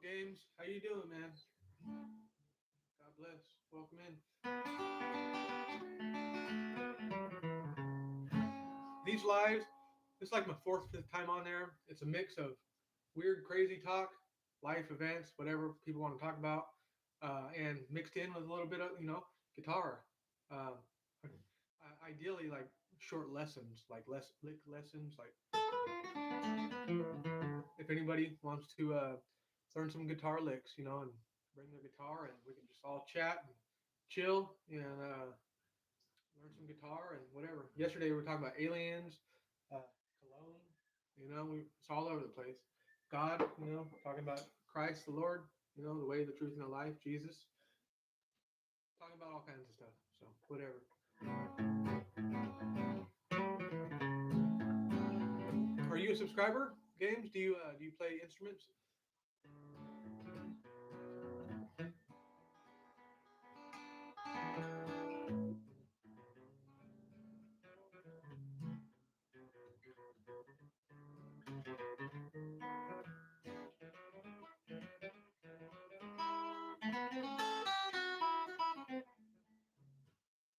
Games. How you doing, man? God bless. Welcome in. These lives, it's like my fourth, fifth time on there. It's a mix of weird, crazy talk, life events, whatever people want to talk about, and mixed in with a little bit of, guitar. Um, Ideally, like short lessons, like lick lessons. Like if anybody wants to learn some guitar licks, and bring their guitar, and we can just all chat and chill and learn some guitar and whatever. Yesterday we were talking about aliens, cologne. It's all over the place. God, talking about Christ the Lord, the way, the truth, and the life, Jesus. Talking about all kinds of stuff. So whatever. Are you a subscriber? Games? Do you play instruments?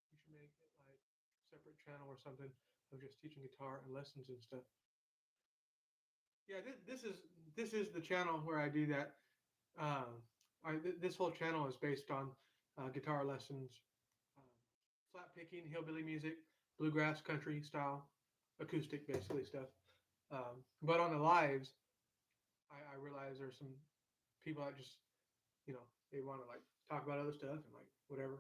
You should make it like separate channel or something of just teaching guitar and lessons and stuff. Yeah, this is the channel where I do that. This whole channel is based on guitar lessons, um, flat picking, hillbilly music, bluegrass, country style, acoustic, basically stuff. But on the lives, I realize there's some people that just, they want to like talk about other stuff and like whatever.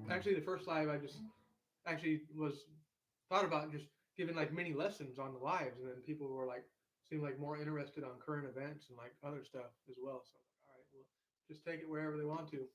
Actually, the first live I just actually was thought about just giving like mini lessons on the lives, and then people were like seemed like more interested on current events and like other stuff as well. So I'm like, all right, well, just take it wherever they want to.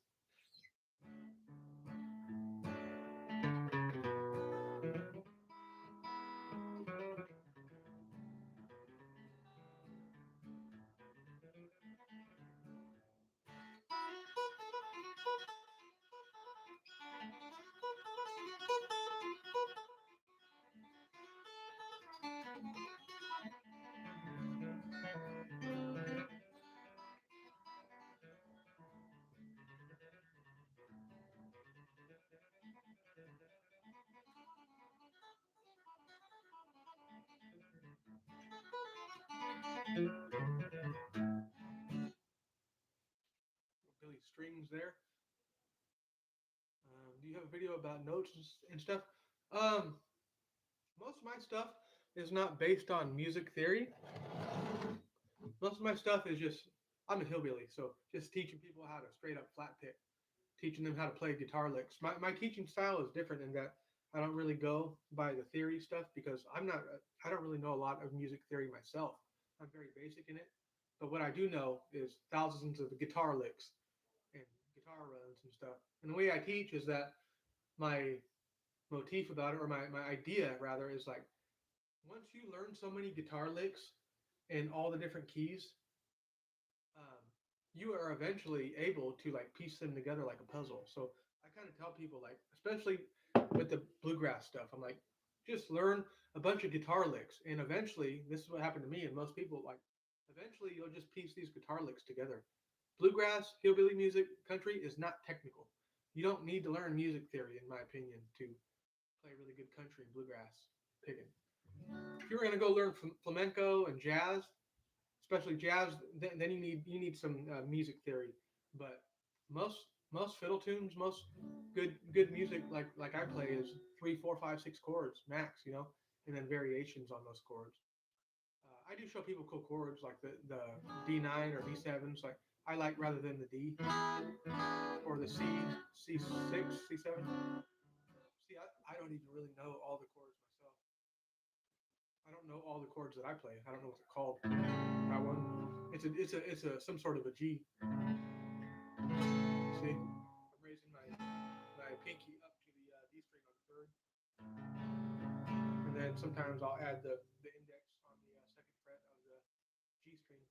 Billy Strings there. Do you have a video about notes and stuff? Um, Most of my stuff is not based on music theory. Most of my stuff is just I'm a hillbilly, so just teaching people how to straight up flat pick, teaching them how to play guitar licks. My teaching style is different in that I don't really go by the theory stuff because I don't really know a lot of music theory myself. I'm very basic in it. But what I do know is thousands of guitar licks and guitar runs and stuff. And the way I teach is that my motif about it, or my idea rather, is like once you learn so many guitar licks in all the different keys, um, you are eventually able to like piece them together like a puzzle. So I kind of tell people like, especially with the bluegrass stuff, I'm like, just learn a bunch of guitar licks, and eventually, this is what happened to me and most people. Like, eventually, you'll just piece these guitar licks together. Bluegrass, hillbilly music, country is not technical. You don't need to learn music theory, in my opinion, to play really good country and bluegrass picking. If you're going to go learn flamenco and jazz, especially jazz, then you need some music theory. But most fiddle tunes, most good music like I play is three, four, five, six chords max, and then variations on those chords. I do show people cool chords like the D9 or D7s. Like I like rather than the D or the C6, C7. See, I don't even really know all the chords myself. I don't know all the chords that I play. I don't know what they're called. That one, it's a some sort of a G. See, I'm raising my pinky up to the D string on the third, and then sometimes I'll add the index on the second fret of the G string.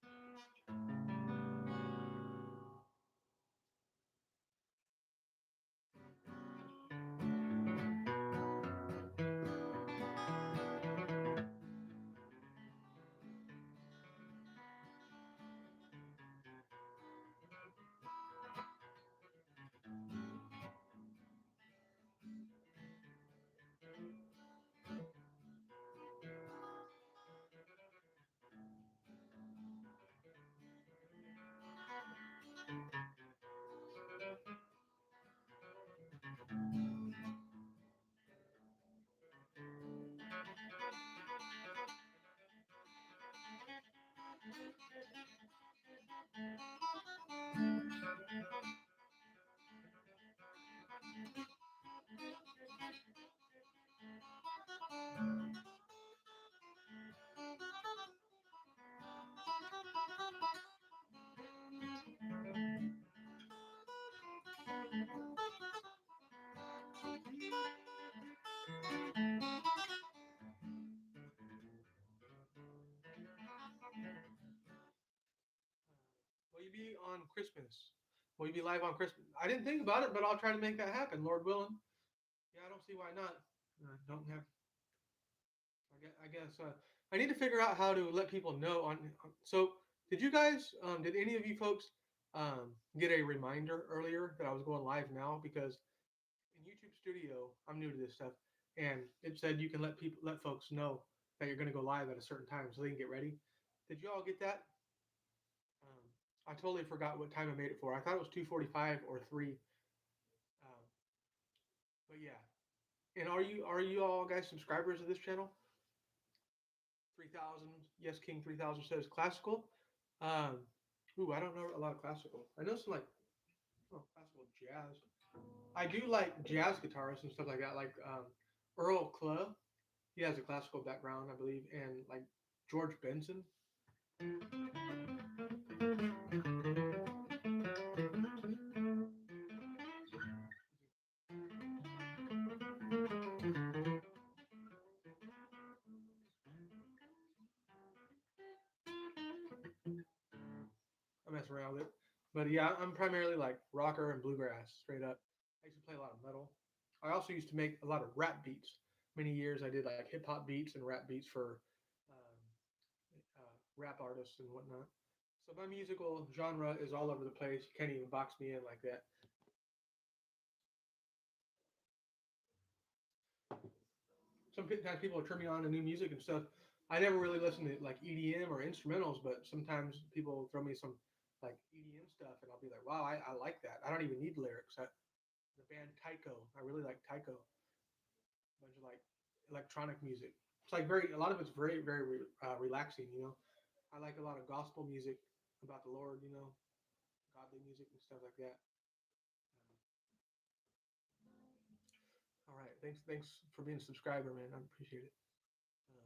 Will you be on Christmas? Will you be live on Christmas? I didn't think about it, but I'll try to make that happen, Lord willing. Yeah, I don't see why not. Don't have. I guess I need to figure out how to let people know So, did you guys? Did any of you folks get a reminder earlier that I was going live now? Because in YouTube Studio, I'm new to this stuff, and it said you can let folks know that you're going to go live at a certain time so they can get ready. Did you all get that? Um, I totally forgot what time I made it for. I thought it was 2:45 or 3. Um, but yeah. And are you all guys subscribers of this channel? 3,000. Yes, King 3,000 says classical. Um, I don't know a lot of classical. I know some like classical jazz. I do like jazz guitarists and stuff like that, like Earl Club. He has a classical background, I believe, and like George Benson. I mess around with it. But yeah, I'm primarily like rocker and bluegrass, straight up. I used to play a lot of metal. I also used to make a lot of rap beats. Many years I did like hip hop beats and rap beats for um, rap artists and whatnot. So my musical genre is all over the place. You can't even box me in like that. Sometimes people will turn me on to new music and stuff. I never really listen to like EDM or instrumentals, but sometimes people throw me some like EDM stuff, and I'll be like, wow, I like that. I don't even need lyrics. The band Tycho, I really like Tycho. A bunch of like electronic music. It's like a lot of it's very relaxing. I like a lot of gospel music about the Lord. Godly music and stuff like that. All right, thanks for being a subscriber, man. I appreciate it. Um,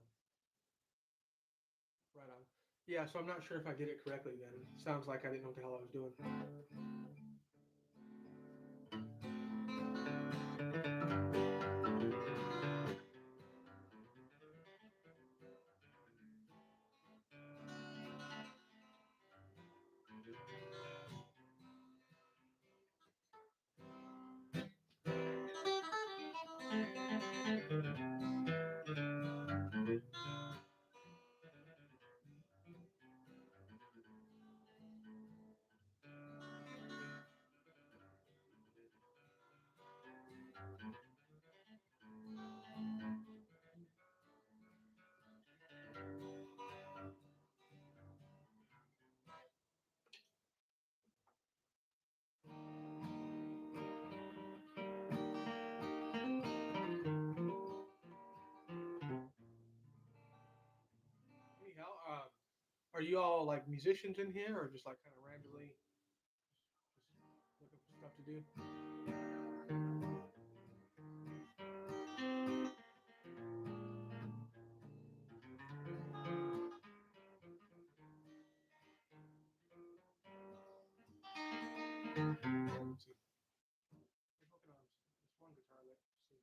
right on. Yeah, so I'm not sure if I did it correctly then. It sounds like I didn't know what the hell I was doing. Anyhow, are you all like musicians in here, or just like kind of randomly just looking for stuff to do? Let's see. They're working on this one guitar lick. Let's see.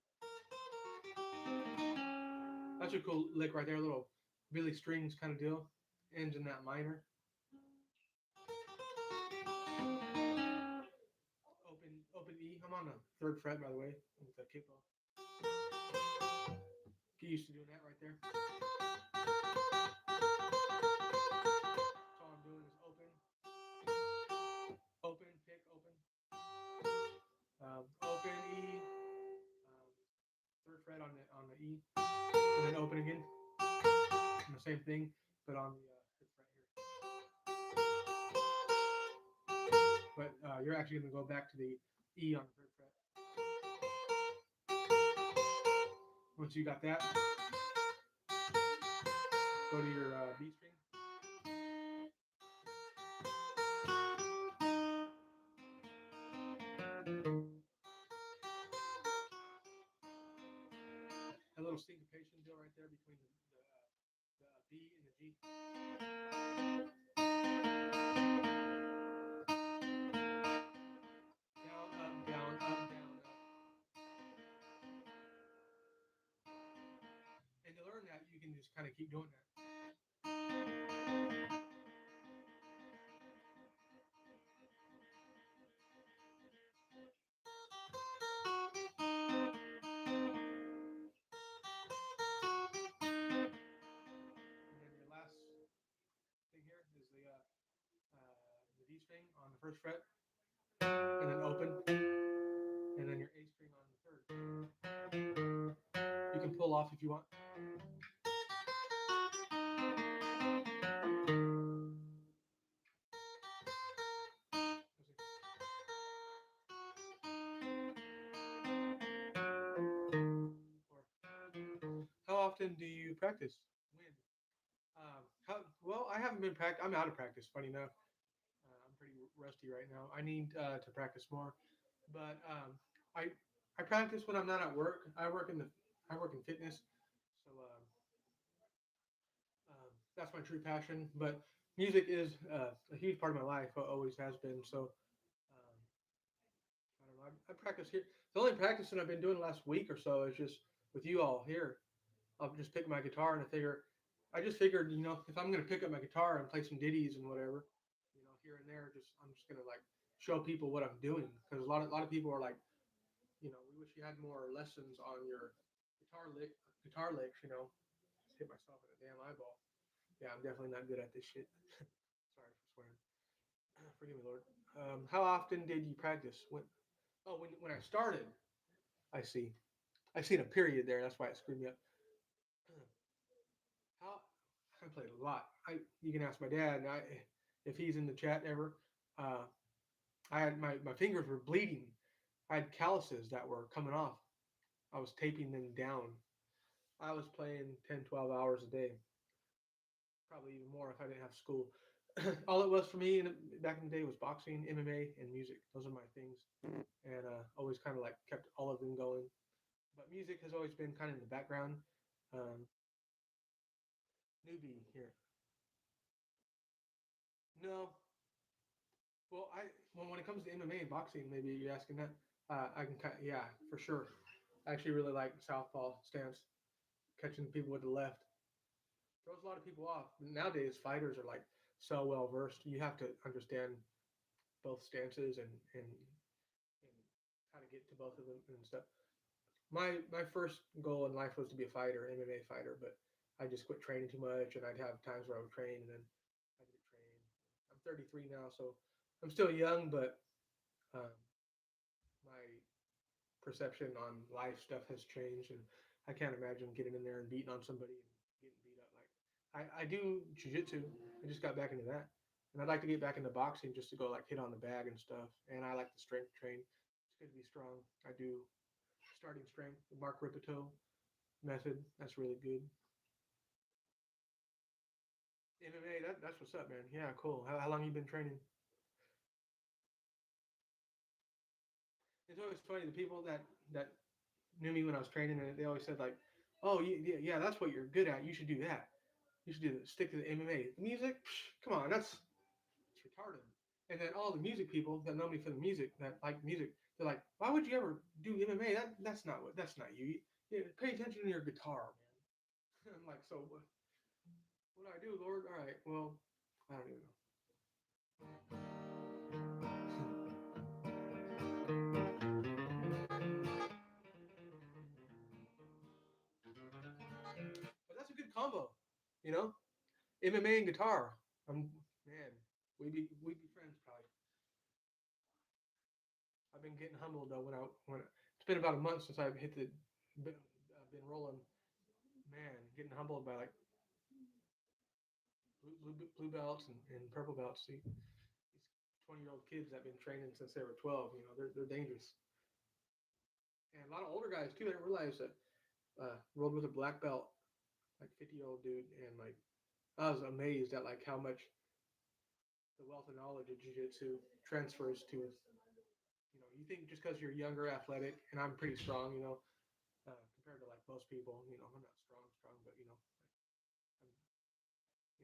That's a cool lick right there, a little Billy Strings kind of deal. Ends in that minor. Open E. I'm on the third fret, by the way, with the capo. Get used to doing that right there. So all I'm doing is open, pick, open, open E, third fret on the E, and then open again. And the same thing, but on the fifth fret here. But you're actually going to go back to the E on the third fret. Once you got that, go to your B string. A little syncopation deal right there between the B and the G. Down, up, down, up, down, up. you can just kind of keep doing that. And then your last thing here is the D string on the first fret, and then open, and then your A string on the third. You can pull off if you want. How often do you practice? When? Well, I haven't been practice. I'm out of practice. Funny enough, I'm pretty rusty right now. I need to practice more, but I practice when I'm not at work. I work in fitness, so that's my true passion. But music is a huge part of my life. Always has been. So um, I don't know. I practice here. The only practicing I've been doing the last week or so is just with you all here. I'll just pick my guitar and I just figured, if I'm gonna pick up my guitar and play some ditties and whatever, here and there, I'm just gonna like show people what I'm doing because a lot of people are like, we wish you had more lessons on your guitar licks. Just hit myself in the damn eyeball. Yeah, I'm definitely not good at this shit. Sorry for swearing. Forgive me, Lord. How often did you practice? When I started, I see. I seen a period there. That's why it screwed me up. How I played a lot. You can ask my dad. If he's in the chat ever. Uh, I had my fingers were bleeding. I had calluses that were coming off. I was taping them down. I was playing 10, 12 hours a day, probably even more if I didn't have school. All it was for me back in the day was boxing, MMA, and music. Those are my things, and always kind of like kept all of them going. But music has always been kind of in the background. Um, Newbie here. No, well, when it comes to MMA and boxing, maybe you're asking that. I can yeah, for sure. I actually really like southpaw stance, catching people with the left. Throws a lot of people off. Nowadays, fighters are like so well versed. You have to understand both stances and how to get to both of them and stuff. My first goal in life was to be a fighter, MMA fighter, but I just quit training too much, and I'd have times where I would train and then I didn't train. I'm 33 now, so I'm still young, but um, my perception on life stuff has changed, and I can't imagine getting in there and beating on somebody and getting beat up. Like I do jujitsu. I just got back into that, and I'd like to get back into boxing just to go like hit on the bag and stuff. And I like the strength train. It's good to be strong. I do starting strength, the Mark Ripito method. That's really good. MMA, that's what's up, man. Yeah, cool. How long you been training? It's always funny the people that knew me when I was training, and they always said like, "Oh, yeah, that's what you're good at. You should do that. You should stick to the MMA. The music, come on, it's retarded." And then all the music people that know me for the music, that like music, they're like, "Why would you ever do MMA? That's not you. Pay attention to your guitar, man." I'm like, "So what do I do, Lord? All right, well, I don't even know." But that's a good combo, you know, MMA and guitar. Man, we'd be friends probably. I've been getting humbled though when it's been about a month since I've been rolling. Man, getting humbled by like blue belts and purple belts. See, these 20-year-old kids that have been training since they were 12. They're dangerous. And a lot of older guys too. I didn't realize that rolled with a black belt, like 50-year-old dude, and like I was amazed at like how much the wealth of knowledge of jiu-jitsu transfers to. You think just because you're younger, athletic, and I'm pretty strong, compared to like most people, I'm not strong, but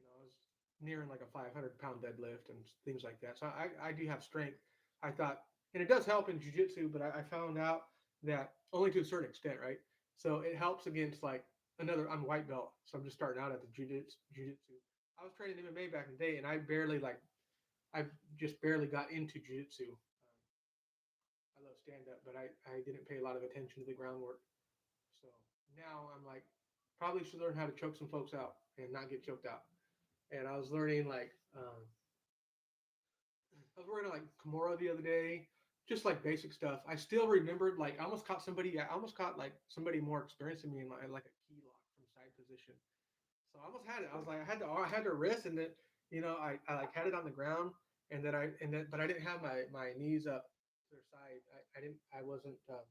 I was nearing like a 500-pound deadlift and things like that. So I do have strength. I thought, and it does help in jujitsu, but I found out that only to a certain extent, right? So it helps against like I'm white belt, so I'm just starting out at the jiu-jitsu. I was training MMA back in the day, and I just barely got into jiu-jitsu. I love stand up, but I didn't pay a lot of attention to the groundwork. So now I'm like, probably should learn how to choke some folks out and not get choked out. And I was learning I was learning like Kimura the other day, just like basic stuff. I still remembered like I almost caught like somebody more experienced than me in like a key lock from side position. So I almost had it. I was like, I had to wrist, and then I like had it on the ground, and but I didn't have my knees up to their side. I didn't, I wasn't, I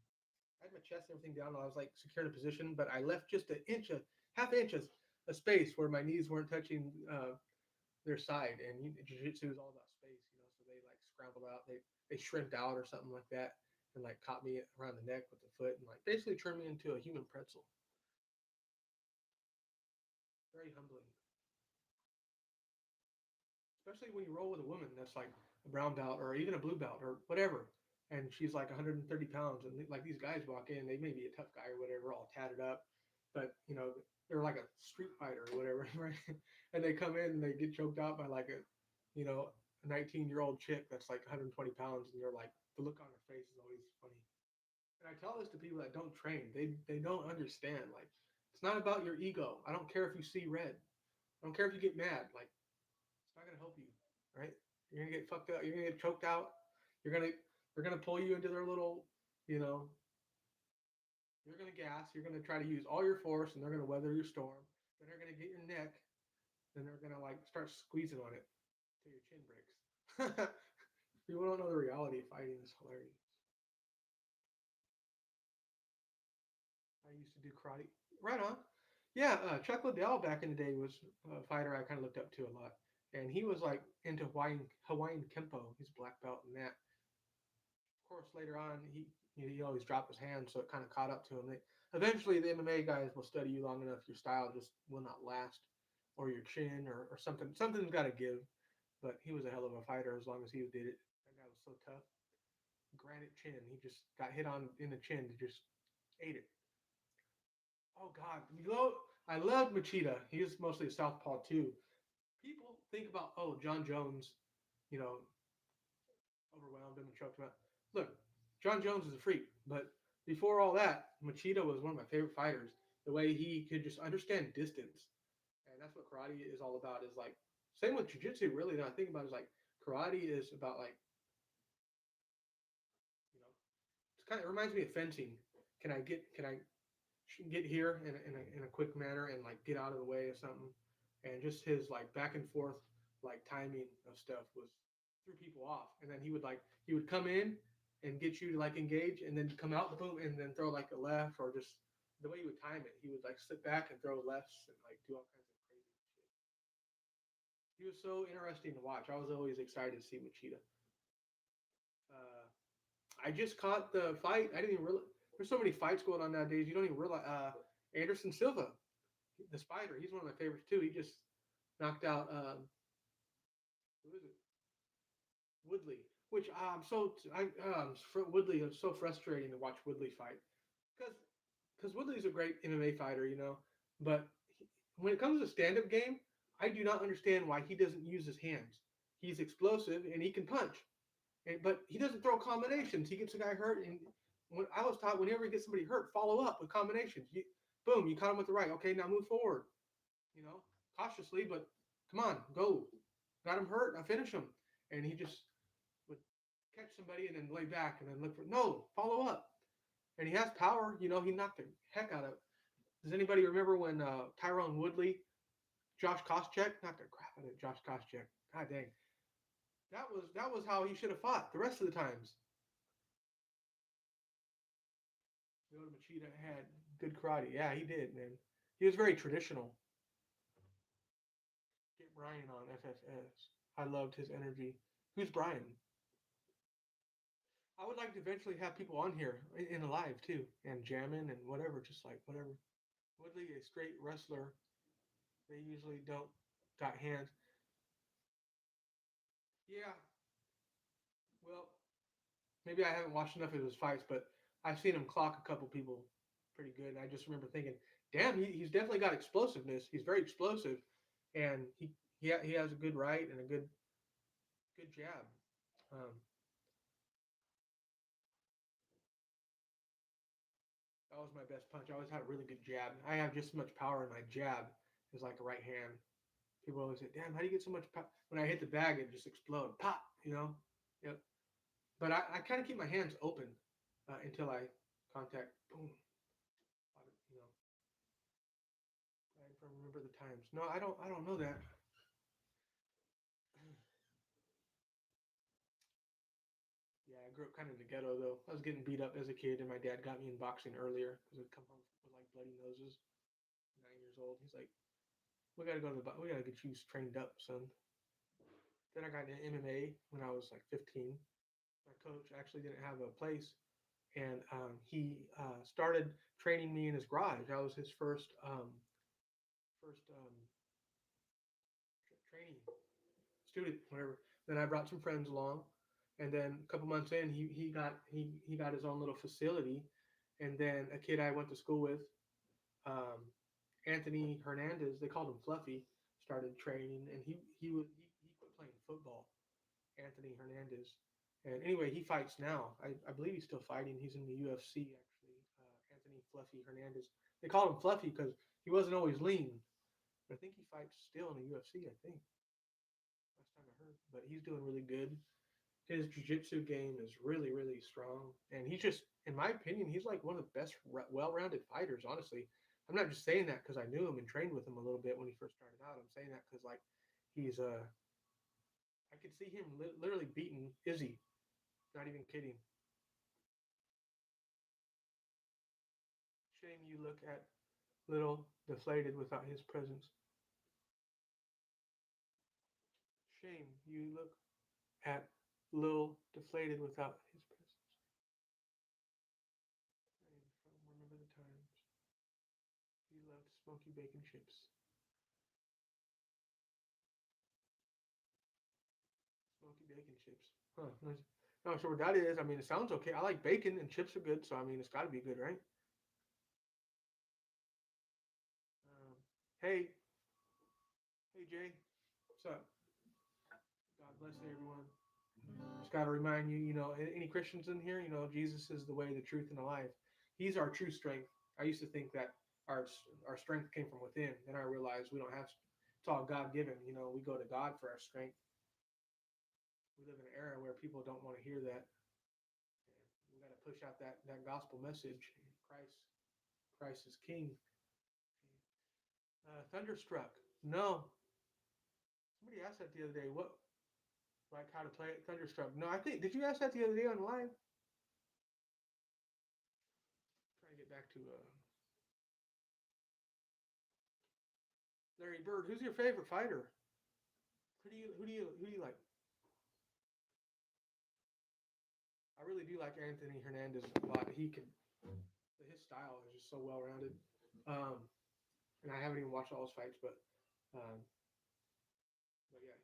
had my chest and everything down. I was like secured in position, but I left just an inch, half inches of space where my knees weren't touching their side. And jiu-jitsu is all about space, so they like scrambled out, they shrimped out or something like that, and like caught me around the neck with the foot, and like basically turned me into a human pretzel. Very humbling, especially when you roll with a woman that's like a brown belt or even a blue belt or whatever, and she's like 130 pounds, and like these guys walk in, they may be a tough guy or whatever, all tatted up, but they're like a street fighter or whatever, right? And they come in and they get choked out by like a 19-year-old chick that's like 120 pounds, and they're like, the look on her face is always funny. And I tell this to people that don't train. They don't understand. Like, it's not about your ego. I don't care if you see red. I don't care if you get mad. Like, it's not gonna help you, right? You're gonna get fucked up. You're gonna get choked out. You're gonna they're gonna pull you into their little, you know. You're gonna gas. You're gonna try to use all your force, and they're gonna weather your storm. Then they're gonna get your neck. Then they're gonna like start squeezing on it till your chin breaks. People don't know the reality of fighting. Is hilarious. I used to do karate. Right on. Yeah, Chuck Liddell back in the day was a fighter I kind of looked up to a lot, and he was like into Hawaiian Kempo. He's a black belt in that. Of course, later on he always dropped his hand, so it kind of caught up to him. Eventually, the MMA guys will study you long enough, your style just will not last, or your chin, or something. Something's got to give. But he was a hell of a fighter as long as he did it. That guy was so tough. Granite chin. He just got hit on in the chin to just ate it. Oh God, I love Machida. He is mostly a southpaw too. People think about, oh, John Jones, you know, overwhelmed him and choked him out. Look, John Jones is a freak, but before all that, Machida was one of my favorite fighters. The way he could just understand distance, and that's what karate is all about. Is like same with jujitsu. Really, now I think about it, is like karate is about like it's kind of, it reminds me of fencing. Can I get here in a quick manner and like get out of the way of something, and just his like back and forth like timing of stuff was threw people off. And then he would come in and get you to like engage, and then come out, boom, and then throw like a left, or just the way he would time it, he would like sit back and throw lefts and like do all kinds of crazy shit. He was so interesting to watch. I was always excited to see Machida. uh, I just caught the fight. I didn't even realize there's so many fights going on nowadays. You don't even realize. Anderson Silva, the Spider, he's one of my favorites too. He just knocked out who is it? Woodley. Which Woodley is so frustrating to watch Woodley fight, because Woodley's a great MMA fighter, but when it comes to stand-up game, I do not understand why he doesn't use his hands. He's explosive and he can punch, but he doesn't throw combinations. He gets a guy hurt, and when I was taught, whenever you get somebody hurt, follow up with combinations. Boom, you caught him with the right. Okay, now move forward. You know, cautiously, but come on, go. Got him hurt. I finish him, and he just would catch somebody and then lay back and then look for no follow up. And he has power. He knocked the heck out of it. Does anybody remember when Tyrone Woodley, Josh Koscheck, knocked the crap out of Josh Koscheck? God dang, that was how he should have fought the rest of the times. Yoda Machida had good karate. Yeah, he did, man. He was very traditional. Get Brian on FFS. I loved his energy. Who's Brian? I would like to eventually have people on here in a live too, and jamming and whatever, just like whatever. Woodley, a straight wrestler. They usually don't got hands. Yeah, well, maybe I haven't watched enough of his fights, but I've seen him clock a couple people pretty good. And I just remember thinking, damn, he's definitely got explosiveness. He's very explosive, and he has a good right and a good jab. Um, that was my best punch. I always had a really good jab. I have just as much power in my jab as like a right hand. People always say, "Damn, how do you get so much power?" When I hit the bag, it just explodes, pop. You know. Yep. But I kind of keep my hands open until I contact. Boom. You know. I don't remember the times. No, I don't. I don't know that. Yeah, I grew up kind of in the ghetto though. I was getting beat up as a kid, and my dad got me in boxing earlier because I'd come home with like bloody noses. 9 years old. He's like, "We gotta go to the. We gotta get you trained up, son." Then I got into MMA when I was like 15. My coach actually didn't have a place, and he started training me in his garage. I was his first training student, whatever. Then I brought some friends along, and then a couple months in, he got his own little facility, and then a kid I went to school with, um, Anthony Hernandez, they called him Fluffy, started training, and he quit playing football. Anthony Hernandez, and anyway, he fights now. I believe he's still fighting. He's in the UFC actually. Anthony Fluffy Hernandez. They called him Fluffy because he wasn't always lean. But I think he fights still in the UFC. I think last time I heard, but he's doing really good. His jiu-jitsu game is really really strong, and he's just, in my opinion, he's like one of the best well-rounded fighters. Honestly, I'm not just saying that because I knew him and trained with him a little bit when he first started out. I'm saying that because like he's I could see him literally beating Izzy. Not even kidding. Shame you look at little deflated without his presence. Shame you look at little deflated without his presence. Remember the times he loved smoky bacon chips. Smoky bacon chips. Huh. Nice. Not sure what that is. I mean, it sounds okay. I like bacon and chips are good, so I mean, it's got to be good, right? Um, hey, hey, Jay. What's up? God bless everyone. Just got to remind you, any Christians in here, Jesus is the way, the truth, and the life. He's our true strength. I used to think that our strength came from within. Then I realized we don't have. It's all God given. We go to God for our strength. We live in an era where people don't want to hear that. We got to push out that gospel message. Christ is King. Thunderstruck. No, somebody asked that the other day. What, like, how to play it? Thunderstruck. No, I think, did you ask that the other day on live? Trying to get back to Larry Bird. Who's your favorite fighter? Who do you like? I really do like Anthony Hernandez a lot. His style is just so well rounded. Um, and I haven't even watched all his fights, um, but yeah.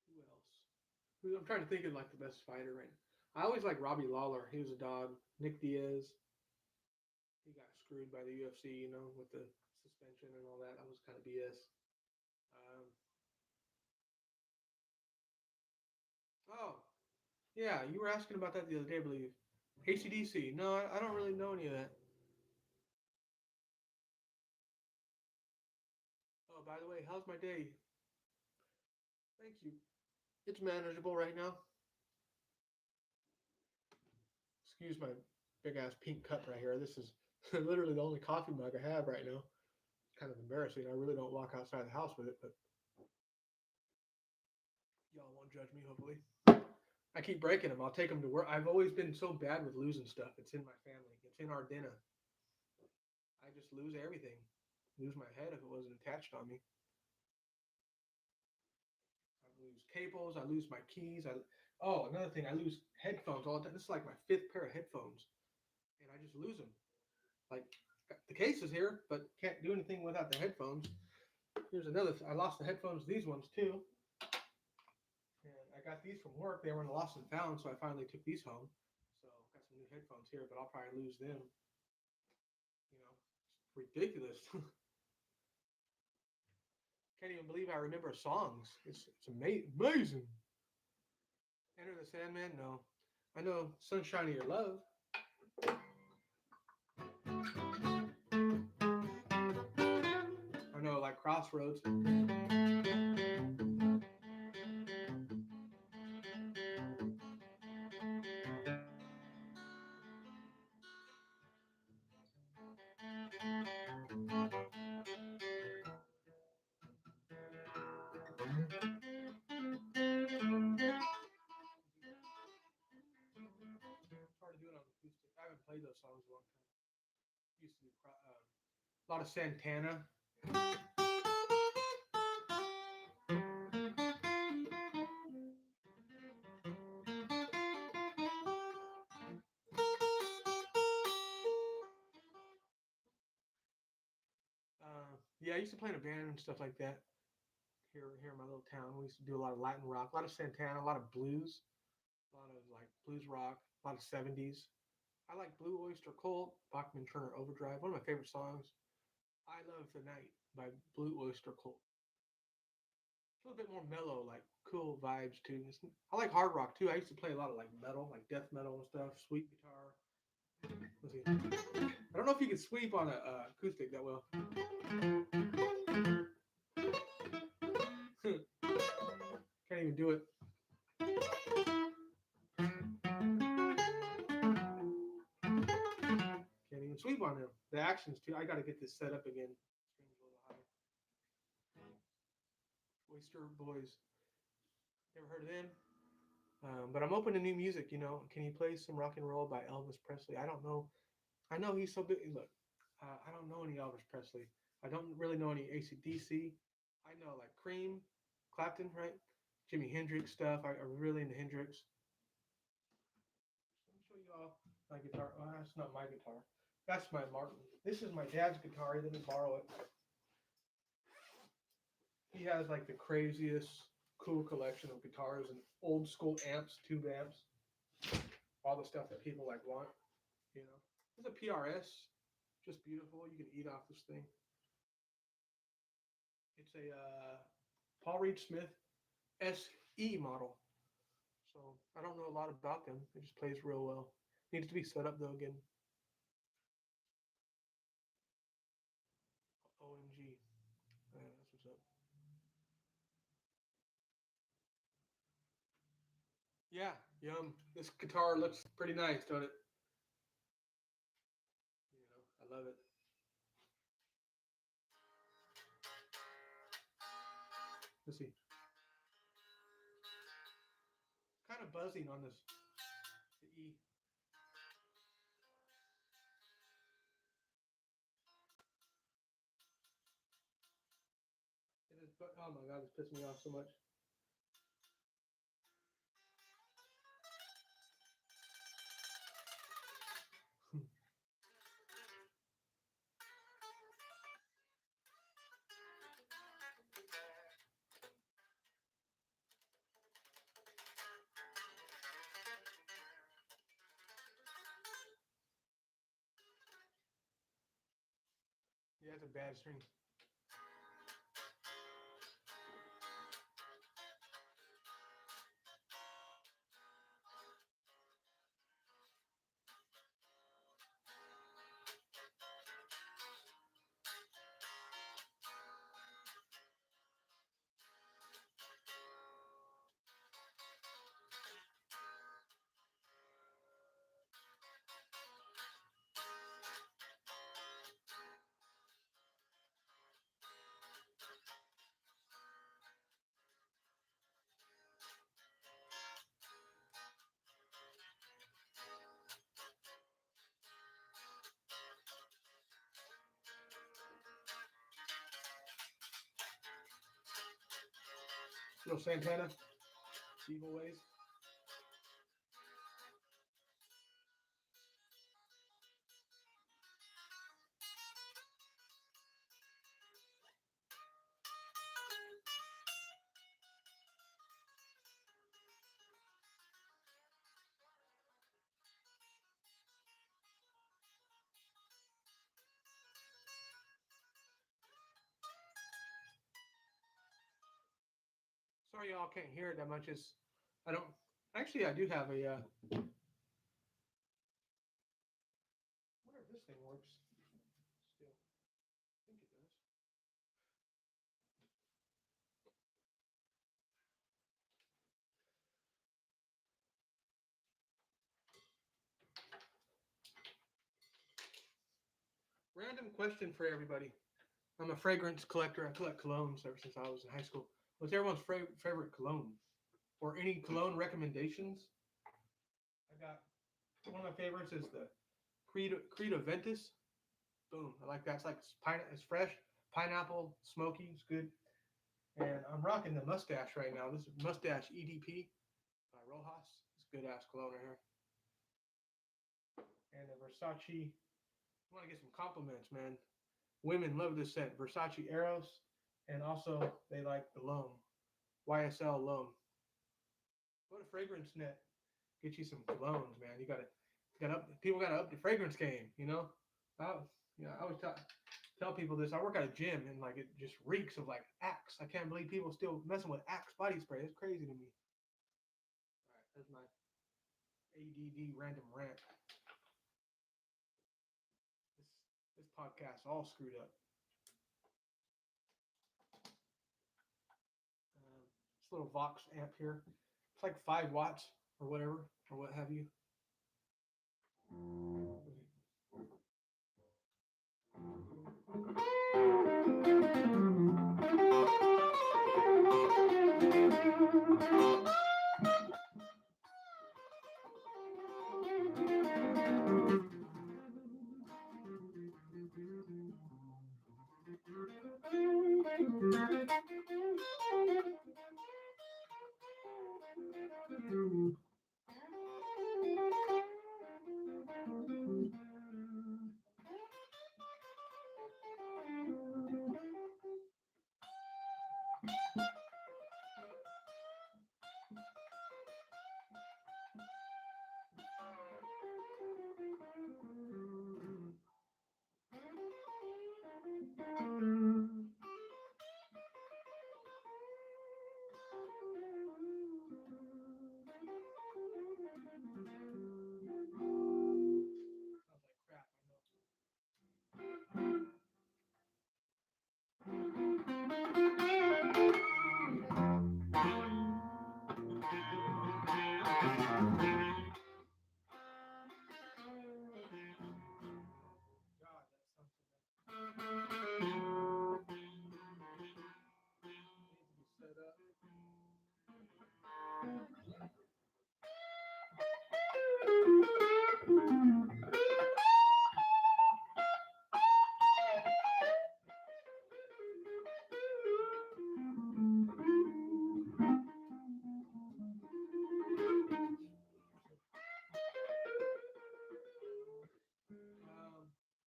Who else? I'm trying to think of like the best fighter right now. I always like Robbie Lawler. He was a dog. Nick Diaz. He got screwed by the UFC, with the suspension and all that. That was kind of BS. Um, oh, yeah, you were asking about that the other day, I believe. ACDC. No, I don't really know any of that. Oh, by the way, how's my day? Thank you. It's manageable right now. Excuse my big ass pink cup right here. This is literally the only coffee mug I have right now. It's kind of embarrassing. I really don't walk outside the house with it, but y'all won't judge me, hopefully. I keep breaking them. I'll take them to work. I've always been so bad with losing stuff. It's in my family. It's in our dinner. I just lose everything. Lose my head if it wasn't attached on me. I lose cables. I lose my keys. Another thing. I lose headphones all the time. This is like my fifth pair of headphones, and I just lose them. Like, the case is here, but can't do anything without the headphones. Here's another. I lost the headphones. These ones too. I got these from work. They were in the lost and found, so I finally took these home. So got some new headphones here, but I'll probably lose them. You know, it's ridiculous. Can't even believe I remember songs. It's amazing. Enter the Sandman? No. I know Sunshine of Your Love. I know like Crossroads. It's hard to do it on acoustic. I haven't played those songs in a long time. Used to do a lot of Santana. Yeah, I used to play in a band and stuff like that here in my little town. We used to do a lot of Latin rock, a lot of Santana, a lot of blues, a lot of like blues rock, a lot of 70s. I like Blue Oyster Cult, Bachman Turner Overdrive. One of my favorite songs, I Love the Night by Blue Oyster Cult. It's a little bit more mellow, like cool vibes too. I like hard rock too. I used to play a lot of like metal, like death metal and stuff, sweep guitar. Let's see. I don't know if you can sweep on a acoustic that well. Can't even do it. Can't even sweep on them. The actions too. I got to get this set up again. Strings a little higher. Oyster Boys. Never heard of them? But I'm open to new music. You know, can you play some rock and roll by Elvis Presley? I don't know. I know he's so big. Look, I don't know any Elvis Presley. I don't really know any AC/DC. I know like Cream, Clapton, right? Jimi Hendrix stuff. I'm really into Hendrix. Let me show you all my guitar. Oh, that's not my guitar. That's my Martin. This is my dad's guitar. He let me borrow it. He has like the craziest cool collection of guitars and old school amps, tube amps, all the stuff that people like want. You know, it's a PRS, just beautiful. You can eat off this thing. It's a Paul Reed Smith SE model. So I don't know a lot about them. It just plays real well. Needs to be set up though again. OMG. That's what's up. Yeah, yum. This guitar looks pretty nice, don't it? You know, I love it. Let's see. Kind of buzzing on this. The E. It is, but oh my god, it's pissing me off so much. Yeah, it's a bad string. Little Santana, Evil Ways. Sorry y'all can't hear it that much. I don't. Actually, I do have a. I wonder if this thing works. Still, I think it does. Random question for everybody. I'm a fragrance collector. I collect colognes ever since I was in high school. What's everyone's favorite cologne? Or any cologne recommendations? I got one of my favorites is the Credo Ventus. Boom, I like that. It's like it's fresh, pineapple, smoky. It's good. And I'm rocking the mustache right now. This is Mustache EDP by Rojas. It's good ass cologne right here. And the Versace. I want to get some compliments, man. Women love this scent. Versace Eros, and also they like the Loam, YSL Loam. Go to Fragrance Net, get you some colognes, man. People gotta up the fragrance game, you know. I always tell people this. I work at a gym and like it just reeks of like Axe. I can't believe people still messing with Axe body spray. It's crazy to me. All right, that's my ADD random rant. This podcast all screwed up. This little Vox amp here. It's like 5 watts or whatever, or what have you.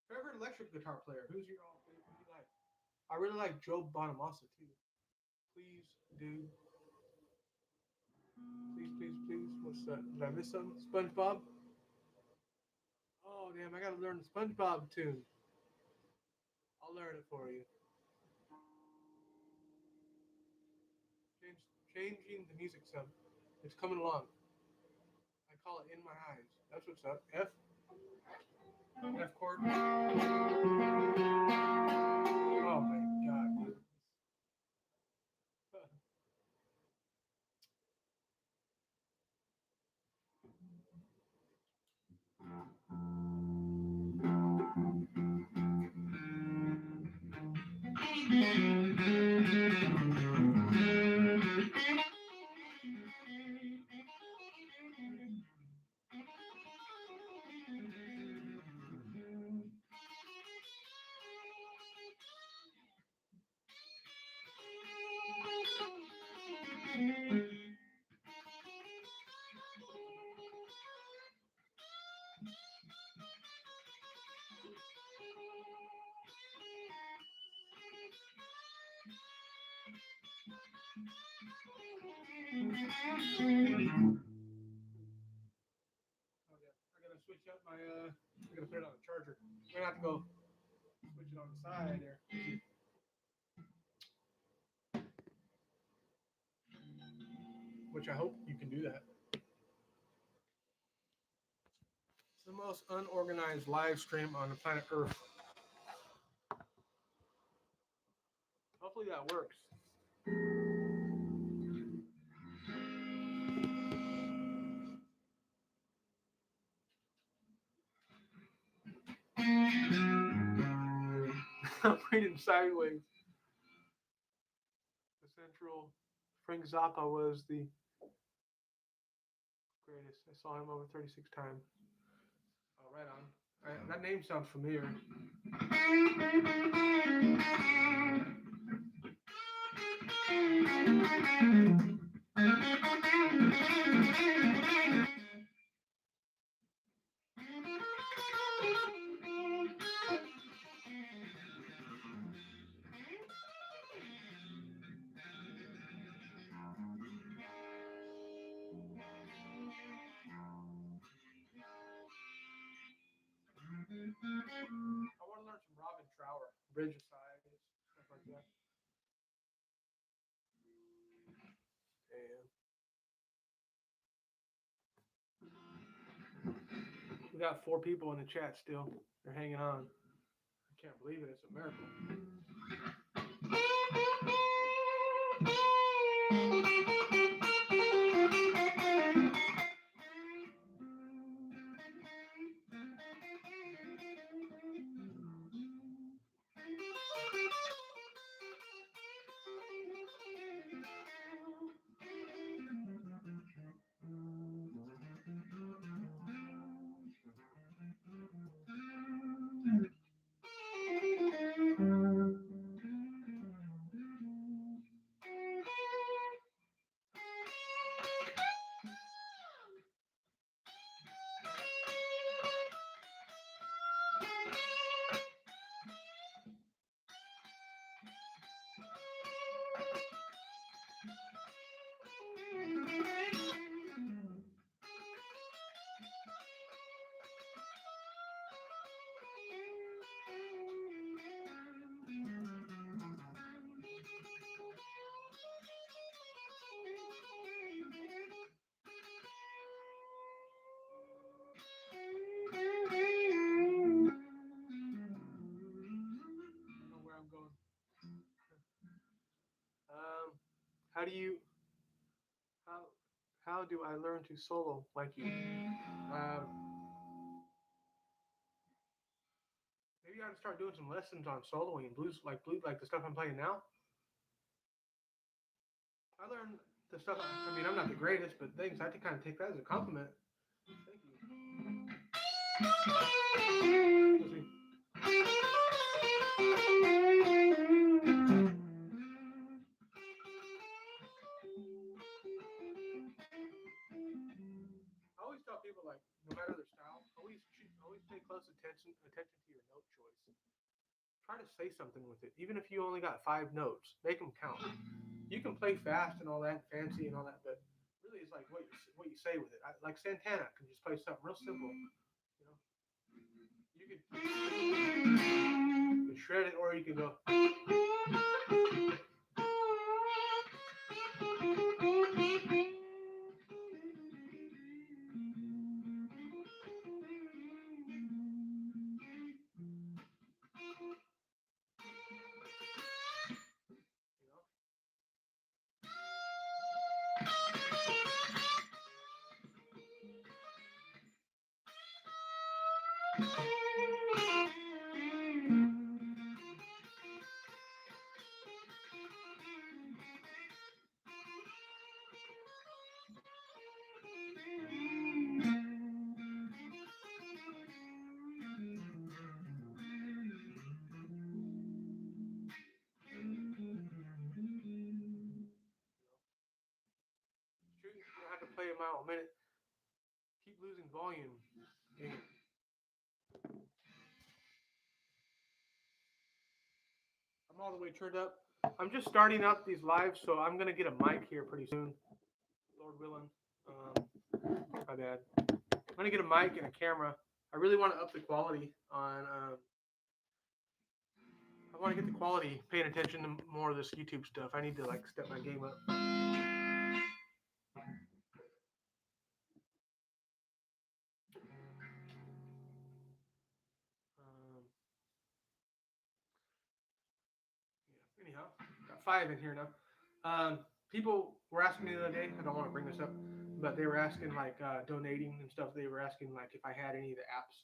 Favorite electric guitar player? Who's your all favorite? Who do you like? I really like Joe Bonamassa too. Please do. Please. What's that? Did I miss something? SpongeBob? Oh damn! I gotta learn the SpongeBob tune. I'll learn it for you. Change, changing the music some. It's coming along. I call it In My Eyes. That's what's up. F chord. Oh my god, dude. I gotta switch up my I gotta put it on the charger. I'm gonna have to go switch it on the side there. which I hope you can do that. It's the most unorganized live stream on the planet Earth. Hopefully that works. I'm reading sideways. The Central Frank Zappa was the greatest. I saw him over 36 times. Oh, right on. That name sounds familiar. I want to learn some Robin Trower, Bridge of Sighs, stuff like that. And we got 4 people in the chat still. They're hanging on. I can't believe it. It's a miracle. How do you how do I learn to solo like you? Maybe I ought to start doing some lessons on soloing blues, like the stuff I'm playing now. I learned the stuff. I mean, I'm not the greatest, but things I have to kind of take that as a compliment. Thank you. Let's see. I always tell people, like, no matter their style, always pay close attention to your note choice. Try to say something with it, even if you only got 5 notes. Make them count. You can play fast and all that, fancy and all that, but really, it's like what you say with it. Like Santana can just play something real simple. You know, you can shred it, or you can go. I have to play a mile a minute. Keep losing volume. I'm all the way turned up. I'm just starting up these lives, so I'm gonna get a mic here pretty soon, Lord willing. My bad. I'm gonna get a mic and a camera. I really want to up the quality on. I want to get the quality, paying attention to more of this YouTube stuff. I need to like step my game up. 5 in here now. People were asking me the other day. I don't want to bring this up, but they were asking like donating and stuff. They were asking like if I had any of the apps.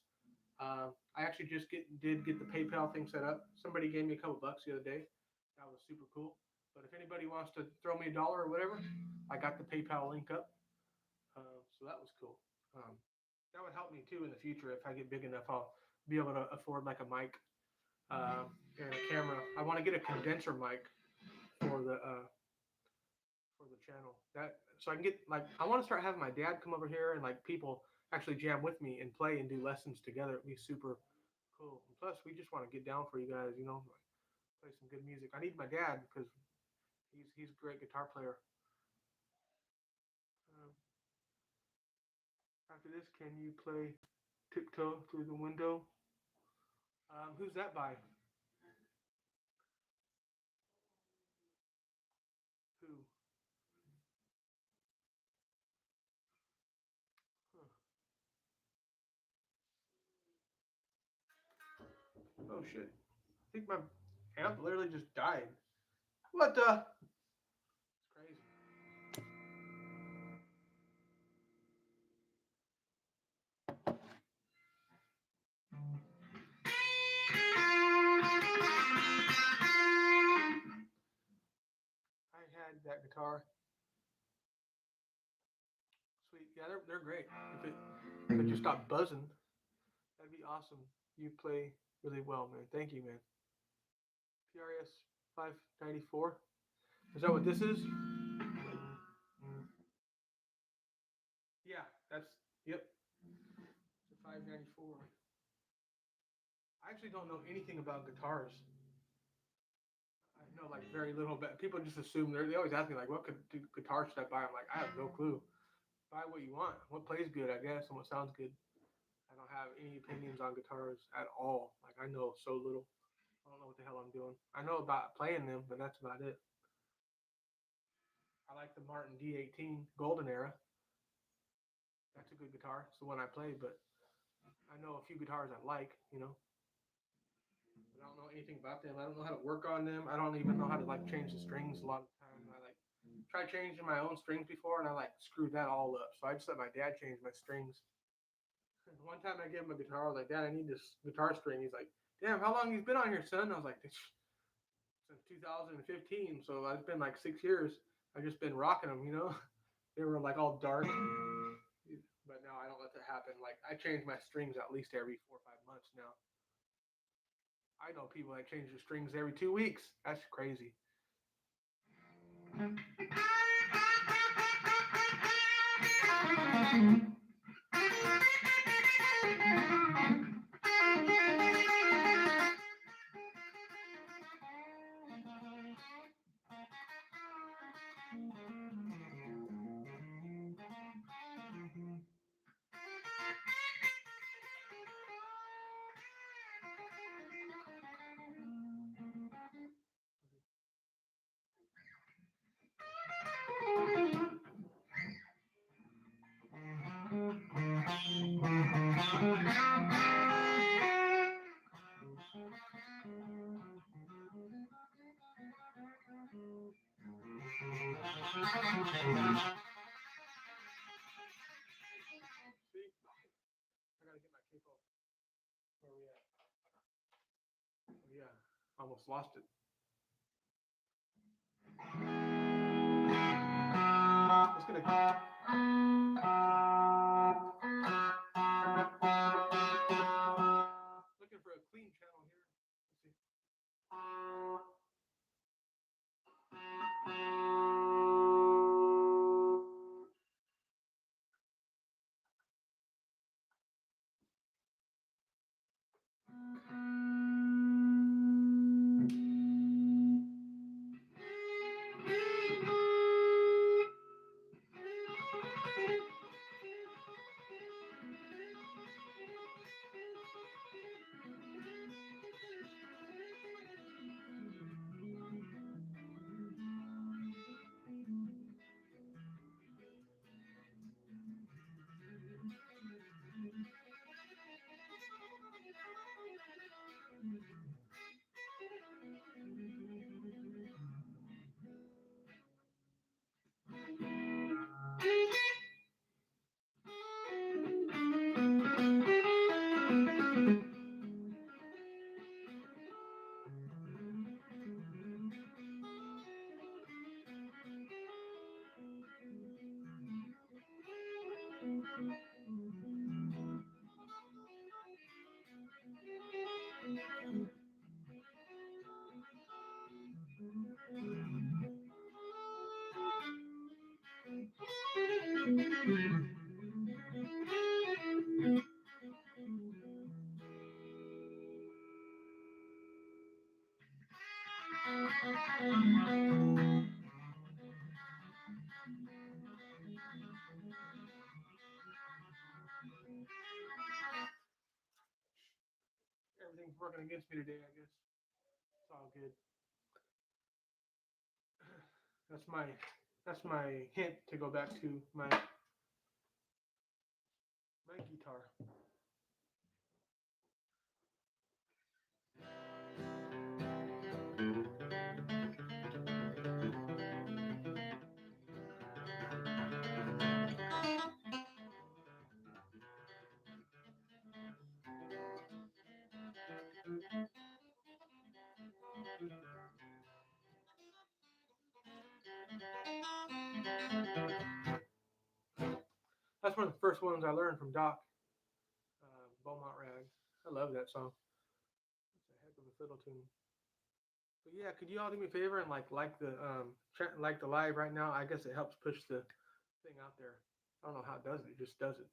I actually just did get the PayPal thing set up. Somebody gave me a couple bucks the other day. That was super cool. But if anybody wants to throw me $1 or whatever, I got the PayPal link up. So that was cool. Um, that would help me too in the future. If I get big enough, I'll be able to afford like a mic and a camera. I want to get a condenser mic for the channel. That so I can get like I want to start having my dad come over here and like people actually jam with me and play and do lessons together. It'd be super cool. And plus, we just want to get down for you guys, you know, like, play some good music. I need my dad because he's a great guitar player. Um, After this, can you play Tiptoe Through the Window? Who's that by? Who? Huh. Oh shit! I think my amp literally just died. What the? It's crazy. I had that guitar. Sweet. Yeah, they're great. If it just stopped buzzing, that'd be awesome. You play really well, man. Thank you, man. PRS 594. Is that what this is? Yeah, that's yep. It's a 594. I actually don't know anything about guitars. I know like very little, but people just assume they always ask me like, what guitar should I buy? I'm like, I have no clue. Buy what you want. What plays good, I guess, and what sounds good. I don't have any opinions on guitars at all. Like I know so little. I don't know what the hell I'm doing. I know about playing them, but that's about it. I like the Martin D18 Golden Era. That's a good guitar. It's the one I play, but I know a few guitars I like, you know. I don't know anything about them. I don't know how to work on them. I don't even know how to like change the strings a lot of the time. I like tried changing my own strings before and I like screwed that all up. So I just let my dad change my strings. And one time I gave him a guitar, I was like, Dad, I need this guitar string. He's like, damn, how long he's been on here, son? I was like, since 2015. So it's been like 6 years. I've just been rocking them, you know? They were like all dark. But now I don't let that happen. Like I change my strings at least every 4 or 5 months now. I know people that change their strings every 2 weeks. That's crazy. See? I gotta get my cape off. Where we at? Oh, yeah. Almost lost it. It's gonna. Looking for a clean channel here. Let's see. Everything's working against me today, I guess. It's all good. That's my that's my hint to go back to my guitar. That's one of the first ones I learned from Doc, Beaumont Rag. I love that song. It's a heck of a fiddle tune. But yeah, could you all do me a favor and like the live right now? I guess it helps push the thing out there. I don't know how it does it. It just does it.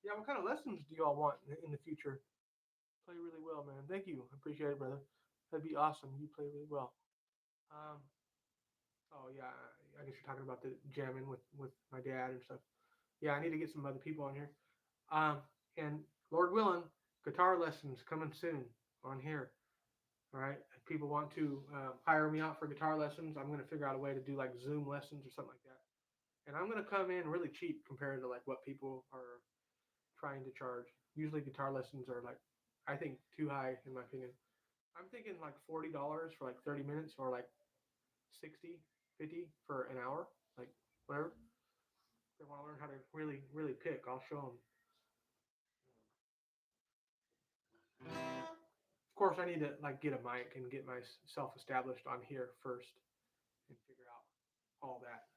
Yeah, what kind of lessons do you all want in the future? Play really well, man. Thank you. I appreciate it, brother. That'd be awesome. You play really well. Um, oh yeah, I guess you're talking about the jamming with my dad and stuff. Yeah, I need to get some other people on here. Um, and Lord willing, guitar lessons coming soon on here. All right. If people want to hire me out for guitar lessons, I'm going to figure out a way to do like Zoom lessons or something like that. And I'm going to come in really cheap compared to like what people are trying to charge. Usually guitar lessons are like, I think too high in my opinion. I'm thinking like $40 for like 30 minutes or like 60, 50 for an hour, like whatever. If they want to learn how to really, really pick, I'll show them. Of course, I need to like get a mic and get myself established on here first and figure out all that.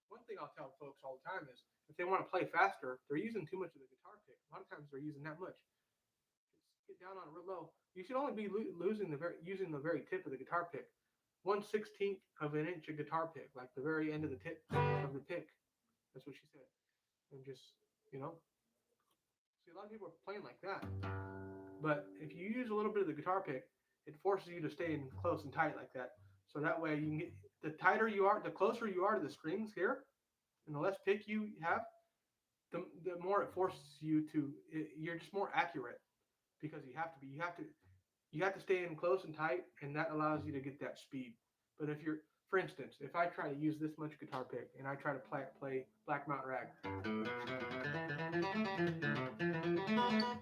One thing I'll tell folks all the time is if they want to play faster, they're using too much of the guitar pick. A lot of times they're using that much. Just get down on it real low. You should only be using the very tip of the guitar pick. 1/16 of an inch of guitar pick, like the very end of the tip of the pick. That's what she said. And just, you know, see a lot of people are playing like that. But if you use a little bit of the guitar pick, it forces you to stay in close and tight like that. So that way you can get the tighter you are, the closer you are to the strings here, and the less pick you have, the more it forces you to. You're just more accurate because you have to be. You have to stay in close and tight, and that allows you to get that speed. But if you're, for instance, if I try to use this much guitar pick and I try to play Black Mountain Rag,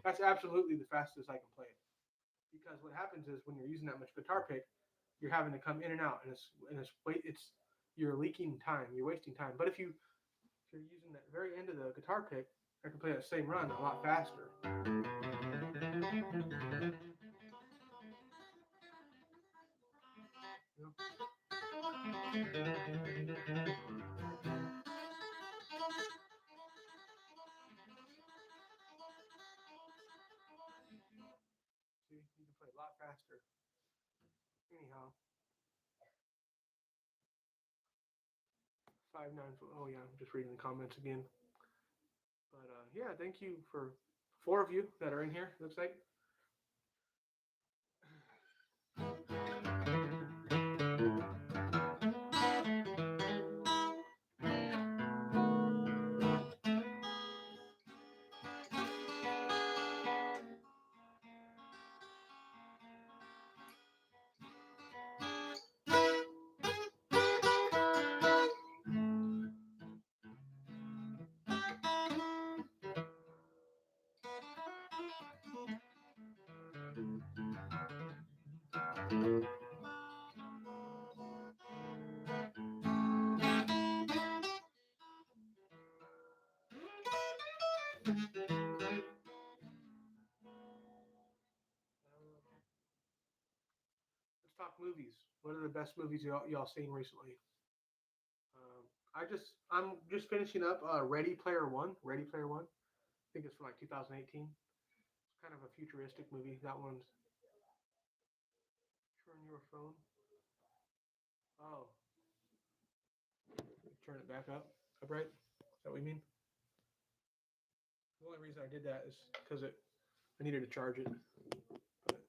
that's absolutely the fastest I can play it. Because what happens is when you're using that much guitar pick, you're having to come in and out, and it's you're leaking time, you're wasting time. But if you're using that very end of the guitar pick, I can play that same run a lot faster. You know? See, you can play a lot faster. Anyhow, 5 9. Oh yeah, I'm just reading the comments again. But yeah, thank you for 4 of you that are in here. Looks like. Let's talk movies. What are the best movies y'all seen recently? I'm just finishing up Ready Player One. Ready Player One. I think it's from like 2018. It's kind of a futuristic movie. That one's turn your phone. Oh, turn it back up. Upright. Is that what you mean? The only reason I did that is because I needed to charge it. But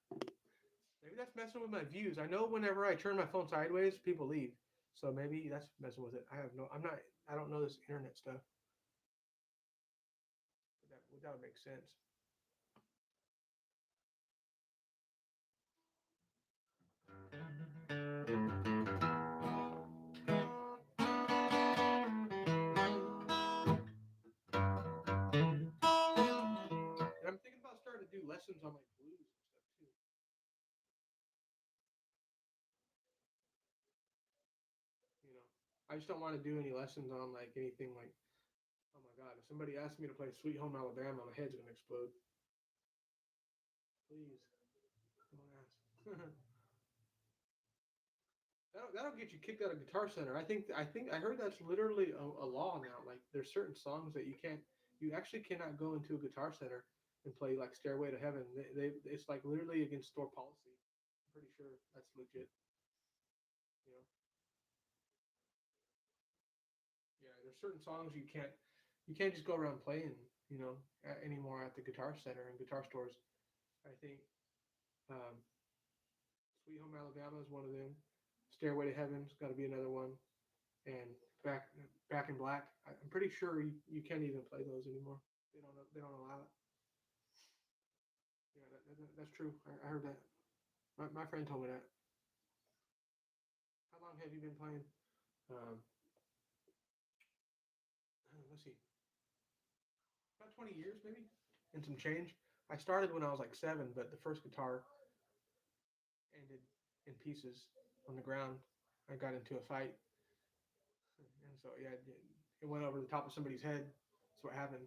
maybe that's messing with my views. I know whenever I turn my phone sideways, people leave. So maybe that's messing with it. I have no. I'm not. I don't know this internet stuff. But that would make sense. And I'm thinking about starting to do lessons on like blues and stuff too. You know, I just don't want to do any lessons on like anything like. Oh my God! If somebody asks me to play Sweet Home Alabama, my head's gonna explode. Please, don't ask. That'll get you kicked out of Guitar Center. I heard that's literally a law now. Like there's certain songs that you actually cannot go into a Guitar Center and play like Stairway to Heaven. It's like literally against store policy. I'm pretty sure that's legit. You know, yeah. There's certain songs you can't just go around playing. You know, anymore at the Guitar Center and guitar stores. I think um, Sweet Home Alabama is one of them. Stairway to Heaven's got to be another one. And Back in Black. I'm pretty sure you can't even play those anymore. They don't allow it. Yeah, that's true. I heard that. My friend told me that. How long have you been playing? Um, let's see, about 20 years maybe, and some change. I started when I was like 7, but the first guitar ended in pieces on the ground. I got into a fight, and so yeah, it went over the top of somebody's head. That's what happened.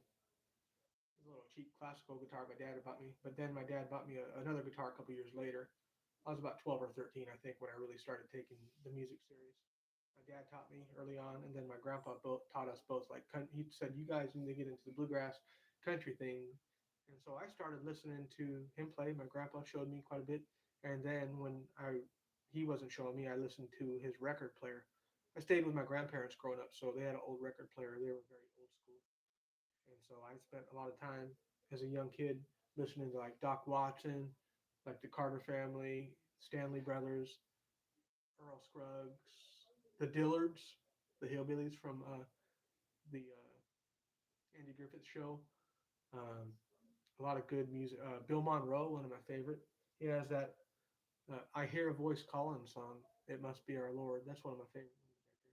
A little cheap classical guitar my dad had bought me. But then my dad bought me another guitar a couple years later. I was about 12 or 13, I think, when I really started taking the music serious. My dad taught me early on, and then my grandpa both taught us both. Like he said, you guys need to get into the bluegrass country thing. And so I started listening to him play. My grandpa showed me quite a bit, and then when he wasn't showing me, I listened to his record player. I stayed with my grandparents growing up, so they had an old record player. They were very old school. And so I spent a lot of time as a young kid listening to like Doc Watson, like the Carter Family, Stanley Brothers, Earl Scruggs, the Dillards, the hillbillies from the Andy Griffith Show. Um, a lot of good music. Bill Monroe, one of my favorite. He has that "I Hear a Voice Calling" song. It must be our Lord. That's one of my favorite ones right there.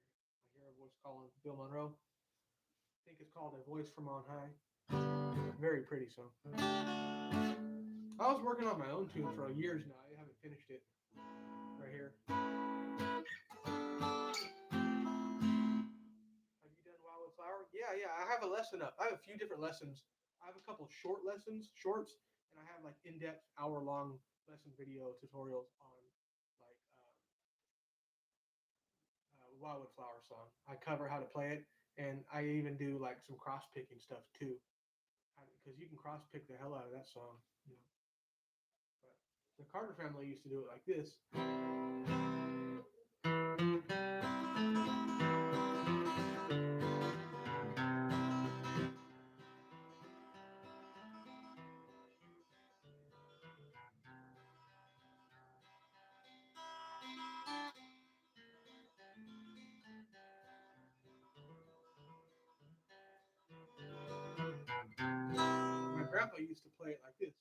I hear a voice calling. Bill Monroe. I think it's called "A Voice from On High." Very pretty song. I was working on my own tune for years now. I haven't finished it. Right here. Have you done Wild with Flower? Yeah, yeah. I have a lesson up. I have a few different lessons. I have a couple short lessons, shorts, and I have like in-depth, hour-long lesson video tutorials on like Wild with Flower song. I cover how to play it, and I even do like some cross-picking stuff too, because you can cross-pick the hell out of that song. You know. But the Carter family used to do it like this. My grandpa used to play it like this.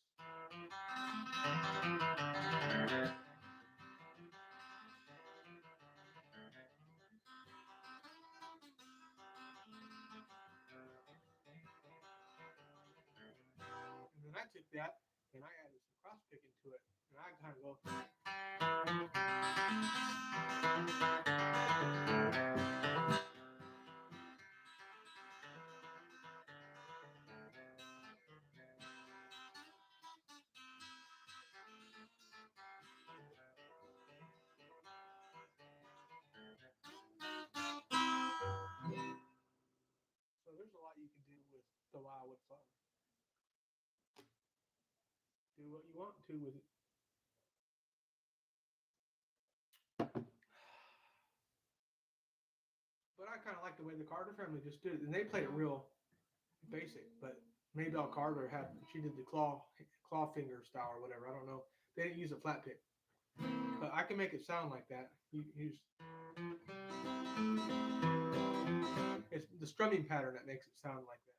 And then I took that and I added some cross picking to it. And I kind of go. the wildwood flower. Do what you want to with it. But I kind of like the way the Carter family just did it, and they played it real basic. But Maybelle Carter she did the claw finger style or whatever. I don't know. They didn't use a flat pick, but I can make it sound like that. It's the strumming pattern that makes it sound like that.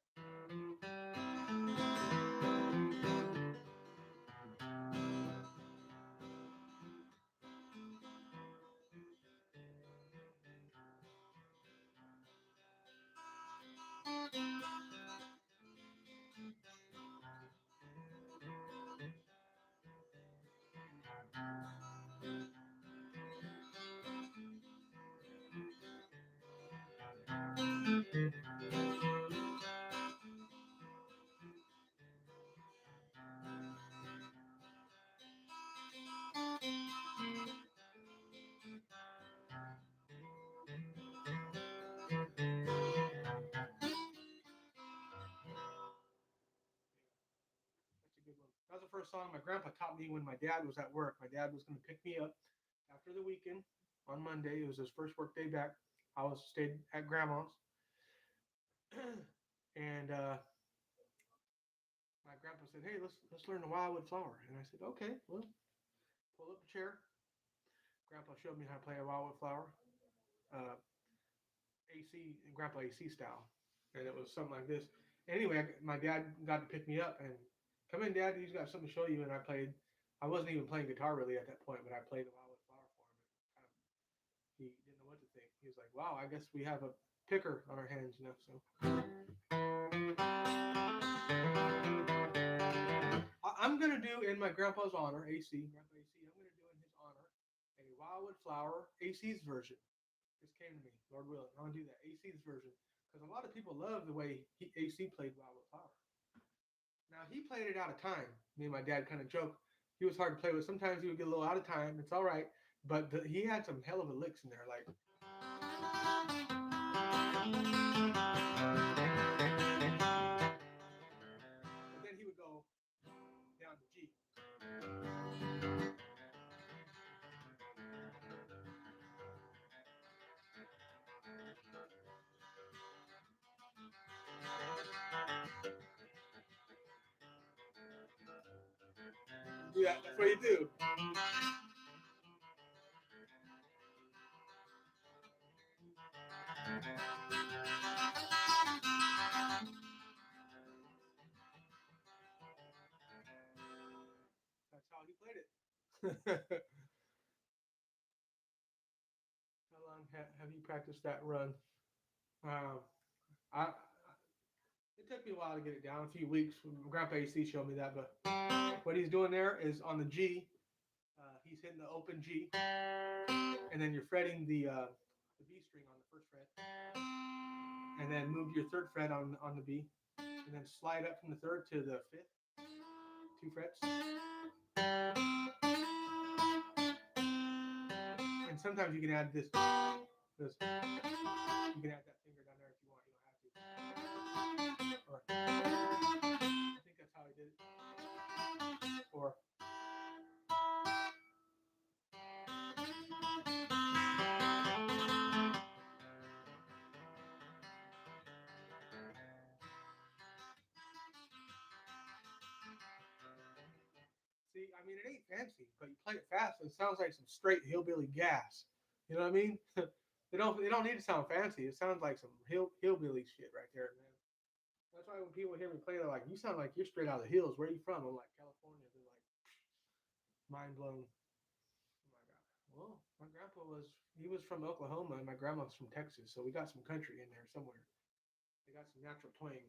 That's a good one. That was the first song my grandpa taught me when my dad was at work. My dad was going to pick me up after the weekend on Monday. It was his first work day back. I was stayed at grandma's, and my grandpa said, "Hey, let's learn the wildwood flower." And I said, "Okay, well, pull up a chair." Grandpa showed me how to play a wildwood flower, uh, AC, Grandpa AC style, and it was something like this. Anyway, my dad got to pick me up and come in, Dad. He's got something to show you. And I played. I wasn't even playing guitar really at that point, but I played the wildwood flower for him. And he didn't know what to think. He was like, "Wow, I guess we have a picker on our hands now." So I'm gonna do in my grandpa's honor, Grandpa AC. I'm gonna do in his honor a wildwood flower AC's version. Just came to me, Lord willing. I'm gonna do that AC's version because a lot of people love the way AC played wildwood flower. Now he played it out of time. Me and my dad kind of joke. He was hard to play with. Sometimes he would get a little out of time. It's all right, but he had some hell of a licks in there. Like but then he would go down to G. Yeah, that's what you do. That's how he played it. How long have you practiced that run? Um, I it took me a while to get it down. A few weeks. Grandpa AC showed me that, but what he's doing there is on the G. He's hitting the open G, and then you're fretting the B string on the first fret, and then move your third fret on the B, and then slide up from the third to the fifth, 2 frets, and sometimes you can add this. You can add that finger down there if you want. You don't have to. Or I think that's how I did it. Or see, I mean, it ain't fancy, but you play it fast, and it sounds like some straight hillbilly gas. You know what I mean? They don't need to sound fancy. It sounds like some hillbilly shit right there, man. That's why when people hear me play, they're like, "You sound like you're straight out of the hills. Where are you from?" I'm like, "California." They're like, mind blown. Oh my god. Well, my grandpa he was from Oklahoma, and my grandma was from Texas, so we got some country in there somewhere. They got some natural twang.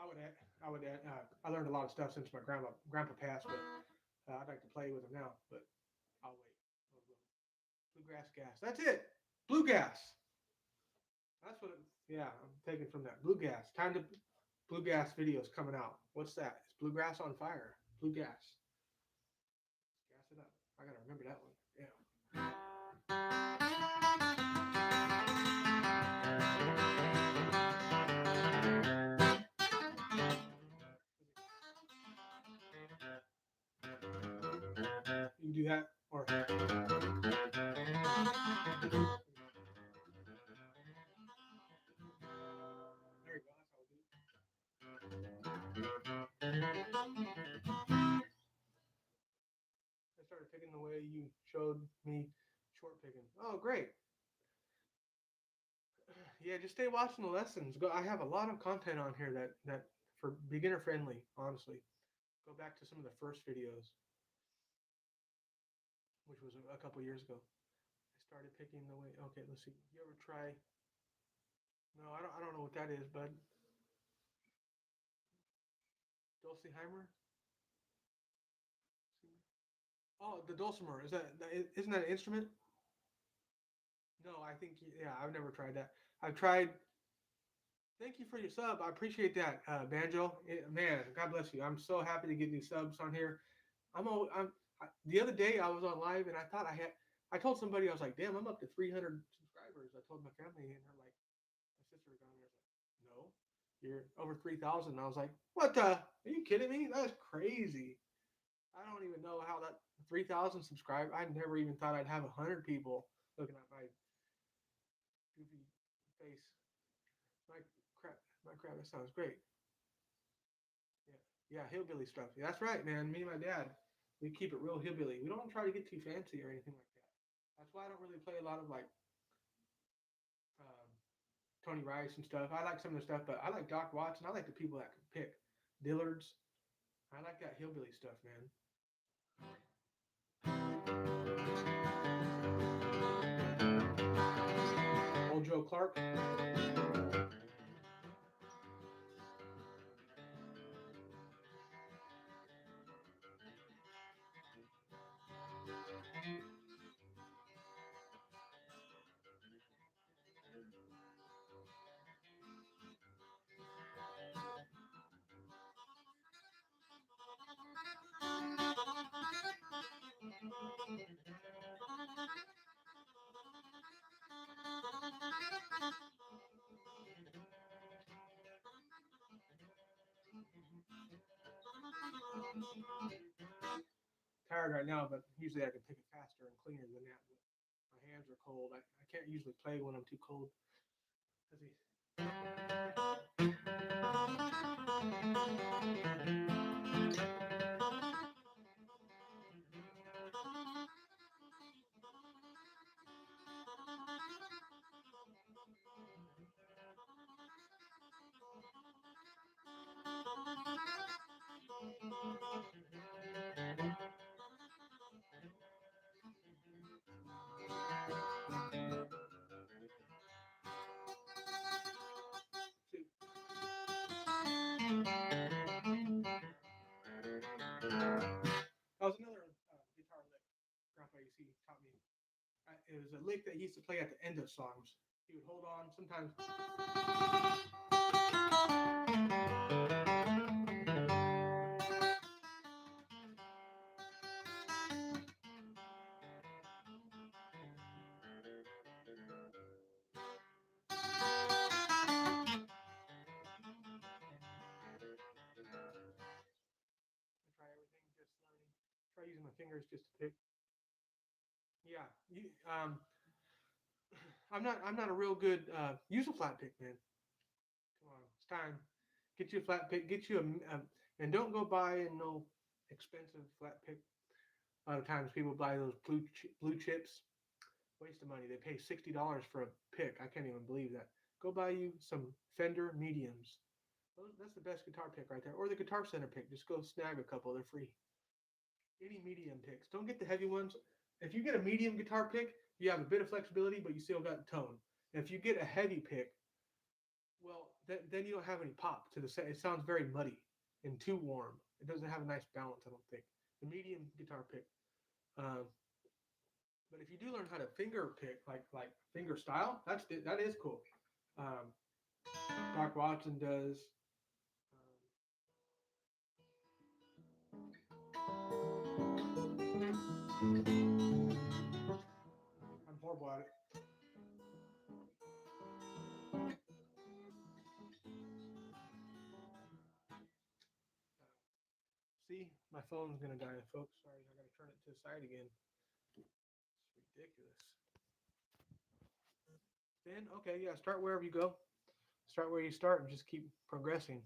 I would add, I would add. I learned a lot of stuff since my grandpa passed, but I'd like to play with him now. But I'll wait. Bluegrass gas. That's it. Blue gas. That's what. Yeah, I'm taking from that. Blue gas. Time to blue gas videos coming out. What's that? It's bluegrass on fire. Blue gas. Gas it up. I gotta remember that one. Yeah. You can do that, or there you go. That's how we do it. I started picking the way you showed me short picking. Oh, great. Yeah, just stay watching the lessons. Go. I have a lot of content on here that for beginner friendly. Honestly, go back to some of the first videos, which was a couple years ago. I started picking the way. Okay, let's see. You ever try? No, I don't. I don't know what that is, bud. Dulciheimer? Oh, the dulcimer. Is isn't that an instrument? No, I think yeah. I've never tried that. I've tried. Thank you for your sub. I appreciate that, Banjo. Man, God bless you. I'm so happy to get new subs on here. The other day I was on live and I thought I had. I told somebody I was like, damn, I'm up to 300 subscribers. I told my family and they're like, my sister was on there. I was like, no, you're over 3,000. I was like, what the? Are you kidding me? That's crazy. I don't even know how that 3,000 subscribed. I never even thought I'd have 100 people looking at my goofy face. My crap, my crap. That sounds great. Yeah, yeah, hillbilly stuff. Yeah, that's right, man. Me and my dad, we keep it real hillbilly. We don't try to get too fancy or anything like that. That's why I don't really play a lot of like um, Tony Rice and stuff. I like some of the stuff, but I like Doc Watson. I like the people that can pick Dillards. I like that hillbilly stuff, man. Old Joe Clark. Tired right now, but usually I can pick it faster and cleaner than that. But my hands are cold. I can't usually play when I'm too cold. Let's see. That was another guitar lick Grandpa AC taught me. It was a lick that he used to play at the end of songs. He would hold on sometimes. Try everything, just learning. Try using my fingers just to pick. Yeah, I'm not a real good use a flat pick, man. Come on, it's time. Get you a flat pick. Get you and don't go buy no expensive flat pick. A lot of times people buy those blue chips. Waste of money. They pay $60 for a pick. I can't even believe that. Go buy you some Fender mediums. That's the best guitar pick right there. Or the Guitar Center pick. Just go snag a couple. They're free. Any medium picks. Don't get the heavy ones. If you get a medium guitar pick, you have a bit of flexibility, but you still got tone. If you get a heavy pick, well, then you don't have any pop to the set. It sounds very muddy and too warm. It doesn't have a nice balance, I don't think. The medium guitar pick. Um, But if you do learn how to finger pick, like finger style, that is cool. Um, Doc Watson does. I'm horrible at it. See, my phone's gonna die, folks. Sorry, I gotta turn it to the side again. It's ridiculous. Then okay, yeah, start wherever you go. Start where you start and just keep progressing.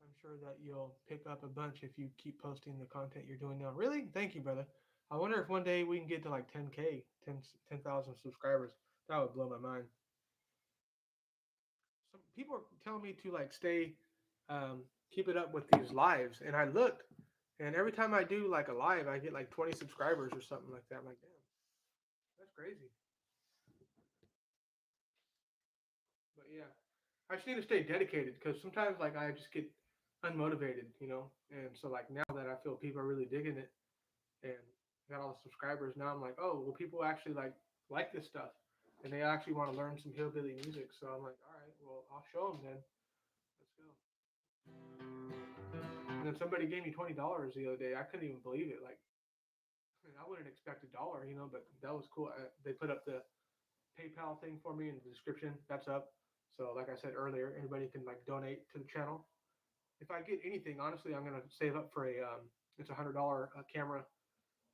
I'm sure that you'll pick up a bunch if you keep posting the content you're doing now. Really? Thank you, brother. I wonder if one day we can get to like 10K, 10,000 subscribers. That would blow my mind. Some people are telling me to like keep it up with these lives, and I looked, and every time I do like a live, I get like 20 subscribers or something like that. I'm like, damn, that's crazy. But yeah, I just need to stay dedicated because sometimes like I just get unmotivated, and so like now that I feel people are really digging it and got all the subscribers, now I'm like, oh, well, people actually like this stuff, and they actually want to learn some hillbilly music. So I'm like, all right, well, I'll show them then. Let's go. And then somebody gave me $20 the other day. I couldn't even believe it. Like, I wouldn't expect a dollar, but that was cool. They put up the PayPal thing for me in the description. That's up. So, like I said earlier, anybody can like donate to the channel. If I get anything, honestly, I'm gonna save up for it's $100 camera.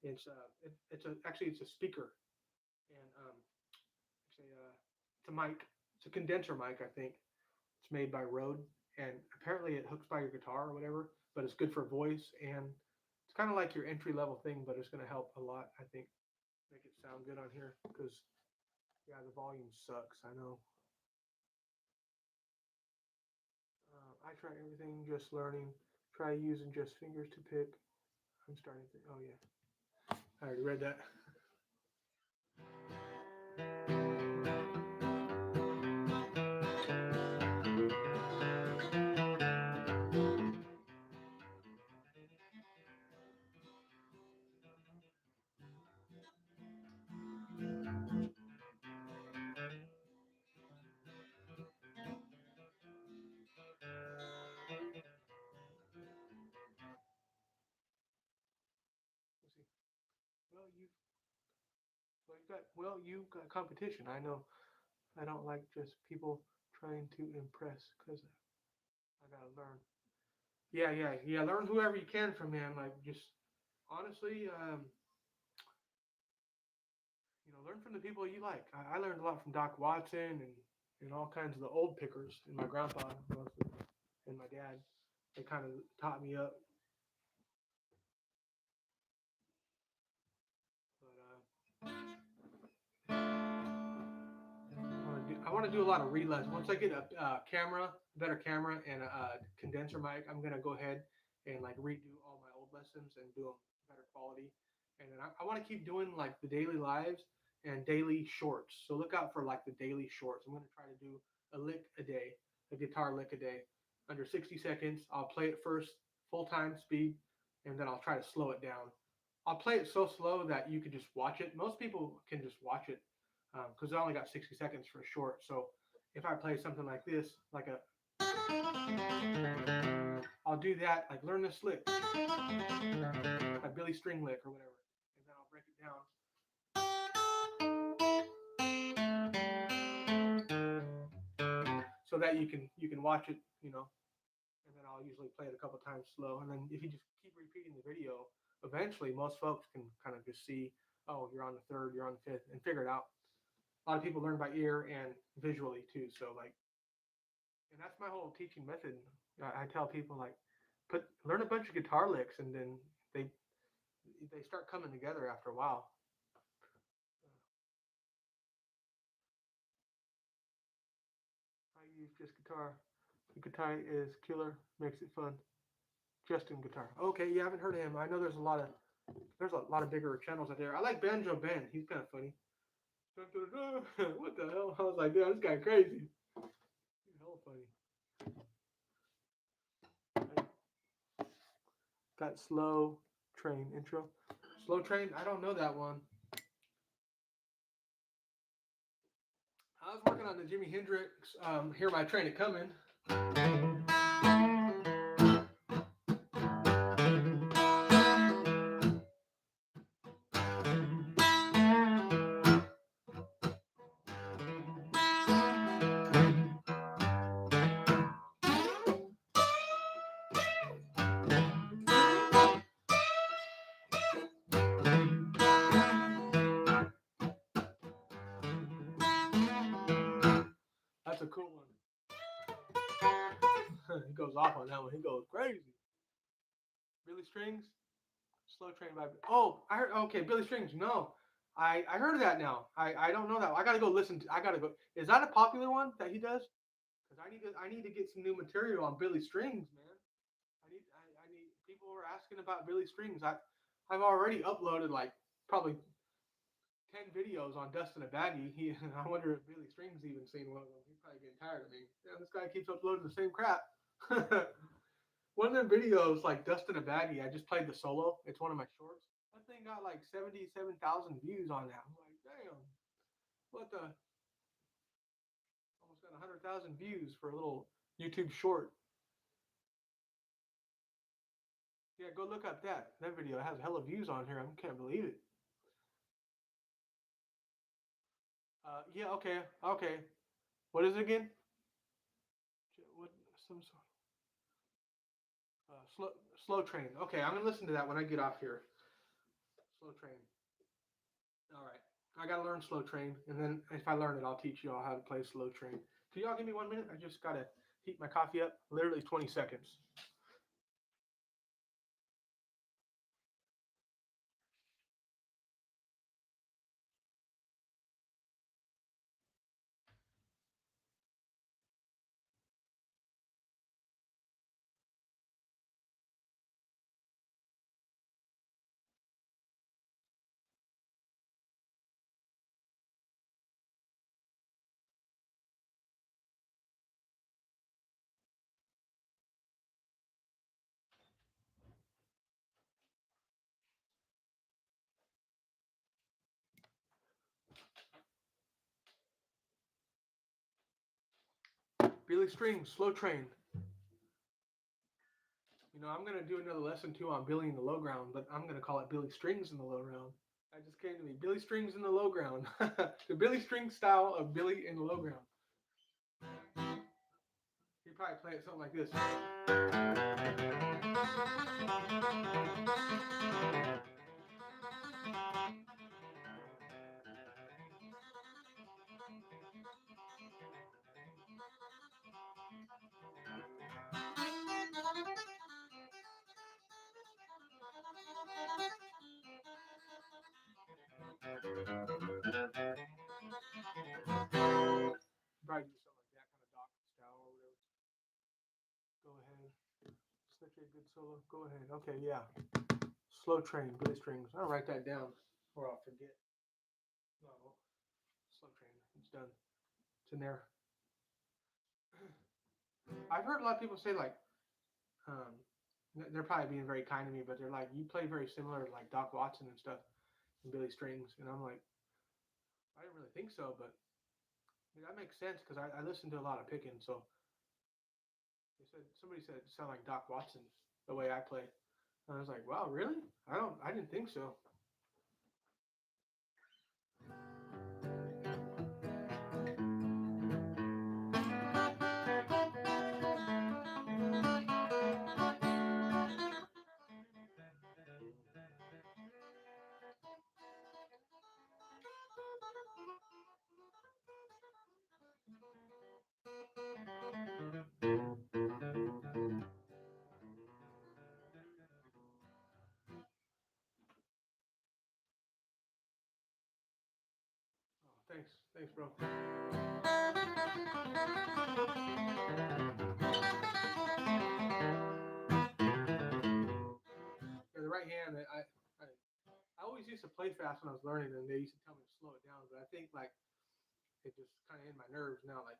It's a speaker, and it's a mic. It's a condenser mic, I think. It's made by Rode, and apparently it hooks by your guitar or whatever. But it's good for voice, and it's kind of like your entry level thing, but it's gonna help a lot. I think make it sound good on here because yeah, the volume sucks. I know. I try everything, just learning. Try using just fingers to pick. I'm starting to. Oh yeah, I already read that. Let's see. Well, you got competition. I know. I don't like just people trying to impress because I gotta learn. Yeah, yeah, yeah. Learn whoever you can from him. Like just honestly, learn from the people you like. I learned a lot from Doc Watson and all kinds of the old pickers, and my grandpa mostly, and my dad. They kind of taught me up. But I want to do a lot of relets. Once I get a better camera, and a condenser mic, I'm gonna go ahead and like redo all my old lessons and do them better quality. And then I want to keep doing like the daily lives and daily shorts. So look out for like the daily shorts. I'm gonna try to do a lick a day, a guitar lick a day, under 60 seconds. I'll play it first full time speed, and then I'll try to slow it down. I'll play it so slow that you can just watch it. Most people can just watch it because I only got 60 seconds for a short. So if I play something like this, I'll do that, like learn this lick, like Billy String lick or whatever, and then I'll break it down so that you can watch it, and then I'll usually play it a couple times slow, and then if you just keep repeating the video, eventually most folks can kind of just see, oh, you're on the third, you're on the fifth, and figure it out. A lot of people learn by ear and visually too, so like, and that's my whole teaching method. I tell people like, learn a bunch of guitar licks, and then they they start coming together after a while. I use just guitar. The guitar is killer, makes it fun. Justin Guitar. Okay, you haven't heard of him. I know there's a lot of bigger channels out there. I like Banjo Ben. He's kind of funny. What the hell? I was like, dude, this guy crazy. He's hella funny. That slow train intro. Slow Train. I don't know that one. I was working on the Jimi Hendrix. Hear My Train a Coming. That's a cool one. He goes off on that one. He goes crazy. Billy Strings, Slow Train by. Oh, I heard. Okay, Billy Strings. No, I heard of that now. I don't know that. I gotta go listen. I gotta go. Is that a popular one that he does? Because I need to get some new material on Billy Strings, man. I need. People were asking about Billy Strings. I've already uploaded like probably 10 videos on Dustin a Baggie. I wonder if Billy Strings even seen one of them. He's probably getting tired of me. Yeah, this guy keeps uploading the same crap. One of them videos, like Dustin a Baggie, I just played the solo. It's one of my shorts. That thing got like 77,000 views on that. I'm like, damn, what the? Almost got 100,000 views for a little YouTube short. Yeah, go look up that video. It has hella views on here. I can't believe it. Yeah, okay, okay. What is it again? What some sort slow slow train. Okay, I'm gonna listen to that when I get off here. Slow train. All right. I gotta learn slow train, and then if I learn it, I'll teach you all how to play slow train. Can y'all give me 1 minute? I just gotta heat my coffee up. Literally 20 seconds. Billy Strings, slow train. I'm gonna do another lesson too on Billy in the low ground, but I'm gonna call it Billy Strings in the low ground. That just came to me. Billy Strings in the low ground. The Billy String style of Billy in the low ground. He'd probably play it something like this. Probably do something like that kind of doc style or whatever. Go ahead. Such a good solo. Go ahead. Okay, yeah. Slow train, Billy Strings. I'll write that down or I'll forget. No, slow train. It's done. It's in there. I've heard a lot of people say like, um, they're probably being very kind to me, but they're like, you play very similar to like Doc Watson and stuff and Billy Strings, and I'm like, I didn't really think so, but that makes sense because I listen to a lot of picking. So somebody said it sounded like Doc Watson the way I play. And I was like, wow, really? I didn't think so. Oh, thanks, bro. Yeah, the right hand, I always used to play fast when I was learning, and they used to tell me to slow it down. But I think like it just kind of in my nerves now. Like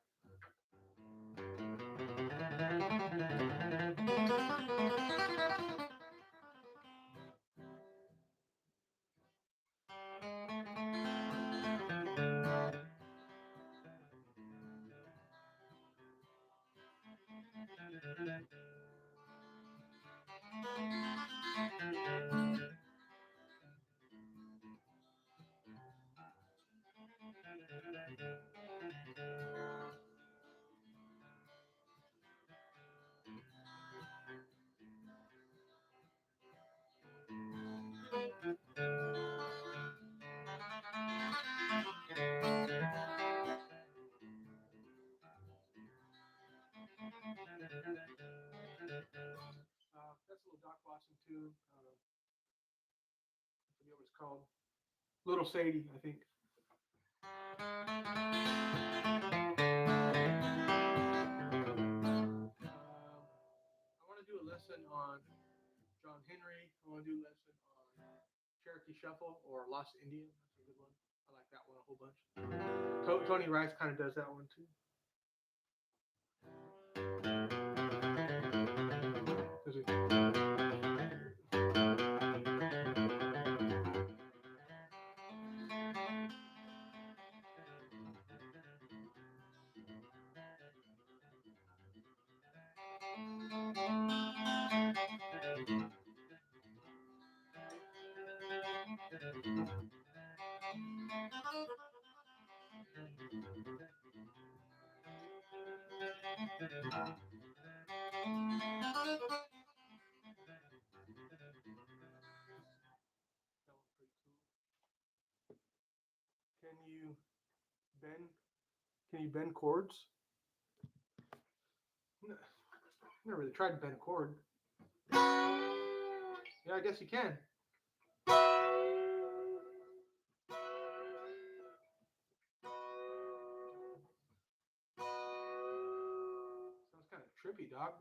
That's a little Doc Watson tune. I forget what it's called. Little Sadie, I think. I want to do a lesson on John Henry. I want to do a lesson on Cherokee Shuffle or Lost Indian. That's a good one. I like that one a whole bunch. Tony Rice kind of does that one too. Can you bend? Can you bend chords? No, never really tried to bend a chord. Yeah, I guess you can. Sounds kind of trippy, dog.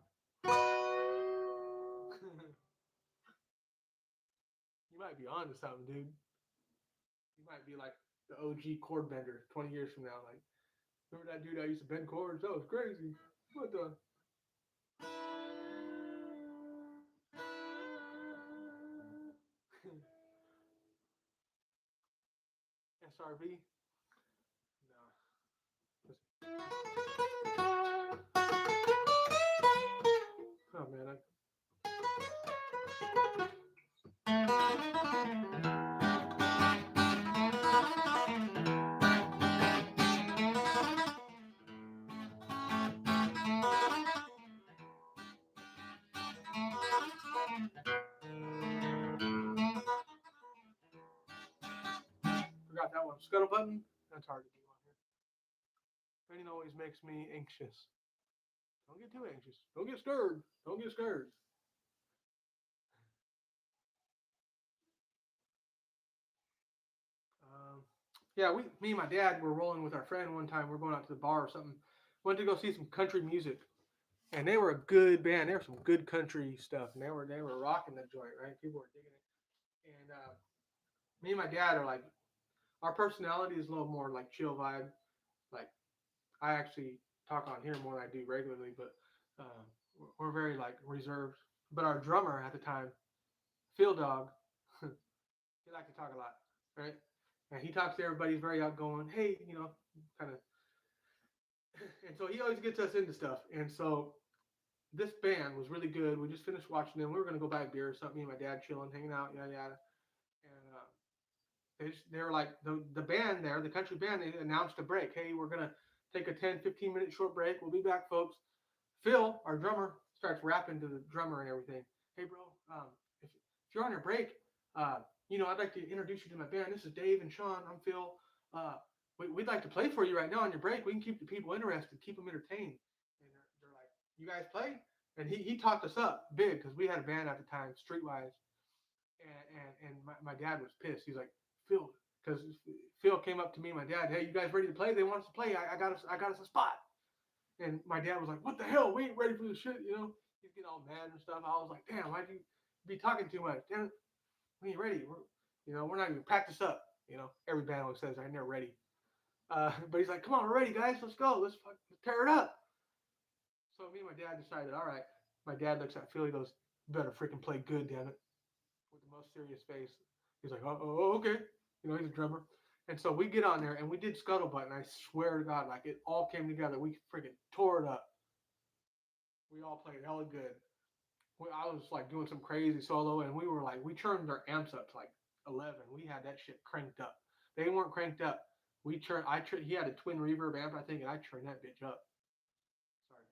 You might be on to something, dude. You might be like the OG chord bender 20 years from now. Like, remember that dude I used to bend chords? That was crazy. What the? SRV? No. Oh man, forgot that one. Scuttle button. That's hard to do on here. Training always makes me anxious. Don't get too anxious. Don't get scared. Don't get scared. Um, yeah, me and my dad were rolling with our friend one time. We are going out to the bar or something. Went to go see some country music, and they were a good band. They were some good country stuff, and they were rocking the joint, right? People were digging it. And me and my dad are like, our personality is a little more like chill vibe. Like I actually talk on here more than I do regularly, but uh, we're very like reserved. But our drummer at the time, Phil Dog, he liked to talk a lot, right? And he talks to everybody. He's very outgoing. Hey, kind of. And so he always gets us into stuff. And so this band was really good. We just finished watching them. We were gonna go buy a beer or something. Me and my dad chilling, hanging out, yada yada. And they were like the band there, the country band. They announced a break. Hey, we're gonna take a 10-15 minute short break. We'll be back, folks. Phil, our drummer, starts rapping to the drummer and everything. Hey, bro, if you're on your break, I'd like to introduce you to my band. This is Dave and Sean. I'm Phil. Uh, we'd like to play for you right now on your break. We can keep the people interested, keep them entertained. And they're like, you guys play? And he talked us up big because we had a band at the time, Streetwise. And my dad was pissed. He's like, Phil, because Phil came up to me and my dad, hey, you guys ready to play? They want us to play. I got us a spot. And my dad was like, what the hell? We ain't ready for this shit. He's getting all mad and stuff. I was like, damn, why'd you be talking too much? Damn it, we ain't ready. We're not even practice up. Every band always says I'm never ready. But he's like, come on, we're ready, guys. Let's go. Let's tear it up. So me and my dad decided, all right. My dad looks at Phil. He goes, you better freaking play good, damn it. With the most serious face. He's like, oh, okay. He's a drummer. And so we get on there and we did Scuttlebutt, and I swear to God, like it all came together. We freaking tore it up. We all played hella good. I was like doing some crazy solo, and we were like, we turned our amps up to like 11. We had that shit cranked up. They weren't cranked up. He had a twin reverb amp, I think, and I turned that bitch up. Sorry.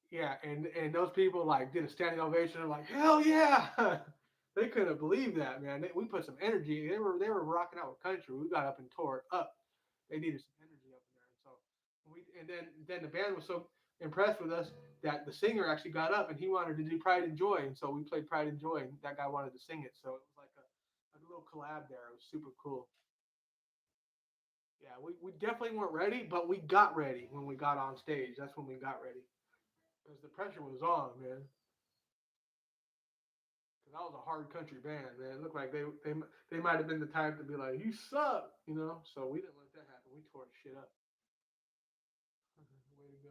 Yeah, and those people like did a standing ovation. They're like, hell yeah! They couldn't believe that, man. We put some energy. They were rocking out with country. We got up and tore it up. They needed some energy up in there, and so then the band was so impressed with us that the singer actually got up and he wanted to do Pride and Joy, and so we played Pride and Joy, and that guy wanted to sing it. So it was like a little collab there. It was super cool. Yeah, we definitely weren't ready, but we got ready when we got on stage. That's when we got ready because the pressure was on, man. Because I was a hard country band, man. It looked like they might have been the type to be like, "You suck," you know. So we didn't let that happen. We tore the shit up. Way to go.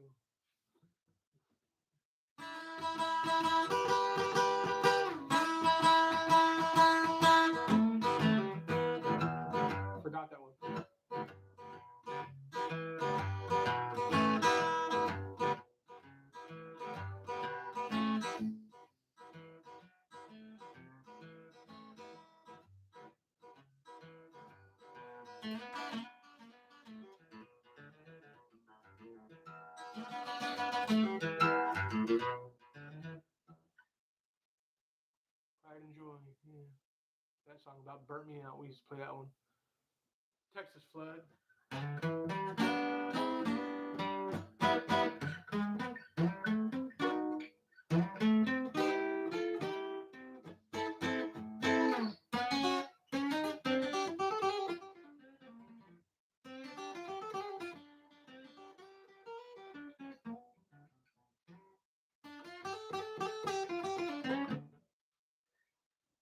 Forgot that one. Pride and Joy. Yeah. That song about burnt me out. We used to play that one. Texas Flood. I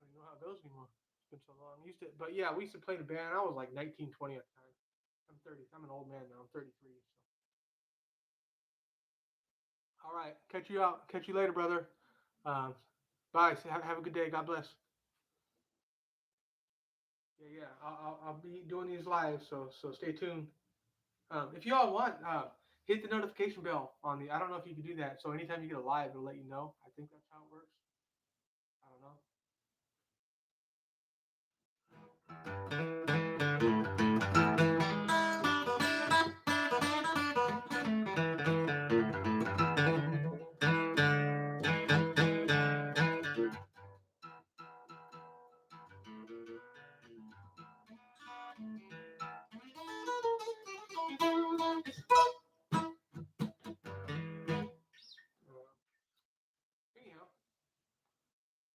don't know how it goes anymore. It's been so long. Used to, but yeah, we used to play the band. I was like 19, 20 at the time. I'm 30. I'm an old man now. I'm 33. So. All right. Catch you out. Catch you later, brother. Um, bye. Have a good day. God bless. Yeah. I'll be doing these live. So stay tuned. If you all want, hit the notification bell on the. I don't know if you can do that. So anytime you get a live, it'll let you know. I think that's how it works. I don't know. Anyhow,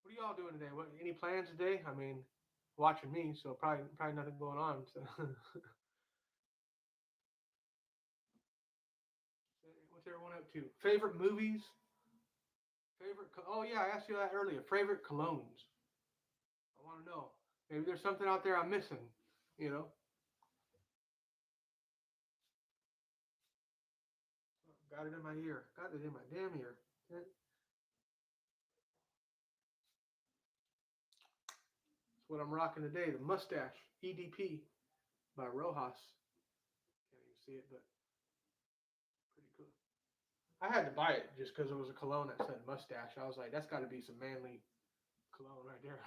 what are y'all doing today? What any plans today? I mean, watching me, so probably nothing going on. So what's everyone up to? Favorite movies? Oh yeah, I asked you that earlier. Favorite colognes? I want to know. Maybe there's something out there I'm missing. You know, got it in my ear. Got it in my damn ear. That's what I'm rocking today. The mustache EDP by Rojas. Can't even see it, but pretty cool. I had to buy it just because it was a cologne that said mustache. I was like, that's got to be some manly cologne right there.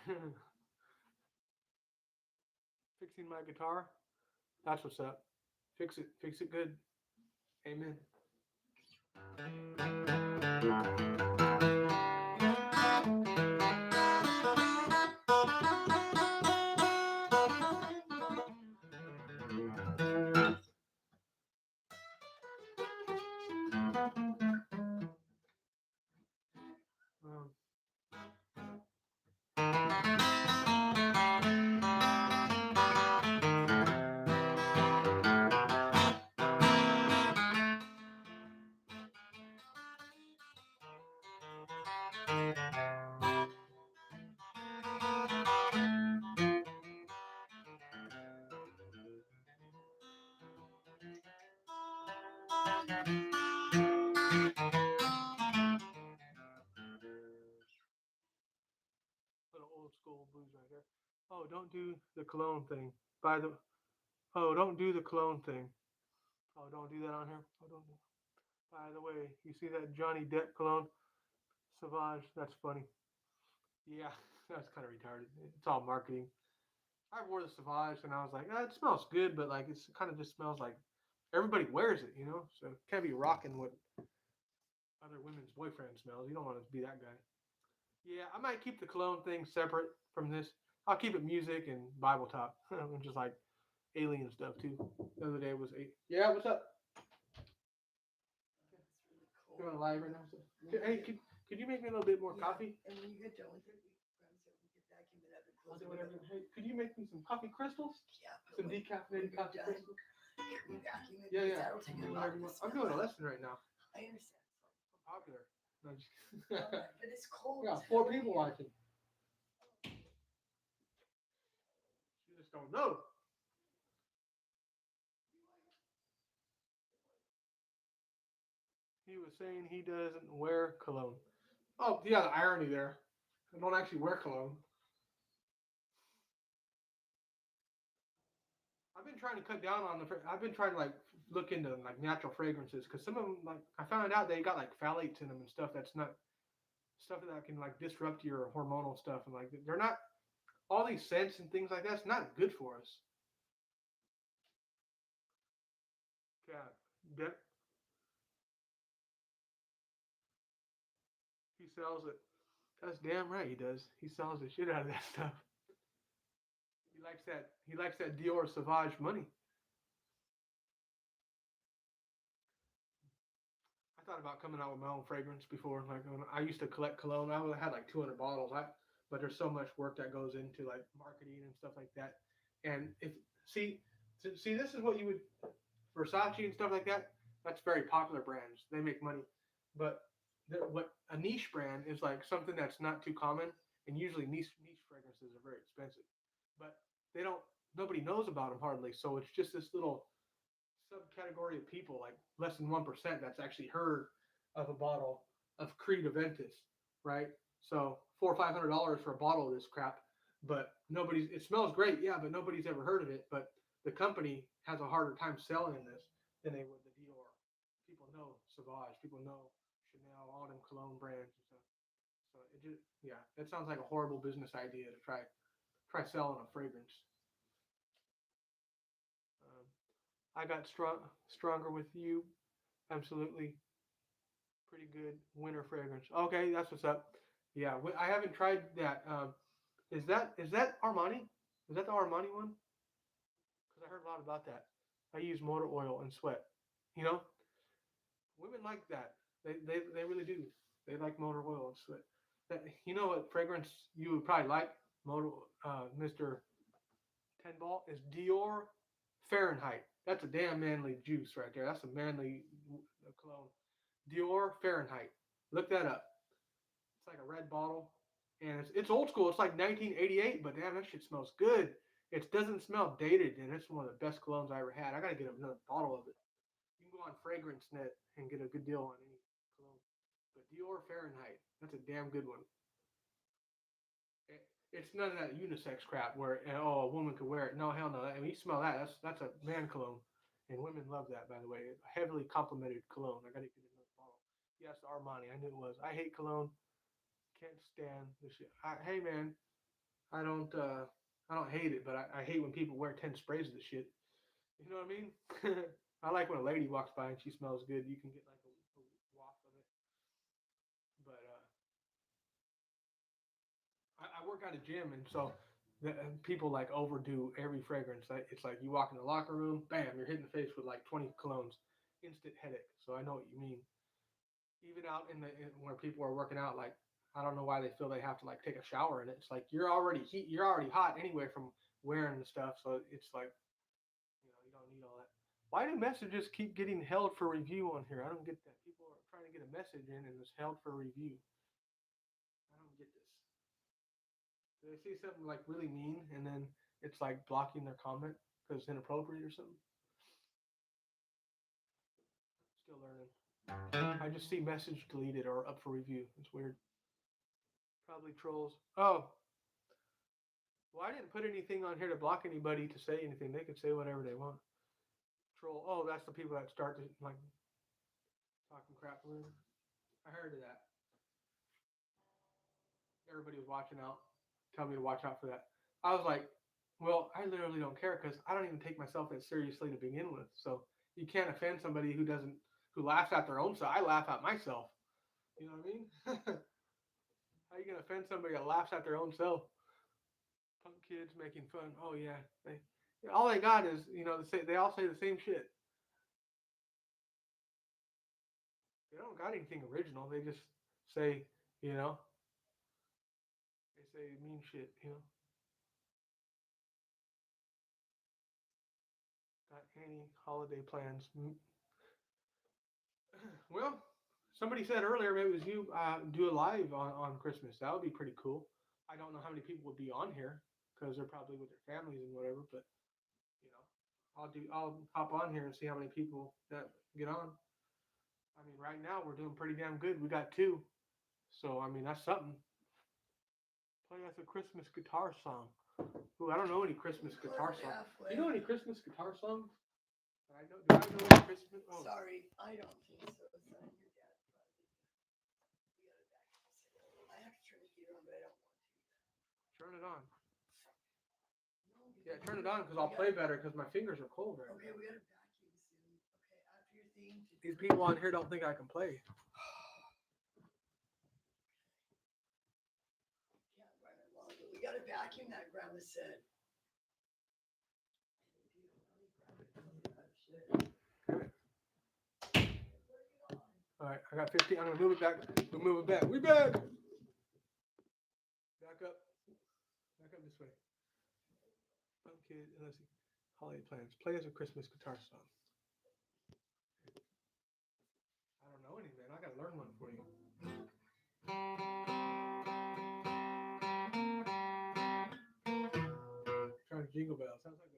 Fixing my guitar. That's what's up. Fix it. Fix it good. Amen. Um, little old school blues right there. Oh, don't do the cologne thing. By the don't do the cologne thing. Oh, don't do that on here. Oh, don't do. By the way, you see that Johnny Depp cologne? Sauvage. That's funny. Yeah, that's kind of retarded. It's all marketing. I wore the Sauvage and I was like, it smells good, but like it's kind of just smells like everybody wears it, you know? So it can't be rocking what other women's boyfriend smells. You don't want to be that guy. Yeah, I might keep the cologne thing separate from this. I'll keep it music and Bible talk, and just like alien stuff too. The other day was yeah. What's up? You want to live right now? So, hey, could you make me a little bit more coffee? And when you get done with it, we grab so we get vacuum it up and I'll close do it. whatever. Hey, could you make me some coffee crystals? Yeah. Some decaffeinated coffee done, crystals? we vacuum it. Yeah, yeah. That'll take a Do lot whatever of you the want. I'm smell doing a out. lesson right now. I understand. Popular. No, just But it's cold. we got 4 people watching. You just don't know. He was saying he doesn't wear cologne. Oh, yeah, the irony there. I don't actually wear cologne. I've been trying to cut down on the. I've been trying to like look into like natural fragrances because some of them like I found out they got like phthalates in them and stuff that's not stuff that can like disrupt your hormonal stuff and like they're not all these scents and things like that's not good for us. Yeah, that he sells it. That's damn right he does. He sells the shit out of that stuff. He likes that. He likes that Dior Sauvage money. I thought about coming out with my own fragrance before. Like when I used to collect cologne, I had like 200 bottles. But there's so much work that goes into like marketing and stuff like that. And if see, see, this is what you would Versace and stuff like that. That's very popular brands. They make money. But what a niche brand is like something that's not too common, and usually niche fragrances are very expensive. But they don't. Nobody knows about them hardly. So it's just this little subcategory of people, like less than 1%, that's actually heard of a bottle of Creed Aventus, right? So $400 or $500 for a bottle of this crap, but nobody's. It smells great, yeah, but nobody's ever heard of it. But the company has a harder time selling this than they would the Dior. People know Sauvage, people know Chanel, all them cologne brands and stuff. So it just, yeah, that sounds like a horrible business idea to try selling a fragrance. Um, I got stronger with you. Absolutely, pretty good winter fragrance. Okay, that's what's up. Yeah, I haven't tried that. Is that Armani? Is that the Armani one? Because I heard a lot about that. I use motor oil and sweat. You know, women like that. They really do. They like motor oil and sweat. You know what fragrance you would probably like, motor Mister Ten Ball is Dior Fahrenheit. That's a damn manly juice right there. That's a manly cologne. Dior Fahrenheit. Look that up. It's like a red bottle, and it's old school. It's like 1988, but damn, that shit smells good. It doesn't smell dated, and it's one of the best colognes I ever had. I gotta get another bottle of it. You can go on FragranceNet and get a good deal on any cologne. But Dior Fahrenheit, that's a damn good one. It's none of that unisex crap where a woman could wear it. No, hell no. I mean, you smell that. That's a man cologne, and women love that. By the way, heavily complimented cologne. I gotta get another bottle. Yes, Armani. I knew it was. I hate cologne. Can't stand the shit. Hey man, I don't I don't hate it, but I hate when people wear 10 sprays of the shit. You know what I mean? I like when a lady walks by and she smells good. You can get like a waft of it. But I work at a gym, and so people like overdo every fragrance. It's like you walk in the locker room, bam, you're hitting the face with like 20 colognes, instant headache. So I know what you mean. Even out where people are working out, like I don't know why they feel they have to like take a shower in it. It's like you're already hot anyway from wearing the stuff. So it's like you don't need all that. Why do messages keep getting held for review on here? I don't get that. People are trying to get a message in and it's held for review. I don't get this. Do they say something like really mean and then it's like blocking their comment because it's inappropriate or something? Still learning. I just see message deleted or up for review. It's weird. Probably trolls. Oh, well, I didn't put anything on here to block anybody to say anything. They could say whatever they want. Troll. Oh, that's the people that start to like. talking crap. I heard of that. Everybody was watching out, telling me to watch out for that. I was like, well, I literally don't care because I don't even take myself that seriously to begin with. So you can't offend somebody who laughs at their own self. I laugh at myself. You know what I mean? How you gonna offend somebody that laughs at their own self? Punk kids making fun. Oh yeah, all they got is they all say the same shit. They don't got anything original. They just say you know they say mean shit. Got any holiday plans? Well, somebody said earlier maybe it was you do a live on Christmas. That would be pretty cool. I don't know how many people would be on here because they're probably with their families and whatever. But you know, I'll hop on here and see how many people that get on. I mean, right now we're doing pretty damn good. We got two, so I mean that's something. Play us a Christmas guitar song. Ooh, I don't know any Christmas guitar songs. You know any Christmas guitar songs? I know. Do I know any Christmas? Oh, Sorry, I don't think so, son. Your dad probably. We got a vacuum. I have to turn the heater on, but I don't want to. turn it on. No, Yeah, because turn it on because I'll play better because my fingers are cold right Okay, now. we got a vacuum soon. Okay, after your thing. These people on here don't think I can play. Can't run it long, but we got a vacuum that grandma said. All right, I got 50. I'm gonna move it back. We'll move it back. We back. Back up. Back up this way. Okay, let's see. Holiday plans. Play us a Christmas guitar song. I don't know any, man. I gotta learn one for you. Trying to jingle bells. Sounds like a.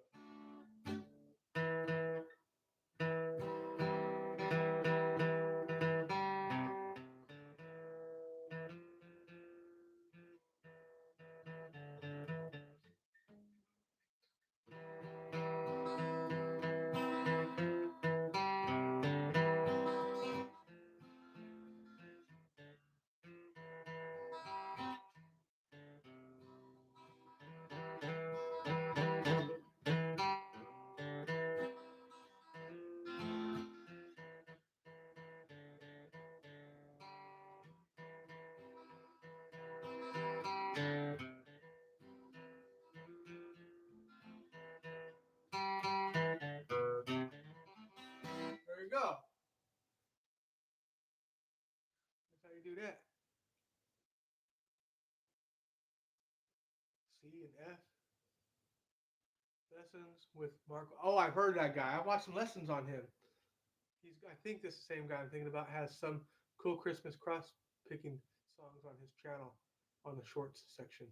There you go. That's how you do that. C and F. Lessons with Mark. Oh, I've heard that guy. I've watched some lessons on him. I think this is the same guy I'm thinking about. Has some cool Christmas cross picking songs on his channel on the shorts section.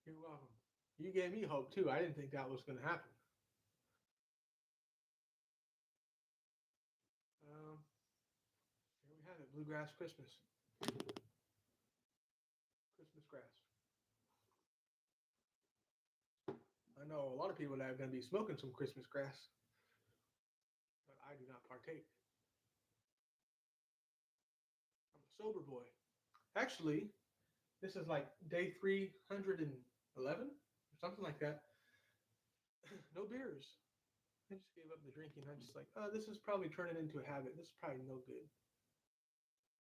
You're welcome. You gave me hope too. I didn't think that was going to happen. Here we have it. Bluegrass Christmas. Christmas grass. I know a lot of people that are going to be smoking some Christmas grass, but I do not partake. I'm a sober boy. Actually, this is like day 311 or something like that. No beers. I just gave up the drinking. I just like, oh, this is probably turning into a habit. This is probably no good.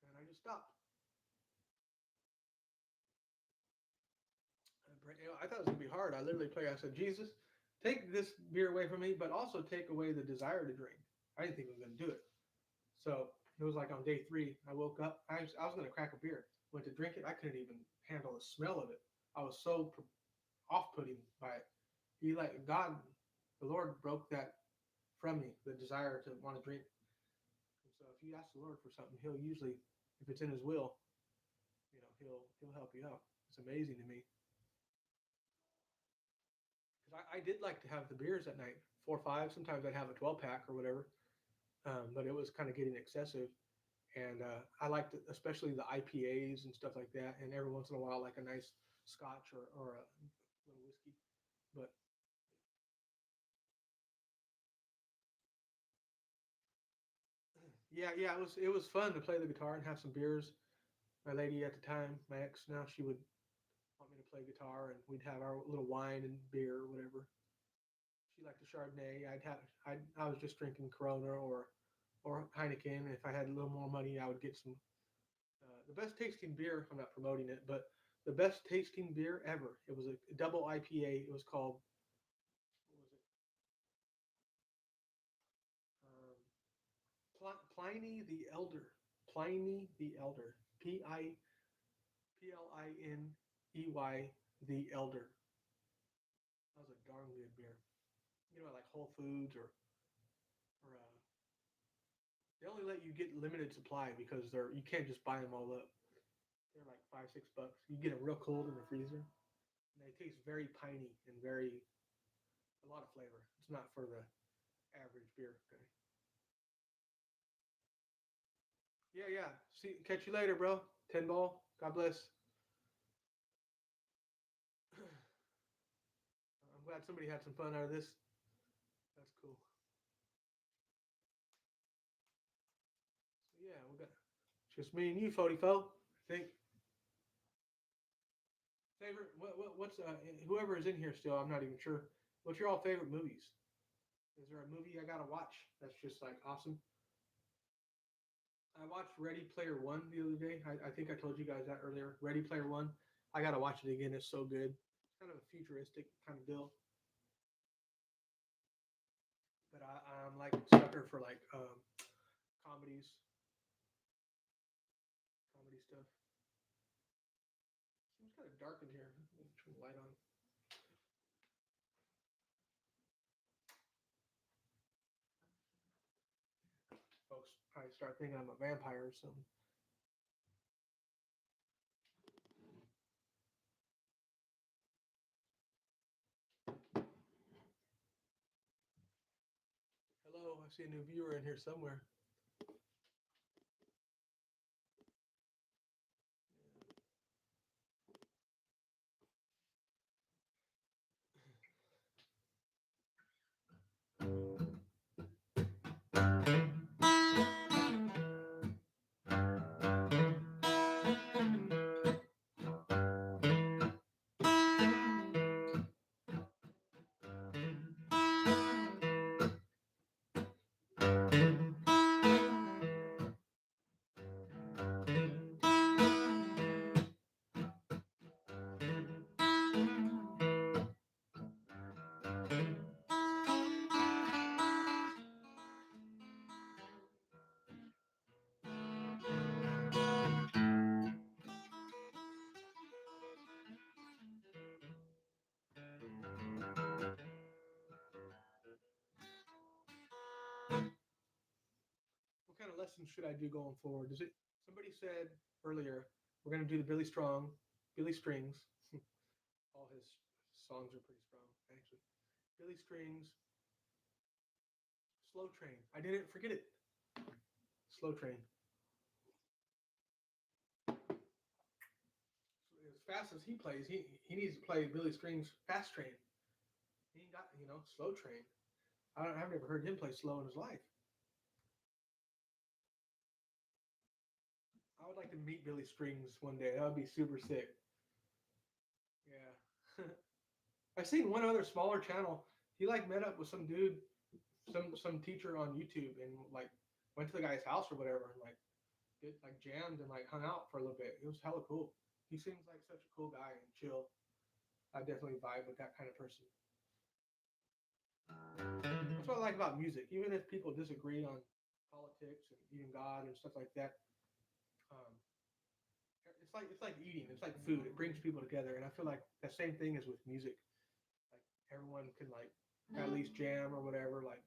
And I just stopped. I thought it was going to be hard. I literally prayed. I said, Jesus, take this beer away from me, but also take away the desire to drink. I didn't think I was going to do it. So it was like on day 3, I woke up. I was going to crack a beer. Went to drink it. I couldn't even handle the smell of it. I was so off-putting by it. God, the Lord broke that from me, the desire to want to drink. And so if you ask the Lord for something, He'll usually, if it's in His will, he'll help you out. It's amazing to me because I did like to have the beers at night, 4 or 5. Sometimes I'd have a 12 pack or whatever, but it was kind of getting excessive. And I liked it, especially the IPAs and stuff like that. And every once in a while, like a nice Scotch or a little whiskey. But yeah, yeah, it was fun to play the guitar and have some beers. My lady at the time, my ex now, she would want me to play guitar, and we'd have our little wine and beer or whatever. She liked the Chardonnay. I was just drinking Corona or Heineken. If I had a little more money, I would get some. The best tasting beer. I'm not promoting it, but the best tasting beer ever. It was a double IPA. It was called, what was it? Pliny the Elder. Pliny the Elder. Pliney the Elder. That was a darn good beer. Like Whole Foods or they only let you get limited supply because you can't just buy them all up. They're like $5, $6. You get them real cold in the freezer, and they taste very piney and very a lot of flavor. It's not for the average beer guy. Yeah, yeah. See, catch you later, bro. 10 ball. God bless. I'm glad somebody had some fun out of this. That's cool. So yeah, we got just me and you, 44. I think favorite. What's whoever is in here still? I'm not even sure. What's your all favorite movies? Is there a movie I gotta watch that's just like awesome? I watched Ready Player One the other day. I think I told you guys that earlier. Ready Player One. I gotta watch it again. It's so good. It's kind of a futuristic kind of deal, but I'm like a sucker for like comedies, comedy stuff. Seems kind of dark in here. Let me turn the light on. Folks probably start thinking I'm a vampire or something. Hello, I see a new viewer in here somewhere. What kind of lessons should I do going forward? Is it somebody said earlier we're gonna do the Billy Strings. All his songs are pretty strong, actually. Billy Strings, Slow Train. I didn't forget it. Slow Train. As fast as he plays, he needs to play Billy Strings Fast Train. He ain't got Slow Train. I've never heard him play slow in his life. I would like to meet Billy Strings one day. That would be super sick. Yeah. I've seen one other smaller channel. He like met up with some dude, some teacher on YouTube, and like went to the guy's house or whatever, and like did like jammed and like hung out for a little bit. It was hella cool. He seems like such a cool guy and chill. I definitely vibe with that kind of person. That's what I like about music. Even if people disagree on politics and even God and stuff like that, um, it's like eating. It's like food. It brings people together, and I feel like the same thing is with music. Like everyone can like at least jam or whatever. Like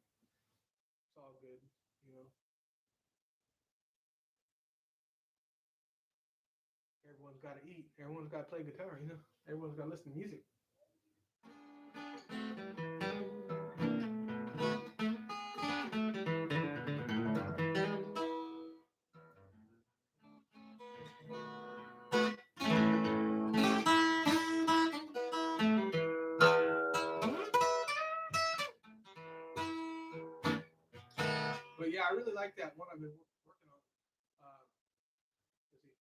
it's all good, you know. Everyone Everyone's got to eat. Everyone's got to play guitar. Everyone's got to listen to music. But yeah, I really like that one I've been working on. Let's see.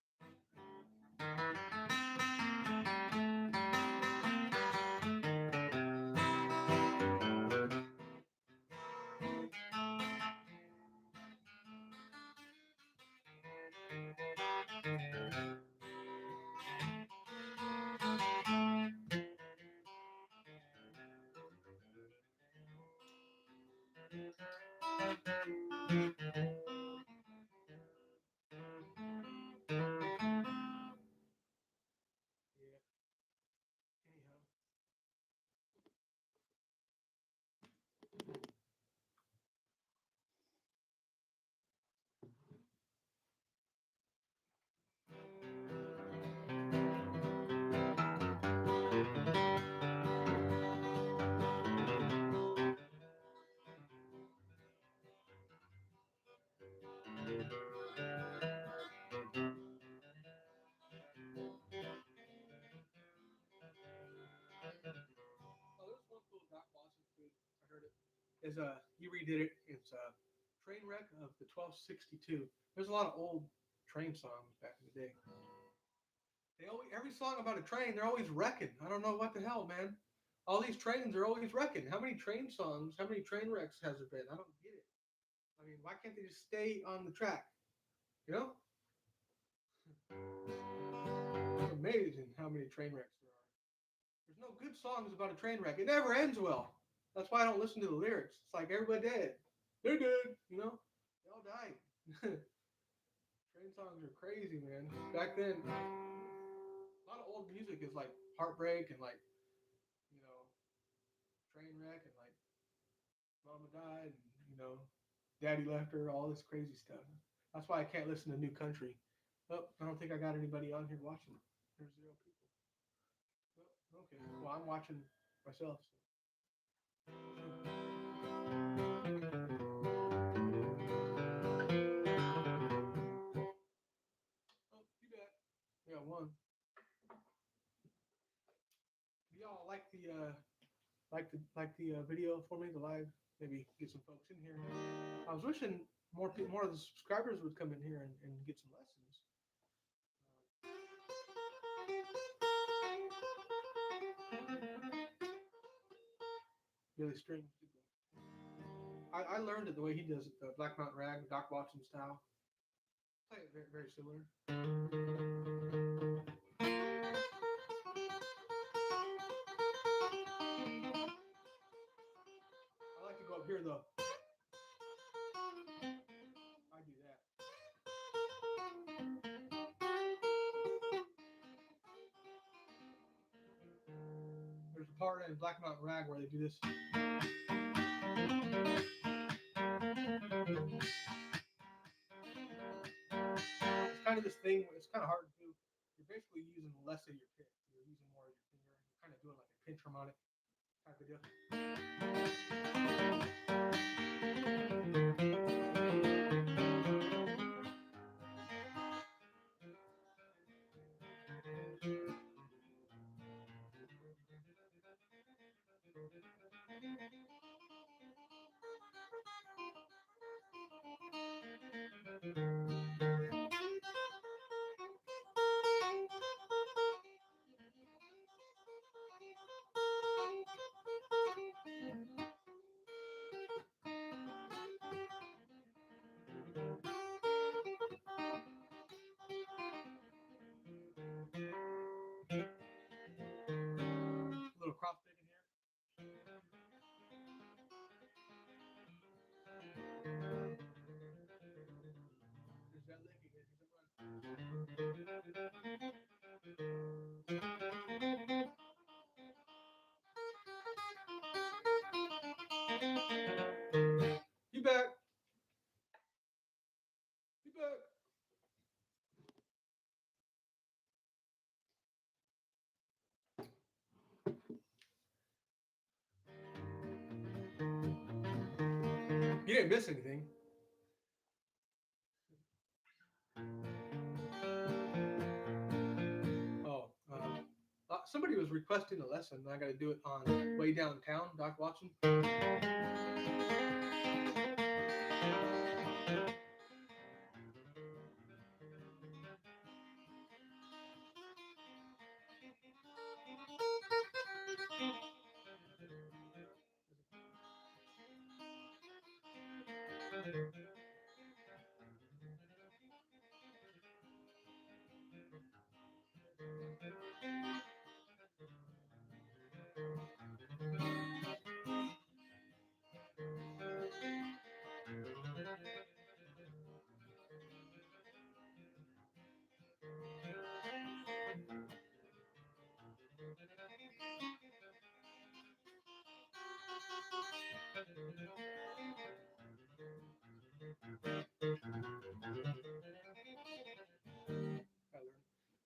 Yeah. Anyhow. Oh, there's one cool Doc Watson tune. I heard it. He redid it. It's Train Wreck of the 1262. There's a lot of old train songs back in the day. Every song about a train, they're always wrecking. I don't know what the hell, man. All these trains are always wrecking. How many train songs, how many train wrecks has there been? I don't get it. I mean, why can't they just stay on the track? You know? It's amazing how many train wrecks there are. There's no good songs about a train wreck. It never ends well. That's why I don't listen to the lyrics. It's like everybody dead. They're dead. They all died. Train songs are crazy, man. Back then, a lot of old music is like heartbreak and like, you know, train wreck and like mama died and daddy left her, all this crazy stuff. That's why I can't listen to new country. Oh, I don't think I got anybody on here watching. There's 0 people. Oh, okay. Well, I'm watching myself. Oh, you bet. We got one. Do y'all like the video for me, the live? Maybe get some folks in here. I was wishing more of the subscribers would come in here and get some lessons. Billy Strings. I learned it the way he does it, the Black Mountain Rag, Doc Watson style. Play it very, very similar. I like to go up here though. I do that. There's a part in Black Mountain Rag where they do this. It's kind of this thing. It's kind of hard to do. You're basically using less of your pick. You're using more of your finger. You're kind of doing like a pinch harmonic type of deal. A little cross picking here. There's that lick again. You back? You back? You didn't miss anything. Oh, somebody was requesting a lesson. I got to do it on way downtown. Doc Watson.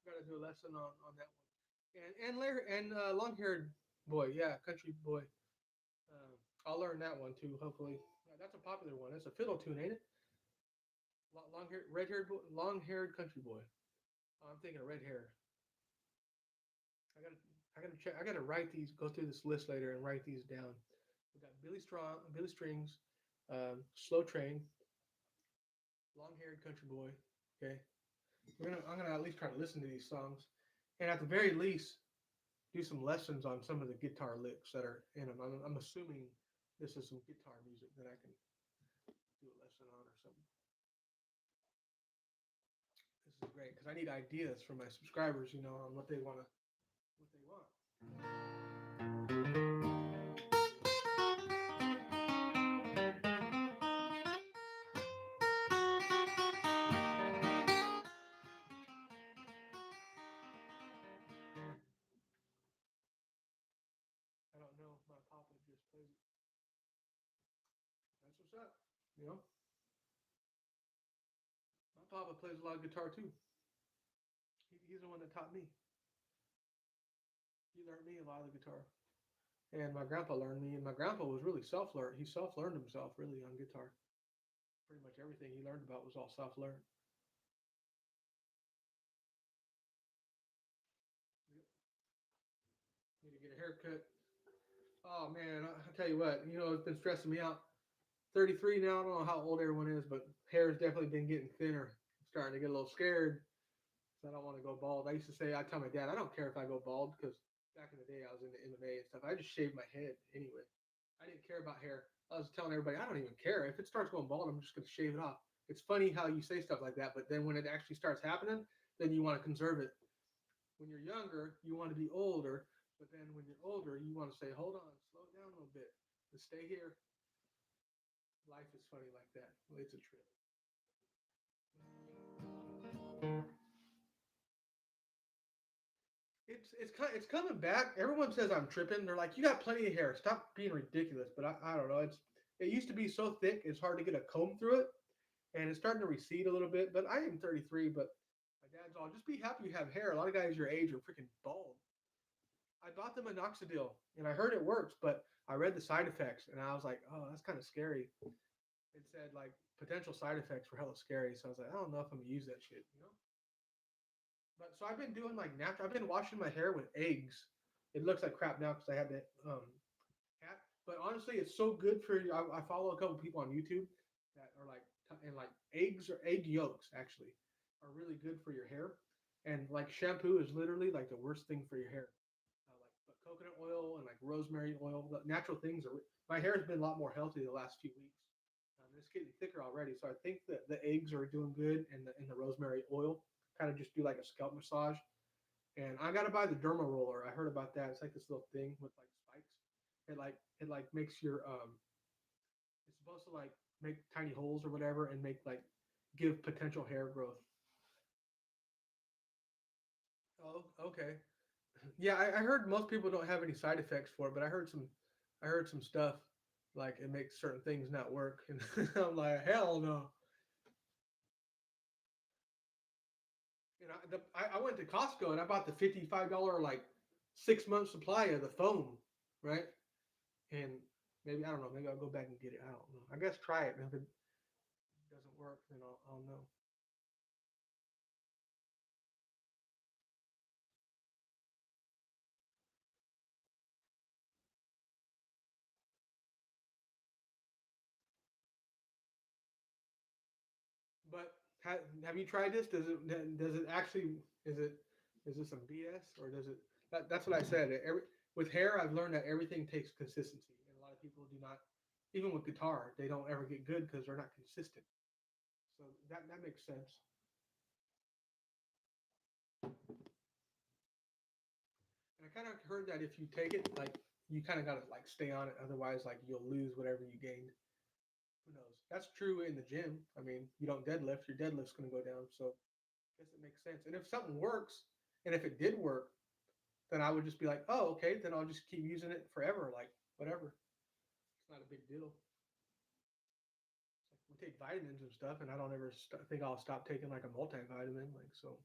Got to do a lesson on that one. And Larry and long haired boy, yeah, country boy. Uh, I'll learn that one too. Hopefully, that's a popular one. It's a fiddle tune, ain't it? Long hair, red haired, long haired country boy. Oh, I'm thinking of red hair. I gotta, I gotta check. I gotta write these. Go through this list later and write these down. We got Billy Strings, Slow Train, long haired country boy. Okay, I'm gonna at least try to listen to these songs, and at the very least, do some lessons on some of the guitar licks that are in them. I'm assuming this is some guitar music that I can do a lesson on or something. This is great because I need ideas from my subscribers, on what they want to, what they want. I don't know. My papa just plays it. That's what's up. You know, my papa plays a lot of guitar too. He's the one that taught me. He learned me a lot of the guitar. And my grandpa learned me, and my grandpa was really self-learned. He self-learned himself really on guitar. Pretty much everything he learned about was all self-learned. Need to get a haircut. Oh man, I tell you what, it's been stressing me out. 33 now. I don't know how old everyone is, but hair has definitely been getting thinner. I'm starting to get a little scared. So I don't want to go bald. I used to say, I tell my dad, I don't care if I go bald because back in the day I was into MMA and stuff. I just shaved my head anyway. I didn't care about hair. I was telling everybody, I don't even care. If it starts going bald, I'm just going to shave it off. It's funny how you say stuff like that, but then when it actually starts happening, then you want to conserve it. When you're younger, you want to be older, but then when you're older, you want to say, hold on, slow it down a little bit. Let's stay here. Life is funny like that. It's a trip. It's coming back. Everyone says I'm tripping. They're like, you got plenty of hair. Stop being ridiculous. But I don't know. It used to be so thick. It's hard to get a comb through it, and it's starting to recede a little bit. But I am 33. But my dad's all, just be happy you have hair. A lot of guys your age are freaking bald. I bought the minoxidil, and I heard it works, but I read the side effects, and I was like, oh, that's kind of scary. It said like potential side effects were hella scary. So I was like, I don't know if I'm gonna use that shit. But so I've been doing like natural. I've been washing my hair with eggs. It looks like crap now because I had that hat. But honestly, it's so good for you. I follow a couple people on YouTube that are like, and like eggs or egg yolks actually are really good for your hair. And like shampoo is literally like the worst thing for your hair. Like but coconut oil and like rosemary oil, the natural things are. My hair has been a lot more healthy the last few weeks. It's getting thicker already, so I think that the eggs are doing good, and the rosemary oil kind of just do like a scalp massage. And I gotta buy the derma roller. I heard about that. It's like this little thing with like spikes. It like makes your it's supposed to like make tiny holes or whatever and make like give potential hair growth. Oh, okay. Yeah, I heard most people don't have any side effects for it, but I heard some stuff like it makes certain things not work, and I'm like, hell no. I went to Costco and I bought the $55 like 6 month supply of the foam, right? And Maybe I don't know. Maybe I'll go back and get it. I don't know. I guess try it. And if it doesn't work, then I'll know. But have you tried this? Does it actually is it some BS or does it? That's what I said. With hair, I've learned that everything takes consistency, and a lot of people do not. Even with guitar, they don't ever get good because they're not consistent. So that makes sense. And I kind of heard that if you take it, like you kind of got to like stay on it, otherwise like you'll lose whatever you gained. Who knows? That's true in the gym. I mean, you don't deadlift, your deadlift's going to go down. So I guess it makes sense. And if something works, and if it did work, then I would just be like, oh, okay, then I'll just keep using it forever, like whatever. It's not a big deal. It's like we take vitamins and stuff, and I don't ever think I'll stop taking like a multivitamin, like so.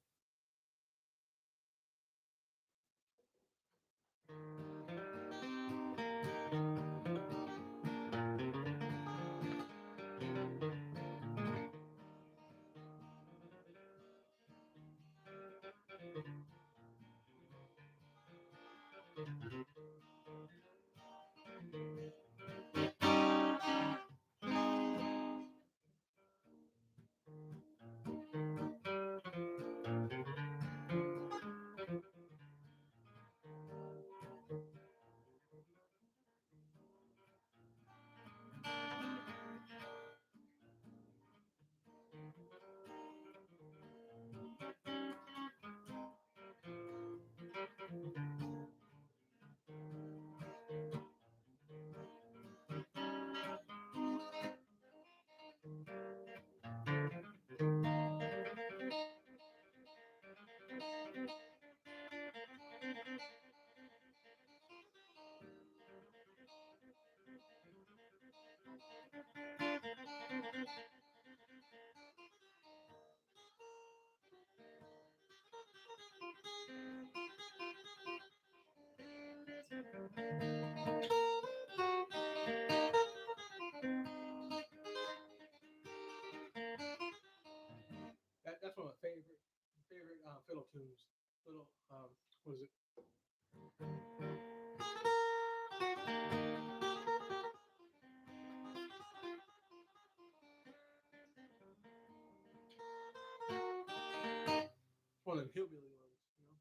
That's one of my favorite fiddle tunes. Little what is it? One of them hillbilly ones, you know.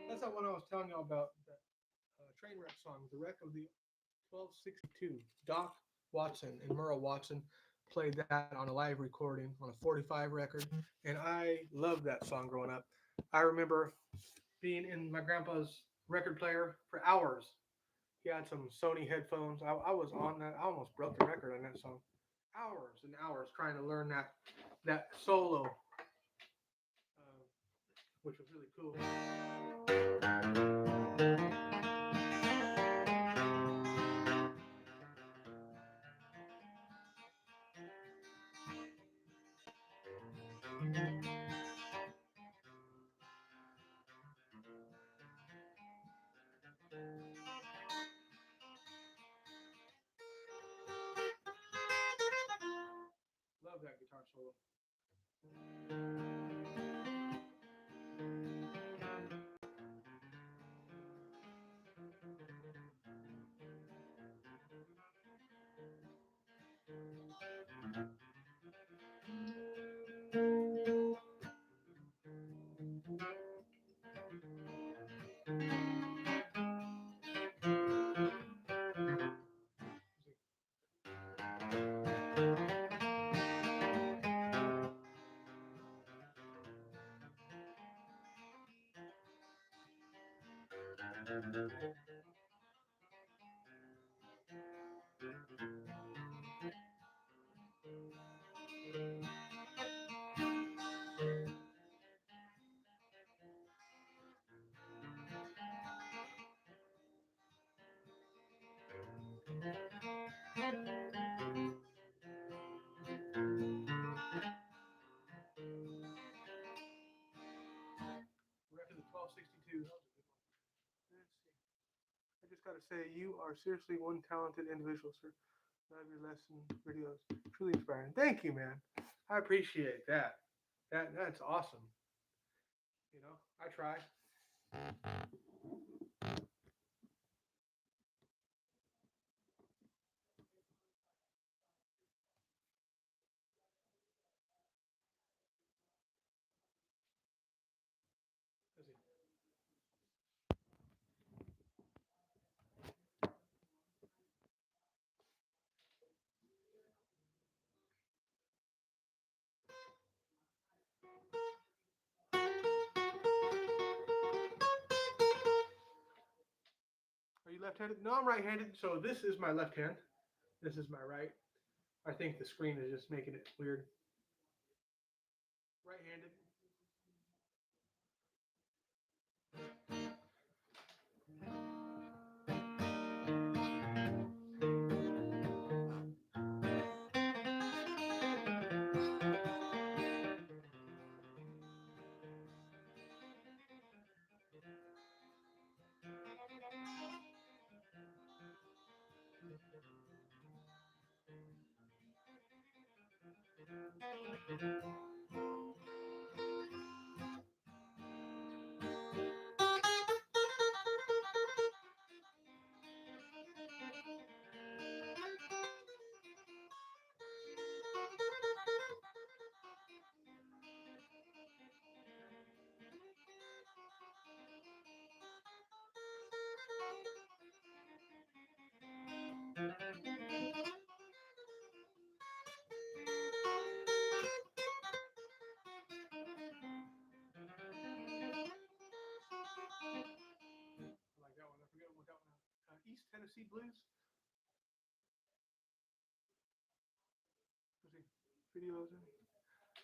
That's that one I was telling you about. That train wreck song, the wreck of the 1262. Doc Watson and Merle Watson played that on a live recording on a 45 record, and I loved that song growing up. I remember being in my grandpa's record player for hours. He had some Sony headphones. I was on that. I almost broke the record on that song. Hours and hours trying to learn that solo, which was really cool. Love that guitar solo. We're up to the 1262. That was a good one. Let's see. I just got to say, you are seriously one talented individual, sir. Love your lesson videos. Truly inspiring. Thank you, man. I appreciate that. That's awesome. You know, I try. Let's see. Are you left-handed? No, I'm right-handed. So this is my left hand. This is my right. I think the screen is just making it weird. Right-handed. I like that one. I forget what that one. East Tennessee Blues. Let's see. Videos.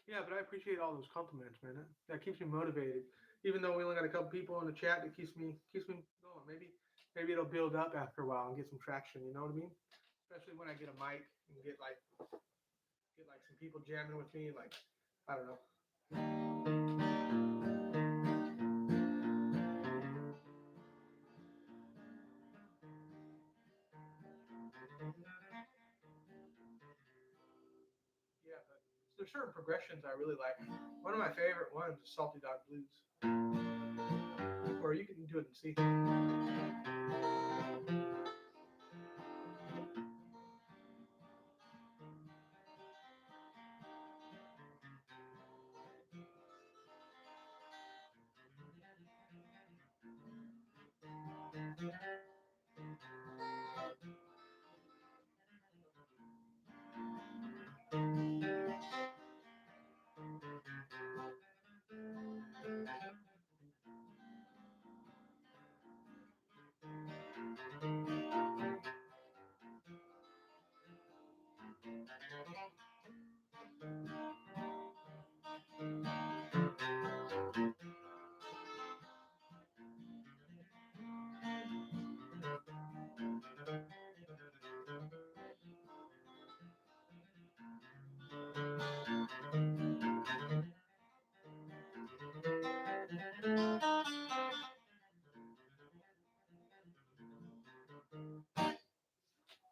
Yeah, but I appreciate all those compliments, man. That keeps me motivated. Even though we only got a couple people in the chat, it keeps me going. Maybe it'll build up after a while and get some traction. You know what I mean? Especially when I get a mic and get like some people jamming with me. Like I don't know. Yeah, but there's certain progressions I really like. One of my favorite ones is Salty Dog Blues. Or you can do it in C.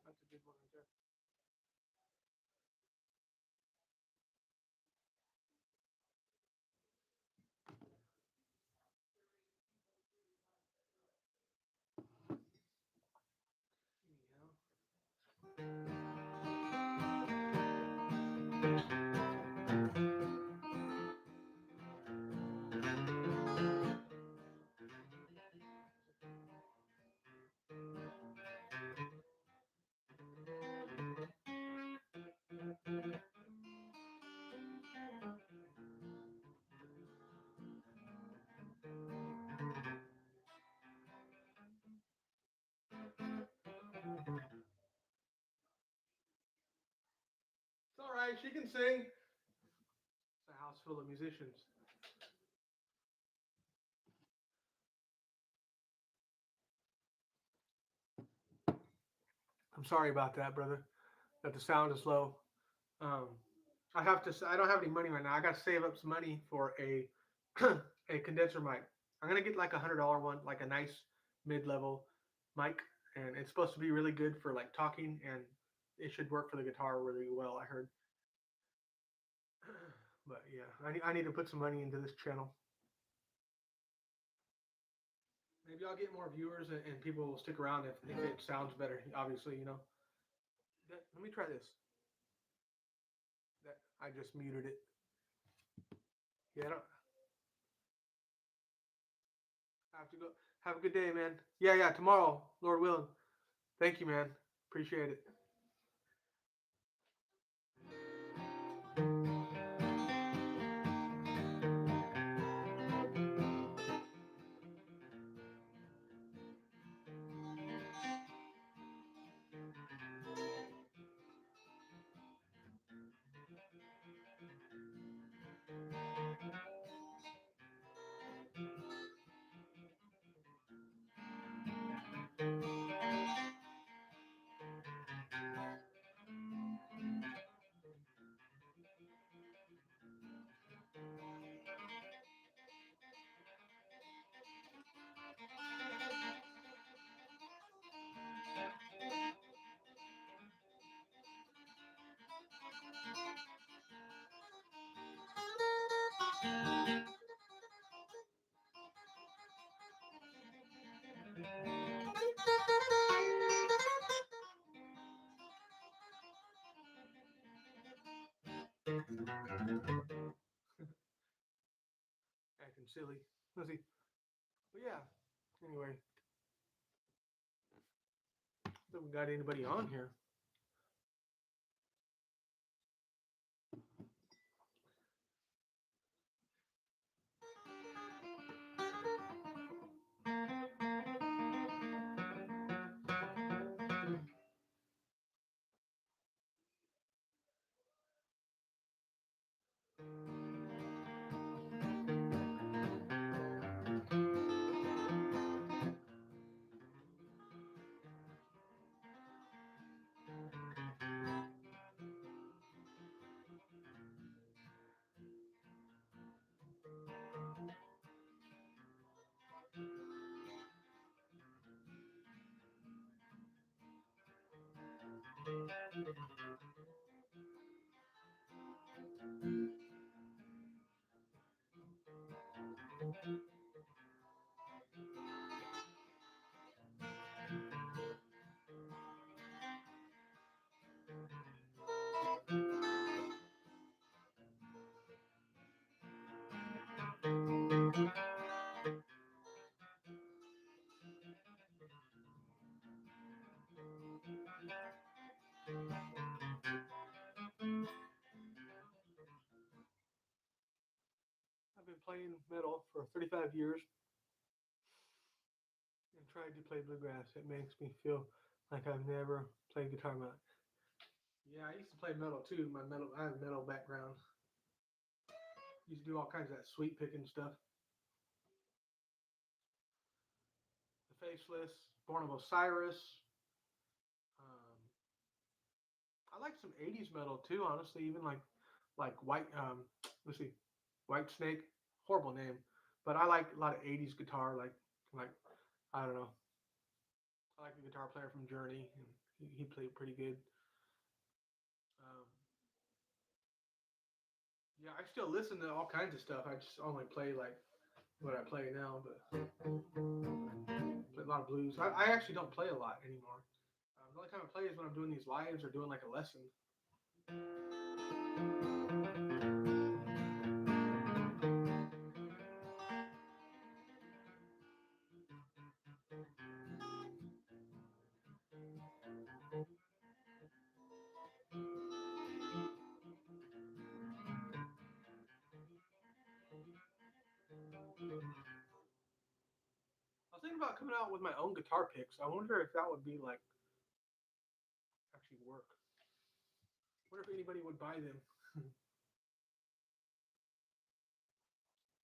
That's a good one right there. right, she can sing. It's a house full of musicians. I'm sorry about that, brother. That the sound is low. Um, I have to. I don't have any money right now. I got to save up some money for a a condenser mic. I'm gonna get like $100 one, like a nice mid-level mic, and it's supposed to be really good for like talking, and it should work for the guitar really well. I heard. But yeah, I need to put some money into this channel. Maybe I'll get more viewers and people will stick around if it sounds better. Obviously, you know. Let me try this. That I just muted it. Yeah, I don't I have to go. Have a good day, man. Yeah, yeah. Tomorrow, Lord willing. Thank you, man. Appreciate it. Acting silly. Let's see. But yeah. Anyway, don't we got anybody on here? I've been playing metal for 35 years and tried to play bluegrass. It makes me feel like I've never played guitar much. Yeah, I used to play metal too. I have metal background. Used to do all kinds of that sweet picking stuff. The Faceless, Born of Osiris. Um, I like some '80s metal too. Honestly, even like White. Let's see, White Snake. Horrible name, but I like a lot of '80s guitar. Like I don't know. I like the guitar player from Journey, and he played pretty good. Um, yeah, I still listen to all kinds of stuff. I just only play like what I play now, but play a lot of blues. I actually don't play a lot anymore. The only time I play is when I'm doing these lives or doing like a lesson. I was thinking about coming out with my own guitar picks. I wonder if that would be like actually work. I wonder anybody would buy them.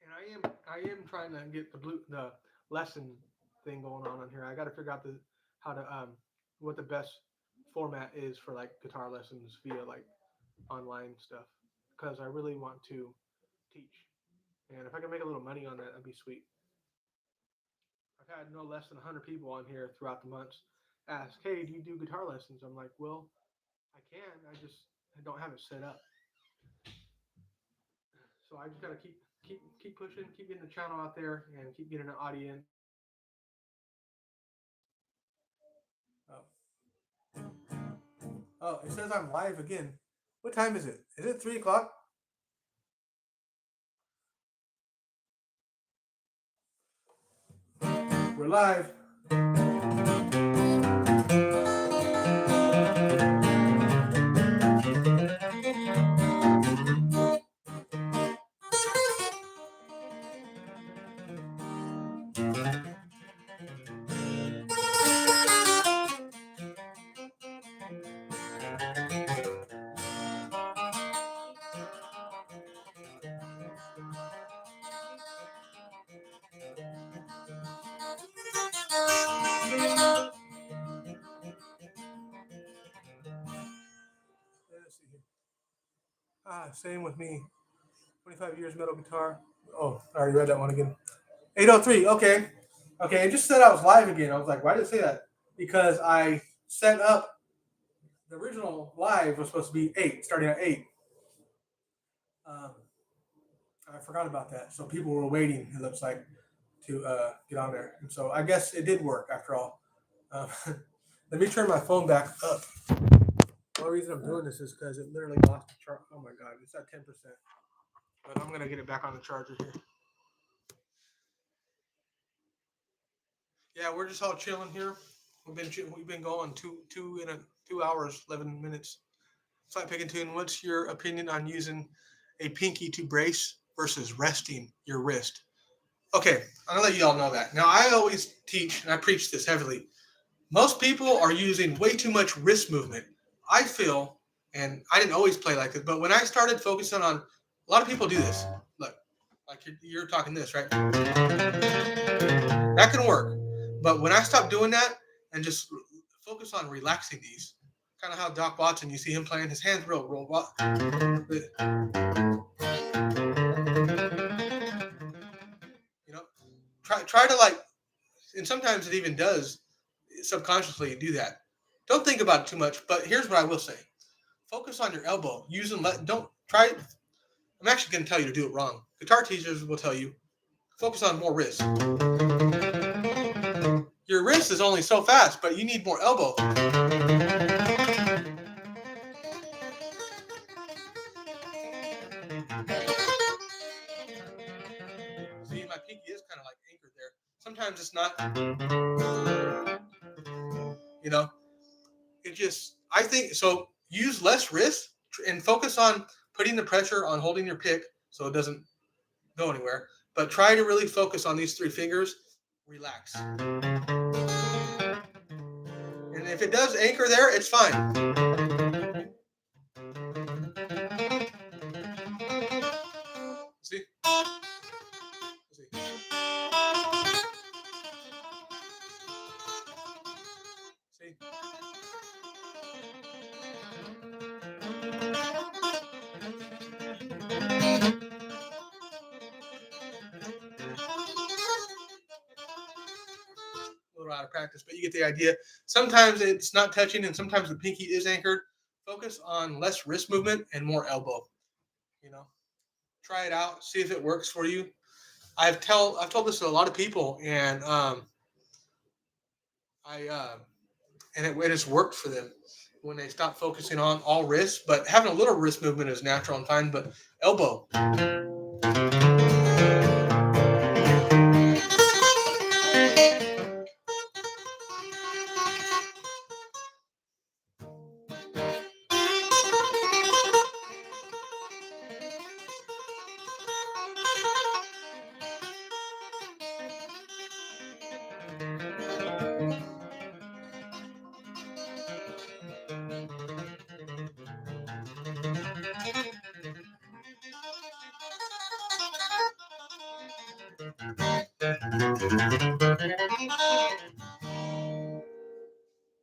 And I am trying to get the lesson thing going on here. I got to figure out the how to what the best format is for like guitar lessons via like online stuff because I really want to teach. And if I can make a little money on that, that'd be sweet. I've had no less than 100 people on here throughout the months ask, "Hey, do you do guitar lessons?" I'm like, "Well, I can. I don't have it set up." So I just gotta keep pushing, keep getting the channel out there, and keep getting an audience. Oh, oh, it says I'm live again. What time is it? Is it 3 o'clock? We're live. Let's see here. Same with me. 25 years metal guitar. Oh, I already read that one again. 803. Okay. Okay. It just said I was live again. I was like, why did it say that? Because I set up the original live was supposed to be 8, starting at 8. Um, I forgot about that. So people were waiting, it looks like, to get on there. And so I guess it did work after all. Um, let me turn my phone back up. The only reason I'm doing this is because it literally lost the charge. Oh my God, it's at 10%. But I'm going to get it back on the charger here. Yeah, we're just all chilling here. We've been going 2 hours 11 minutes. Flatpicking Tune, what's your opinion on using a pinky to brace versus resting your wrist? Okay, I'm gonna let you all know that. Now I always teach and I preach this heavily. Most people are using way too much wrist movement. I feel, and I didn't always play like this, but when I started focusing on, a lot of people do this. Look, like you're talking this, right? That can work. But when I stopped doing that and just focus on relaxing these, kind of how Doc Watson, you see him playing, his hands real. You know, try to like, and sometimes it even does subconsciously do that. Don't think about it too much. But here's what I will say: focus on your elbow. Use and let. Don't try. I'm actually going to tell you to do it wrong. Guitar teachers will tell you focus on more wrist. Your wrist is only so fast, but you need more elbow. See, my pinky is kind of like anchored there. Sometimes it's not. You know, it just. I think so. Use less wrist and focus on putting the pressure on holding your pick so it doesn't go anywhere. But try to really focus on these 3 fingers. Relax. And if it does anchor there, it's fine. See? See? See? A little out of practice, but you get the idea. Sometimes it's not touching, and sometimes the pinky is anchored. Focus on less wrist movement and more elbow. You know, try it out, see if it works for you. I've told this to a lot of people, and it has worked for them when they stop focusing on all wrists. But having a little wrist movement is natural and fine. But elbow.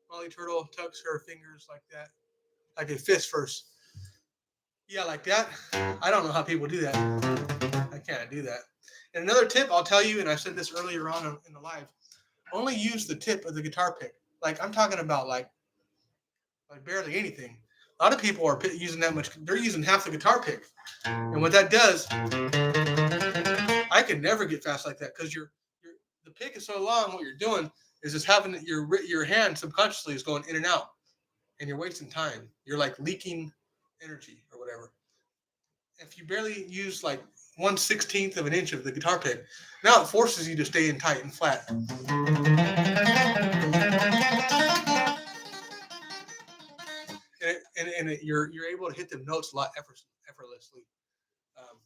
Molly Turtle tucks her fingers like that, like a fist first. Yeah, like that. I don't know how people do that. I can't do that. And another tip I'll tell you, and I said this earlier on in the live, only use the tip of the guitar pick. Like I'm talking about like barely anything. A lot of people are using that much. They're using half the guitar pick, and what that does, I could never get fast like that because the pick is so long. What you're doing is just having your hand subconsciously is going in and out, and you're wasting time. You're like leaking energy or whatever. If you barely use like 1/16 of an inch of the guitar pick, now it forces you to stay in tight and flat. You're able to hit the notes a lot effortlessly. Um,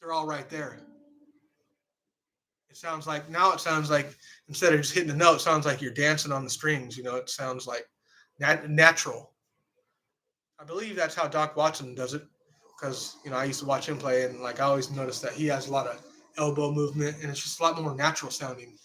they're all right there. It sounds like instead of just hitting the note, it sounds like you're dancing on the strings. It sounds like natural. I believe that's how Doc Watson does it because I used to watch him play, and like I always noticed that he has a lot of elbow movement, and it's just a lot more natural sounding.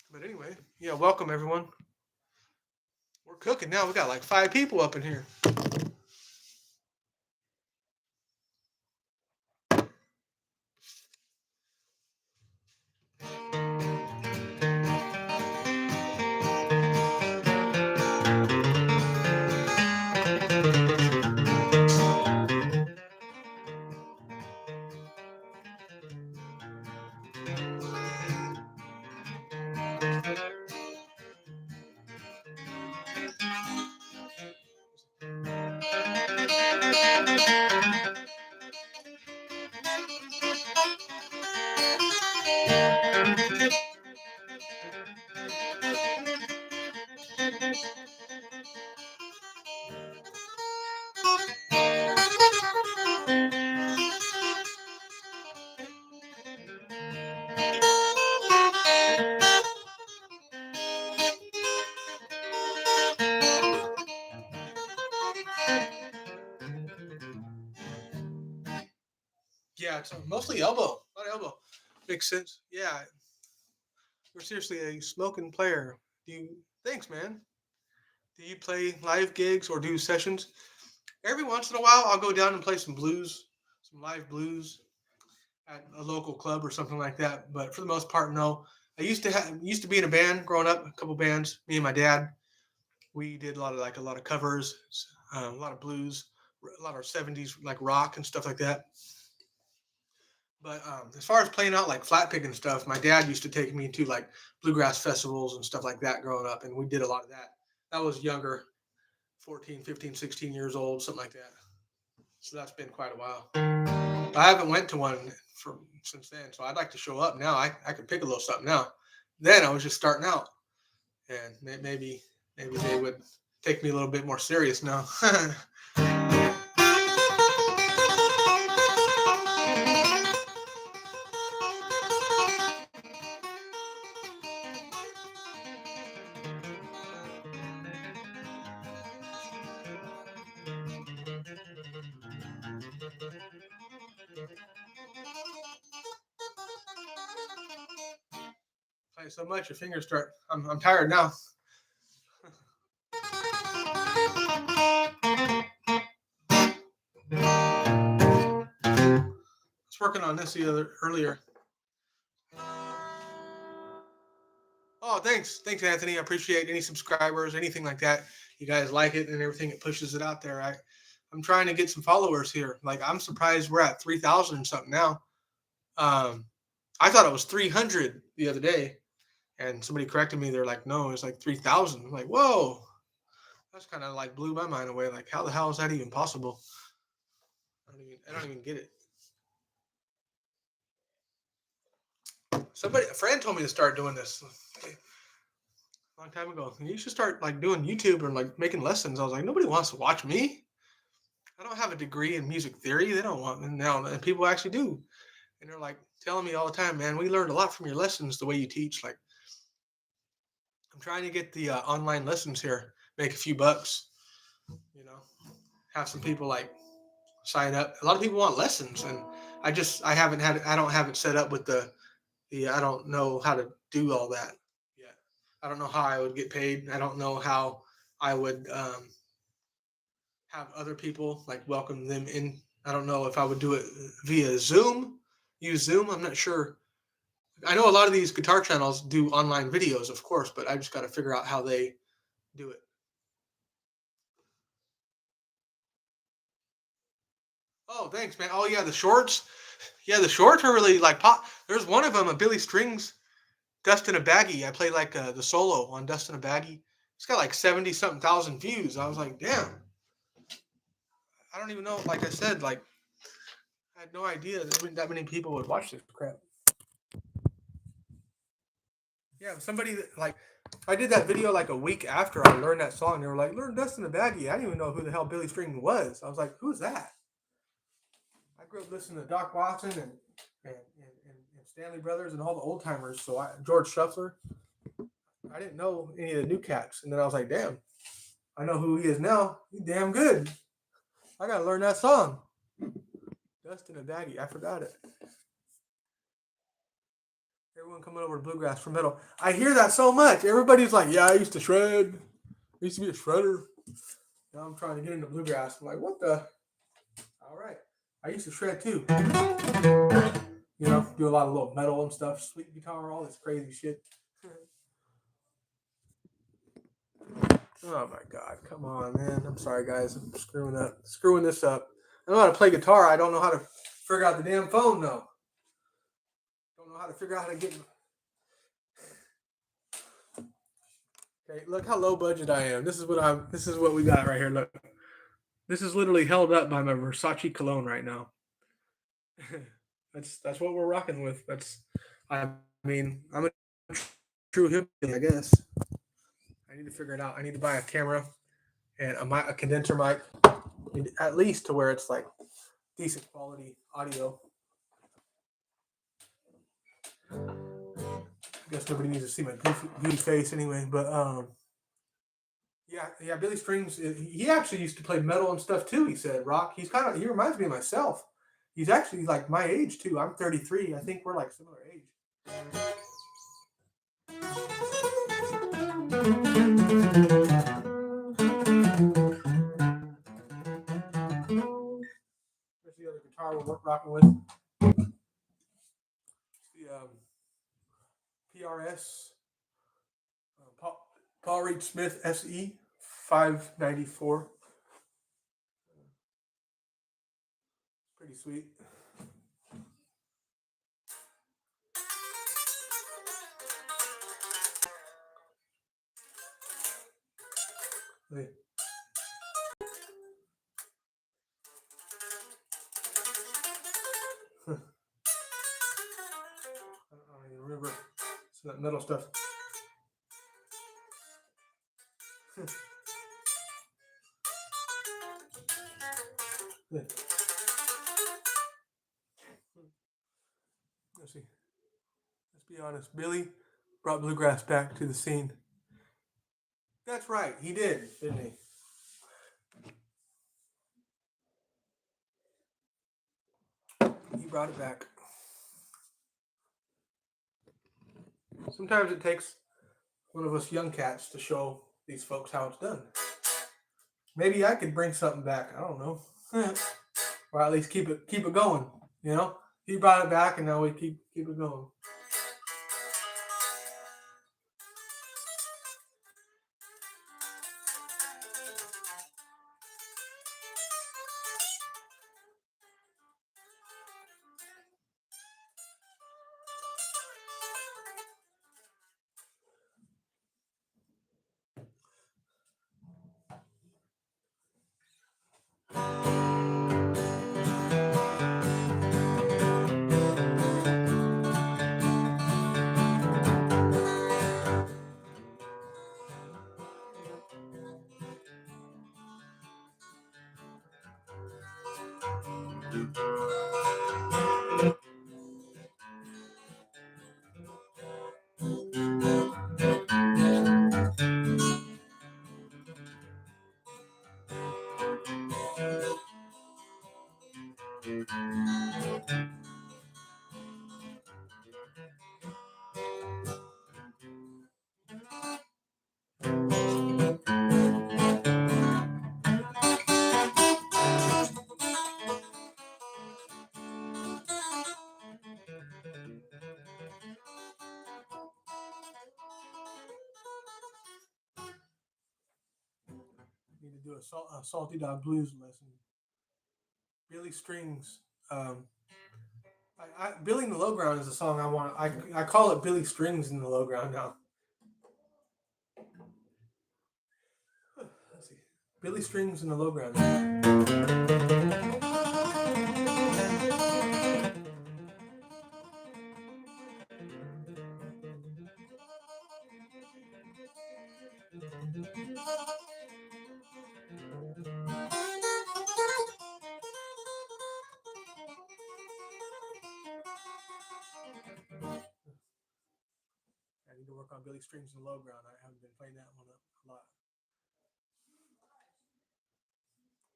But anyway, yeah, welcome everyone. We're cooking now. We got like 5 people up in here. Yeah, it's mostly elbow. A lot of elbow. Makes sense. Yeah, you're seriously a smoking player. Do you? Thanks, man. Do you play live gigs or do sessions? Every once in a while, I'll go down and play some blues, some live blues at a local club or something like that. But for the most part, no. I used to be in a band growing up, a couple bands. Me and my dad, we did a lot of covers, a lot of blues, a lot of '70s like rock and stuff like that. But as far as playing out like flat picking stuff, my dad used to take me to like bluegrass festivals and stuff like that growing up, and we did a lot of that. That was younger, 14, 15, 16 years old, something like that. So that's been quite a while. I haven't went to one since then, so I'd like to show up now. I could pick a little something now. Then I was just starting out, and maybe they would take me a little bit more serious now. Play so much, your fingers start. I'm tired now. I was working on this earlier. Oh, thanks, Anthony. I appreciate any subscribers, anything like that. You guys like it and everything. It pushes it out there. I'm trying to get some followers here. Like I'm surprised we're at 3,000 and something now. Um, I thought it was 300 the other day, and somebody corrected me. They're like, no, it's like 3,000. I'm like, whoa, that's kind of like blew my mind away. Like, how the hell is that even possible? I don't even get it. A friend told me to start doing this a long time ago. You should start like doing YouTube or like making lessons. I was like, nobody wants to watch me. I don't have a degree in music theory. They don't want me now, and people actually do. And they're like telling me all the time, man, we learned a lot from your lessons, the way you teach. Like, I'm trying to get the online lessons here, make a few bucks, you know, have some people like sign up. A lot of people want lessons, and I don't have it set up with I don't know how to do all that yet. I don't know how I would get paid. I don't know how I would have other people like welcome them in. I don't know if I would do it via Zoom, use Zoom. I'm not sure. I know a lot of these guitar channels do online videos, of course, but I just got to figure out how they do it. Oh, thanks, man. Oh, yeah, the shorts. Yeah, the shorts are really like pop. There's one of them, a Billy Strings, Dust in a Baggie. I played like the solo on Dust in a Baggie. It's got like 70 something thousand views. I was like, damn. I don't even know. Like I said, like I had no idea that many people would watch this crap. Yeah, somebody like I did that video like a week after I learned that song. They were like, "Learn Dust in a Baggie." I didn't even know who the hell Billy String was. I was like, "Who's that?" I grew up listening to Doc Watson and Stanley Brothers and all the old timers. So George Shuffler. I didn't know any of the new cats, and then I was like, "Damn, I know who he is now. He's damn good. I gotta learn that song." Dust in a Baggie. I forgot it. Everyone coming over to bluegrass for metal. I hear that so much. Everybody's like, "Yeah, I used to shred. I used to be a shredder. Now I'm trying to get into bluegrass." I'm like, "What the?" All right. I used to shred too. You know, do a lot of little metal and stuff, sweet guitar, all this crazy shit. Oh my god, come on, man. I'm sorry, guys. I'm screwing this up. I know how to play guitar. I don't know how to figure out the damn phone though. Don't know how to figure out how to get. Okay, look how low budget I am. This is what we got right here. Look, this is literally held up by my Versace cologne right now. That's what we're rocking with. I mean, I'm a true hippie, I guess. I need to figure it out. I need to buy a camera and a condenser mic, at least to where it's like decent quality audio. I guess nobody needs to see my goofy face anyway. But yeah. Billy Strings. He actually used to play metal and stuff too. He said rock. He reminds me of myself. He's actually like my age too. I'm 33. I think we're like similar age. There's the other guitar we're rocking with. The PRS Paul Reed Smith SE 594. Pretty sweet. Hey. I don't even remember some of that metal stuff. Let's see. Let's be honest. Billy brought bluegrass back to the scene. That's right. He did, didn't he? He brought it back. Sometimes it takes one of us young cats to show these folks how it's done. Maybe I could bring something back. I don't know, or at least keep it going. You know, he brought it back, and now we keep it going. do a Salty Dog Blues lesson. Billy Strings. Billy in the Low Ground is a song I want. I call it Billy Strings in the Low Ground now. Let's see. Billy Strings in the Low Ground. I need to work on Billy Strings in the Low Ground. I haven't been playing that one up a lot.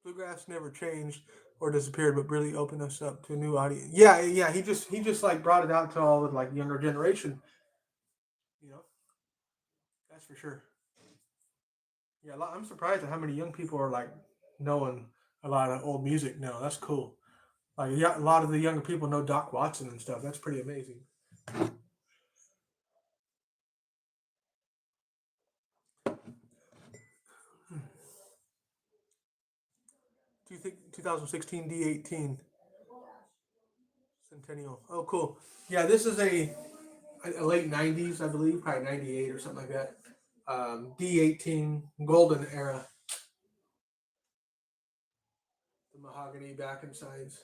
Bluegrass never changed or disappeared, but really opened us up to a new audience. Yeah, yeah. He just like brought it out to all the like younger generation. You know, that's for sure. Yeah, I'm surprised at how many young people are like knowing a lot of old music now. That's cool. Like yeah, a lot of the younger people know Doc Watson and stuff. That's pretty amazing. 2016 D18 Centennial. Oh, cool. Yeah, this is a late '90s, I believe, probably '98 or something like that. D18 Golden Era. The mahogany back and sides.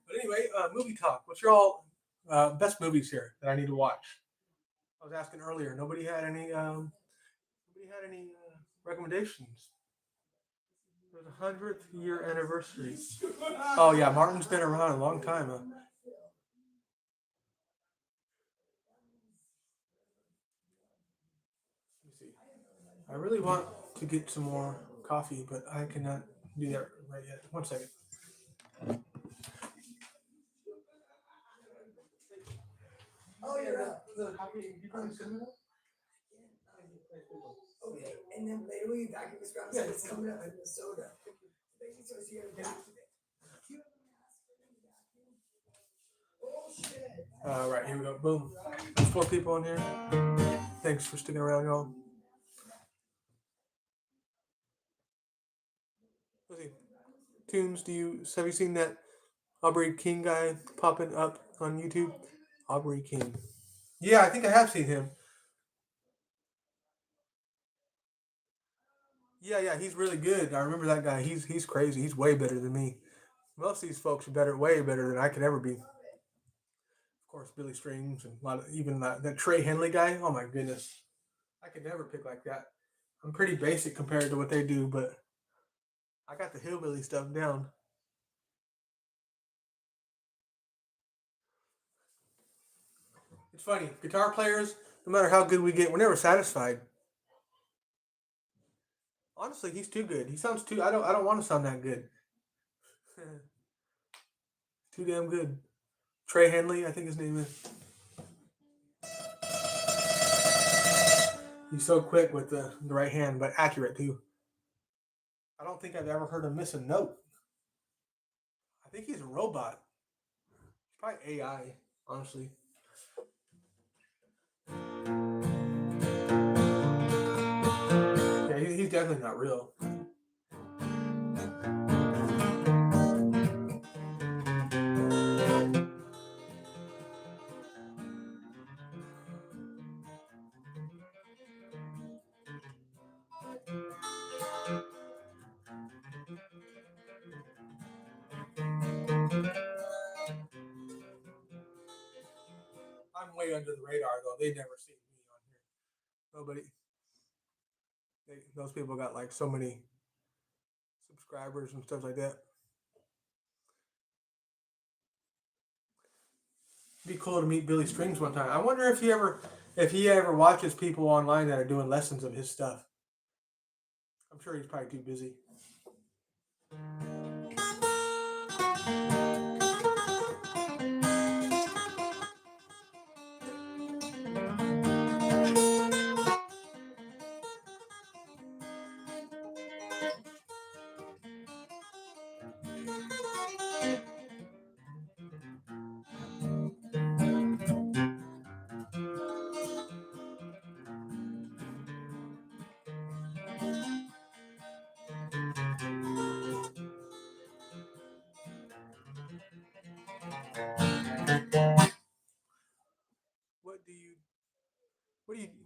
But anyway, movie talk. What's your all best movies here that I need to watch? I was asking earlier. Nobody had any. Nobody had any recommendations. It was 100th year anniversary. Oh yeah, Martin's been around a long time. Let me see. I really want to get some more coffee, but I cannot do that right yet. One second. Oh, you're up. The coffee. You probably send it up? Okay, and then later we back in Wisconsin, it's coming up in Minnesota. Thank you so much. You gotta back today. Oh, shit. Right, here we go. Boom. There's 4 people in here. Thanks for sticking around, y'all. Let's see. Tunes, have you seen that Aubrey King guy popping up on YouTube? Aubrey King. Yeah, I think I have seen him. Yeah, yeah, he's really good. I remember that guy. He's crazy. He's way better than me. Most of these folks are better, way better than I could ever be. Of course, Billy Strings and a lot of, even that Trey Henley guy. Oh my goodness, I could never pick like that. I'm pretty basic compared to what they do, but I got the hillbilly stuff down. It's funny. Guitar players, no matter how good we get, we're never satisfied. Honestly, he's too good. He sounds too. I don't want to sound that good. Too damn good. Trey Henley, I think his name is. He's so quick with the right hand, but accurate too. I don't think I've ever heard him miss a note. I think he's a robot. He's probably AI, honestly. Yeah, he's definitely not real. I'm way under the radar though. They never see me on here. Nobody. Those people got like so many subscribers and stuff like that. It'd be cool to meet Billy Strings one time. I wonder if he ever watches people online that are doing lessons of his stuff. I'm sure he's probably too busy.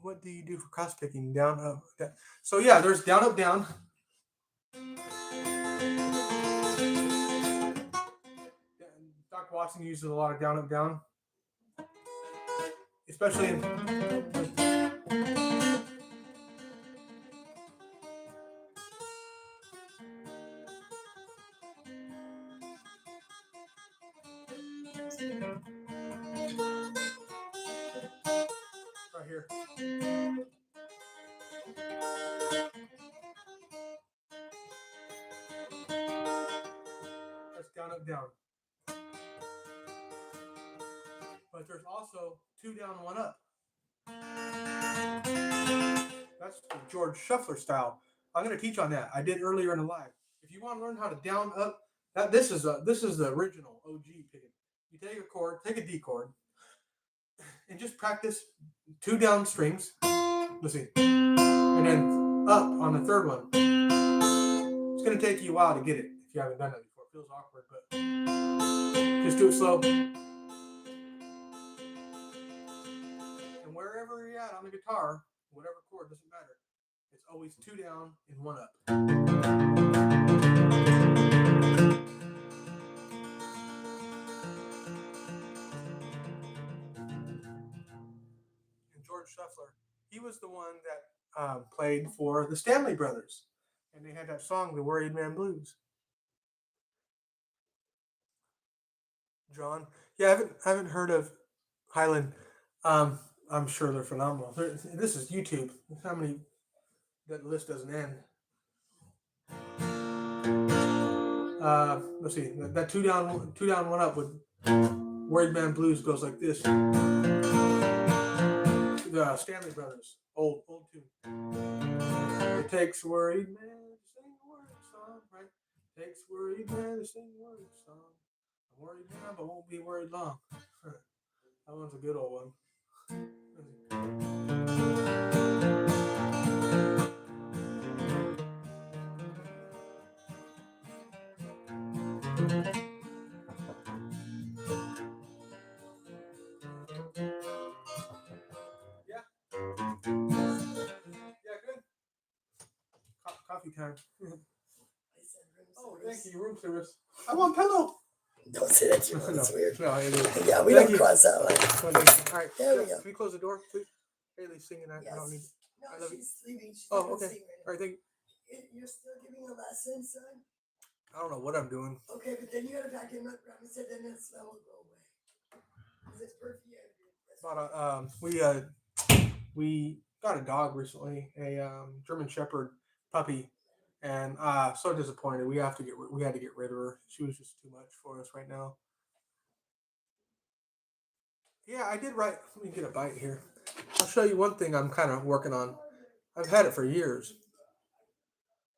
What do you do for cross picking? Down, up, down. So yeah, there's down, up, down. Doc Watson uses a lot of down, up, down, especially in. Right here. That's down, up, down. But there's also 2 down, 1 up. That's the George Shuffler style. I'm going to teach on that. I did earlier in the live. If you want to learn how to down, up, this is the original OG picking. You take a chord, take a D chord, and just practice 2 down strings. Let's see, and then up on the third one. It's going to take you a while to get it if you haven't done that before. It feels awkward, but just do it slow. And wherever you're at on the guitar, whatever chord, doesn't matter. It's always 2 down and 1 up. And George Shuffler, he was the one that played for the Stanley Brothers, and they had that song, "The Worried Man Blues." John, yeah, I haven't heard of Highland. I'm sure they're phenomenal. This is YouTube. How many? That list doesn't end. Let's see. That 2 down, 1 up with Worried Man Blues goes like this. The Stanley Brothers, old tune. It takes worried man to sing a worried song, right? Takes worried man to sing a worried song. I'm worried now, but won't be worried long. That one's a good old one. Yeah. Yeah, good. Coffee time. Oh, thank you, room service. I want pillow. Don't say that to me. That's weird. No, it is. Yeah, we Thank don't you. cross that line. All right. There we go. Can we close the door, please? Haley's singing. I don't need. No, I love you. she's sleeping. She's Oh, not okay. sing right All right, thank you. You're still giving a lesson, son? I don't know what I'm doing. Okay, but then you gotta pack him up. Grandma said then that smell will go away. Because it's perfume. We got a dog recently, a German Shepherd puppy, and so disappointed. We had to get rid of her. She was just too much for us right now. Yeah, I did write. Let me get a bite here. I'll show you one thing I'm kind of working on. I've had it for years.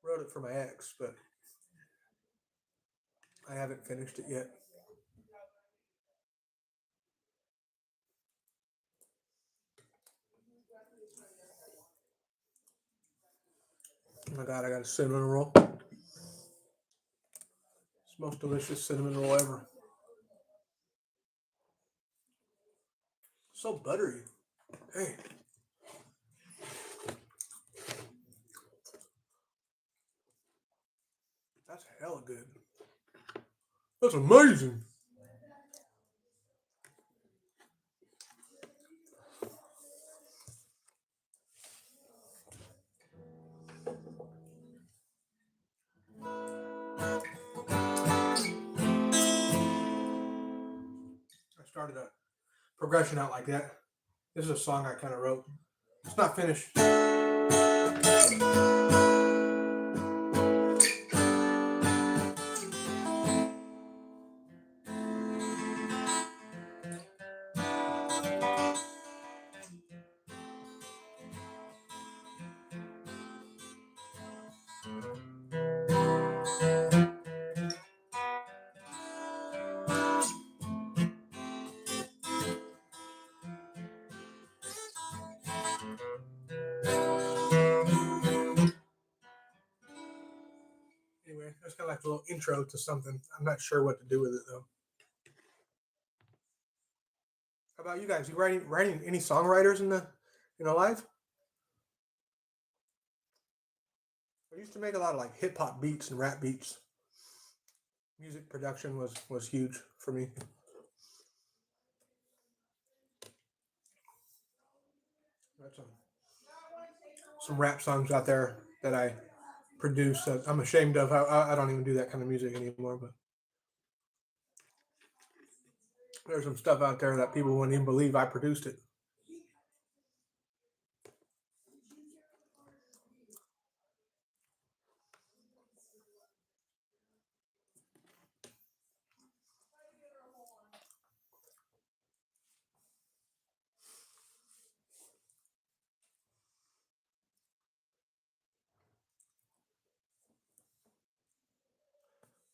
Wrote it for my ex, but I haven't finished it yet. Oh my God, I got a cinnamon roll. It's the most delicious cinnamon roll ever. So buttery. Hey. That's hella good. That's amazing. I started a progression out like that. This is a song I kind of wrote. It's not finished. a little intro to something. I'm not sure what to do with it though. How about you guys? You writing any songwriters in the life? I used to make a lot of like hip hop beats and rap beats. Music production was huge for me. Got some rap songs out there that I produce that I'm ashamed of. I don't even do that kind of music anymore. But there's some stuff out there that people wouldn't even believe I produced it.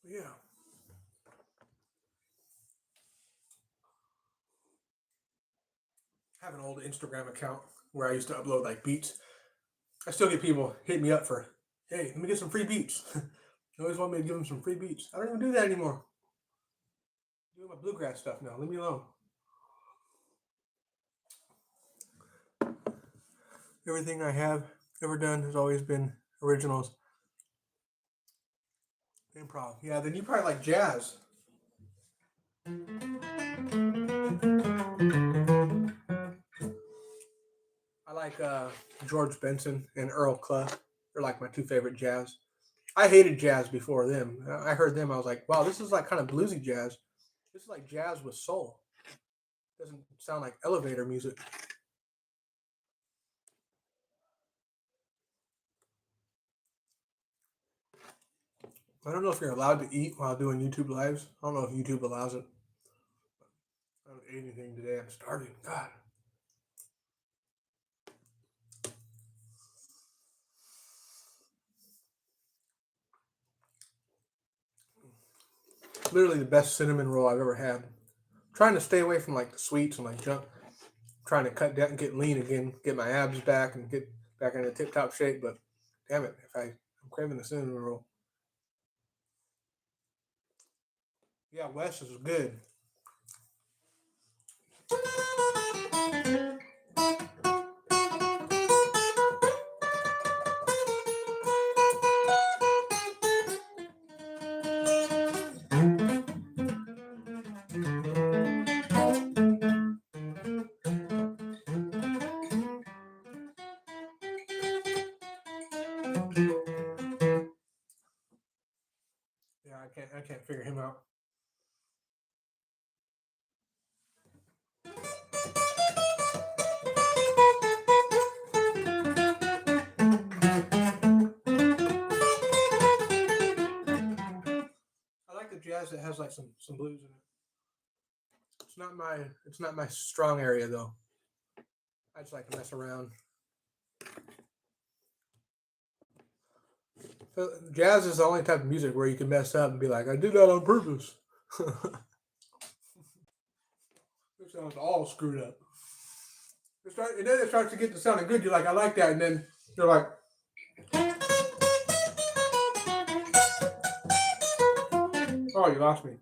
Yeah. I have an old Instagram account where I used to upload like beats. I still get people hit me up for, hey, let me get some free beats. They always want me to give them some free beats. I don't even do that anymore. I'm doing my bluegrass stuff now. Leave me alone. Everything I have ever done has always been originals. Improv. Yeah, then you probably like jazz. I like George Benson and Earl Clough. They're like my two favorite jazz. I hated jazz before them. I heard them. I was like, wow, this is like kind of bluesy jazz. This is like jazz with soul. Doesn't sound like elevator music. I don't know if you're allowed to eat while doing YouTube lives. I don't know if YouTube allows it. I haven't ate anything today. I'm starving. God. Literally the best cinnamon roll I've ever had. I'm trying to stay away from like the sweets and like junk. I'm trying to cut down and get lean again, get my abs back and get back into tip top shape. But damn it, I'm craving the cinnamon roll. Yeah, Wes is good. Yeah, I can't figure him out. I like the jazz that has like some blues in it. It's not my strong area though. I just like to mess around. So jazz is the only type of music where you can mess up and be like, I did that on purpose. It sounds all screwed up. And then it starts to get to sounding good. You're like, I like that, and then you're like, oh, you lost me.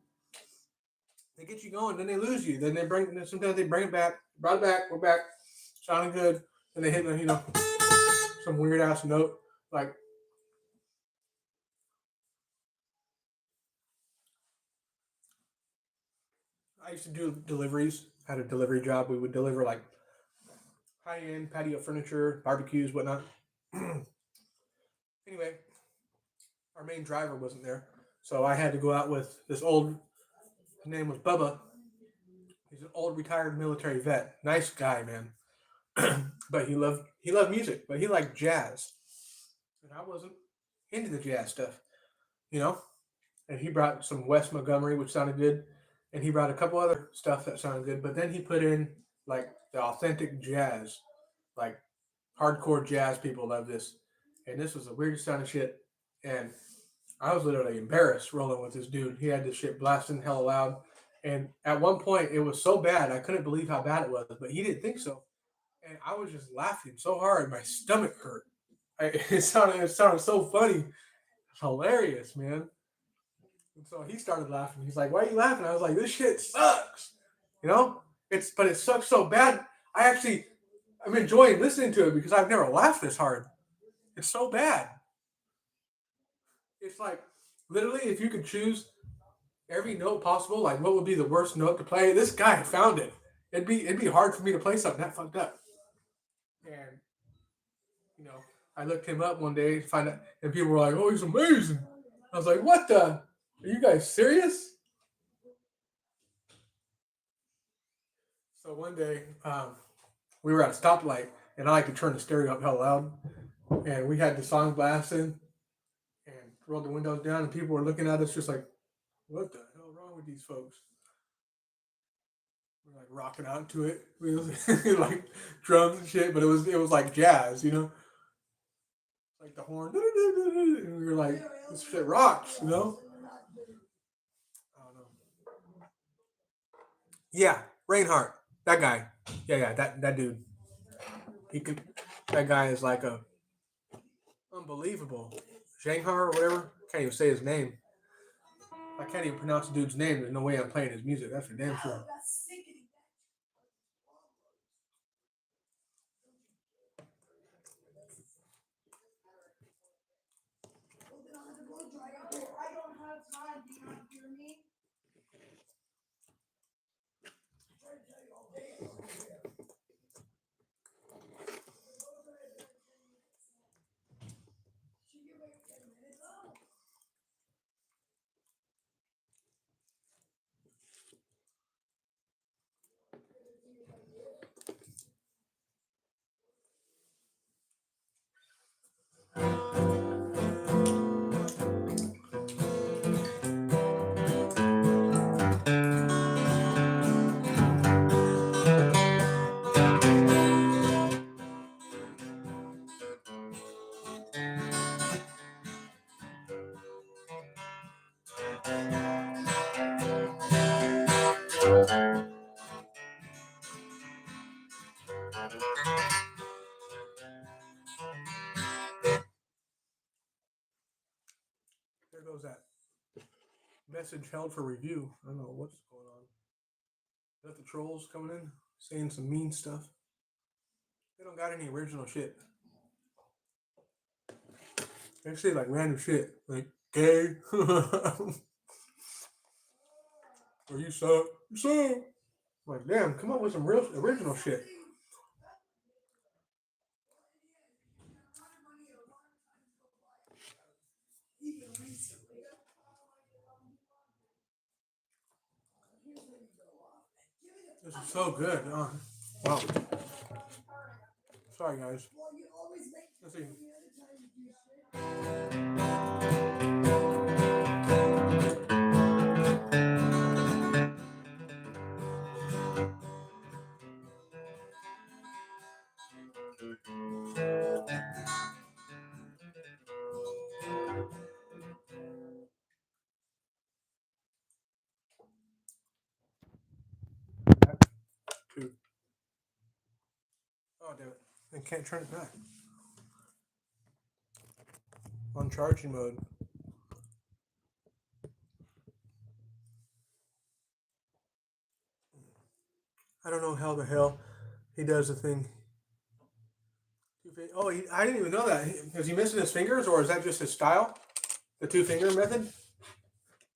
They get you going, then they lose you. Sometimes they bring it back, brought it back, we're back, sounding good, and they hit some weird ass note like I used to do deliveries. Had a delivery job. We would deliver like high end patio furniture, barbecues, whatnot. Anyway, our main driver wasn't there, so I had to go out with this old. His name was Bubba. He's an old retired military vet. Nice guy, man. But he loved music, but he liked jazz, and I wasn't into the jazz stuff, you know. And he brought some Wes Montgomery, which sounded good, and he brought a couple other stuff that sounded good. But then he put in like the authentic jazz, like hardcore jazz people love this, and this was the weirdest sounding shit. And I was literally embarrassed rolling with this dude. He had this shit blasting hella loud, and at one point it was so bad I couldn't believe how bad it was, but he didn't think so, and I was just laughing so hard my stomach hurt. It sounded so funny, hilarious, man. And so he started laughing. He's like, "Why are you laughing?" I was like, "This shit sucks." You know, but it sucks so bad. I'm enjoying listening to it because I've never laughed this hard. It's so bad. It's like literally, if you could choose every note possible, like what would be the worst note to play? This guy found it. It'd be hard for me to play something that fucked up. And you know, I looked him up one day to find out, and people were like, "Oh, he's amazing." I was like, "What the? Are you guys serious?" So one day, we were at a stoplight, and I like to turn the stereo up hell loud, and we had the song blasting, and rolled the windows down, and people were looking at us just like, "What the hell wrong with these folks?" We're like rocking out to it, we was like drums and shit, but it was like jazz, like the horn, and we were like, "This shit rocks," I don't know. Yeah, Reinhardt, that guy. Yeah, yeah, that dude. He could. That guy is like a unbelievable. Shanghai or whatever. Can't even say his name. I can't even pronounce the dude's name. There's no way I'm playing his music. That's for damn sure. I don't have time. Do you not hear me? There goes that message held for review. I don't know what's going on. Is that the trolls coming in saying some mean stuff? They don't got any original shit. They say like random shit, like gay, or you suck, you suck. I'm like, damn, come up with some real original shit. This is so good. Wow. Sorry, guys. Let's see. Two. Oh, damn it. I can't turn it back. On charging mode. I don't know how the hell he does the thing. Oh, I didn't even know that. Is he missing his fingers, or is that just his style? The two finger method?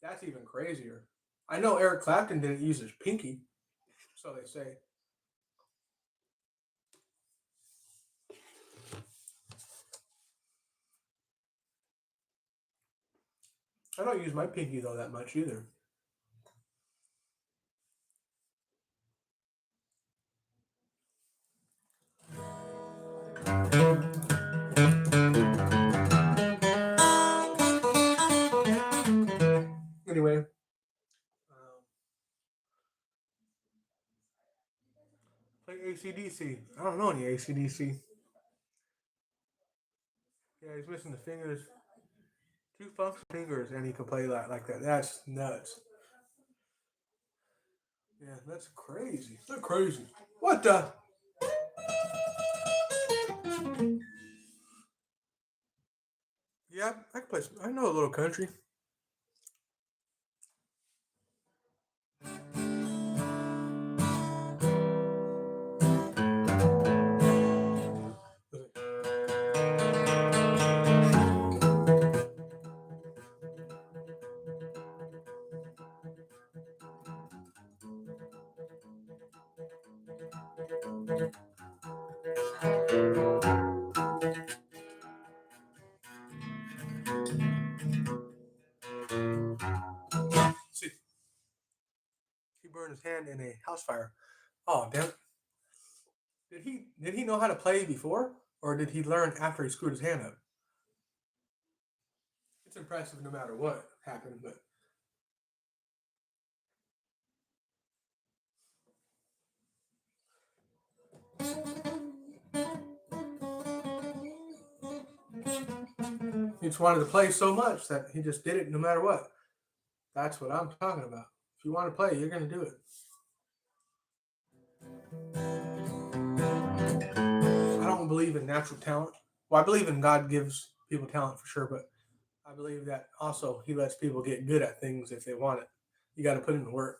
That's even crazier. I know Eric Clapton didn't use his pinky, so they say. I don't use my pinky though that much either. Anyway, play ACDC. I don't know any ACDC. Yeah, he's missing the fingers. Two fucking fingers, and he can play like that. That's nuts. Yeah, that's crazy. That's crazy. What the? Yeah, I can play. I know a little country. See, he burned his hand in a house fire. Oh damn! Did he know how to play before, or did he learn after he screwed his hand up? It's impressive no matter what happened, but he just wanted to play so much that he just did it no matter what. That's what I'm talking about. If you want to play, you're going to do it. I don't believe in natural talent. Well, I believe in God gives people talent for sure, but I believe that also He lets people get good at things if they want it. You got to put in the work.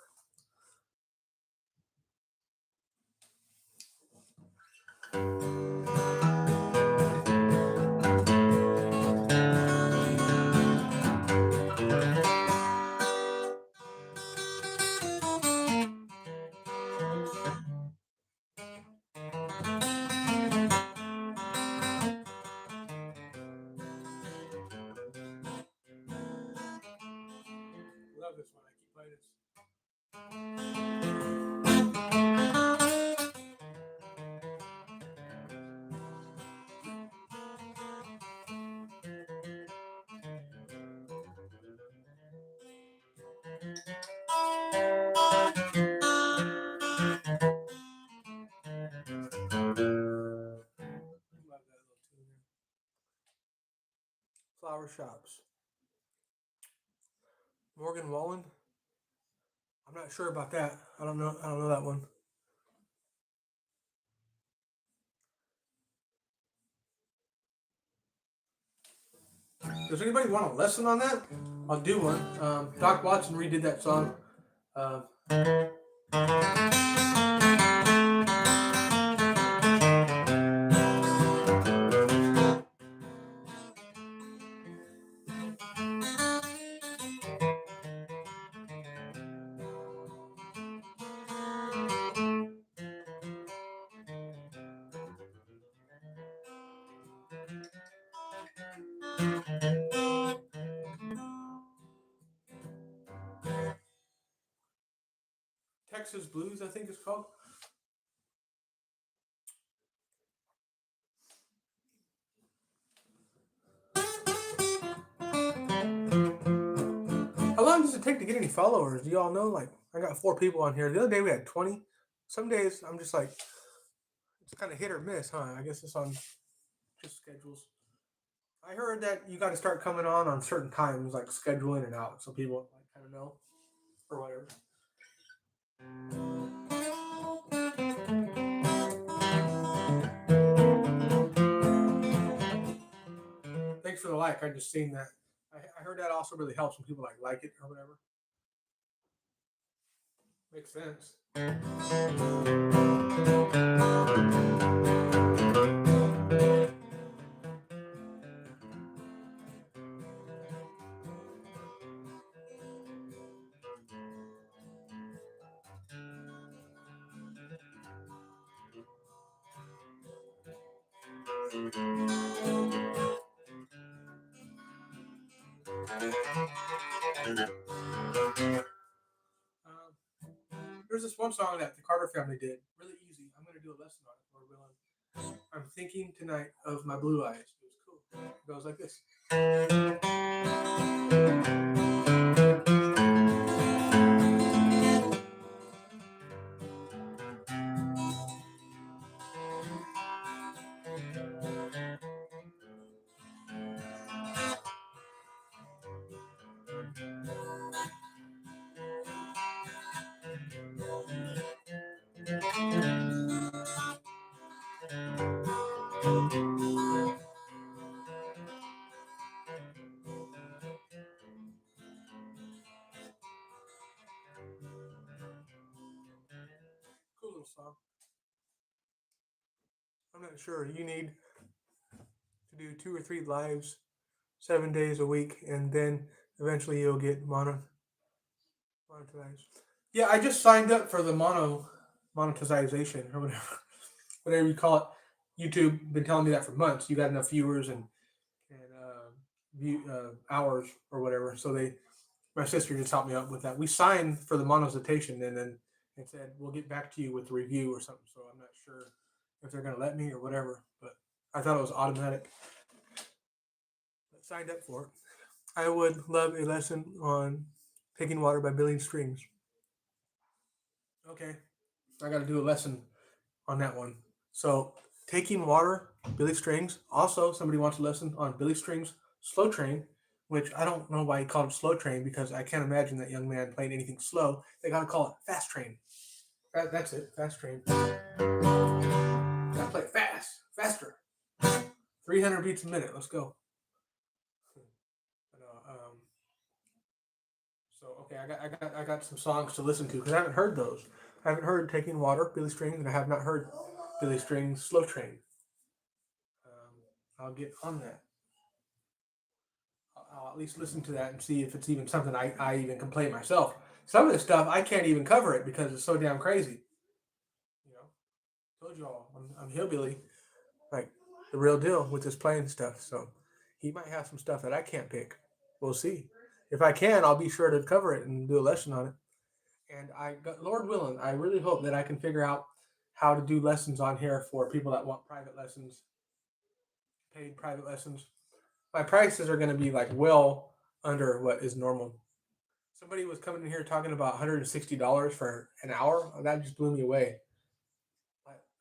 Love this one. I keep playing this. Love that little tune there. Flower shops. Morgan Wallen. I'm not sure about that. I don't know. I don't know that one. Does anybody want a lesson on that? I'll do one. Doc Watson redid that song. Uh, Texas Blues, I think it's called. How long does it take to get any followers? Do y'all know? Like, I got 4 people on here. The other day we had 20. Some days I'm just like, it's kind of hit or miss, huh? I guess it's on just schedules. I heard that you got to start coming on certain times, like scheduling it out, so people like kind of know or whatever. Thanks for the like. I just seen that. I heard that also really helps when people like it or whatever. Makes sense. Um, there's this one song that the Carter family did, really easy. I'm gonna do a lesson on it. Lord willing. I'm thinking tonight of my blue eyes. It was cool. It goes like this. Cool little song. I'm not sure. You need to do 2 or 3 lives, 7 days a week, and then eventually you'll get monetized. Yeah, I just signed up for the monetization or whatever. whatever you call it. YouTube been telling me that for months. You got enough viewers and hours or whatever. So my sister just helped me out with that. We signed for the monetization, and then it said we'll get back to you with the review or something. So I'm not sure if they're gonna let me or whatever. But I thought it was automatic. I signed up for it. I would love a lesson on taking water by billing strings. Okay, I got to do a lesson on that one. So taking water, Billy Strings. Also, somebody wants a lesson on Billy Strings Slow Train, which I don't know why he called it Slow Train because I can't imagine that young man playing anything slow. They gotta call it Fast Train. That's it, Fast Train. Gotta play it fast, faster. 300 beats a minute. Let's go. So okay, I got some songs to listen to because I haven't heard those. I haven't heard Taking Water, Billy Strings, and I have not heard Billy Strings Slow Train. I'll get on that. I'll at least listen to that and see if it's even something I even can play myself. Some of the stuff I can't even cover it because it's so damn crazy. You know, told you all I'm hillbilly, like the real deal with this playing stuff. So he might have some stuff that I can't pick. We'll see. If I can, I'll be sure to cover it and do a lesson on it. And Lord willing, I really hope that I can figure out how to do lessons on here for people that want private lessons, paid private lessons. My prices are going to be like well under what is normal. Somebody was coming in here talking about $160 for an hour. Oh, that just blew me away.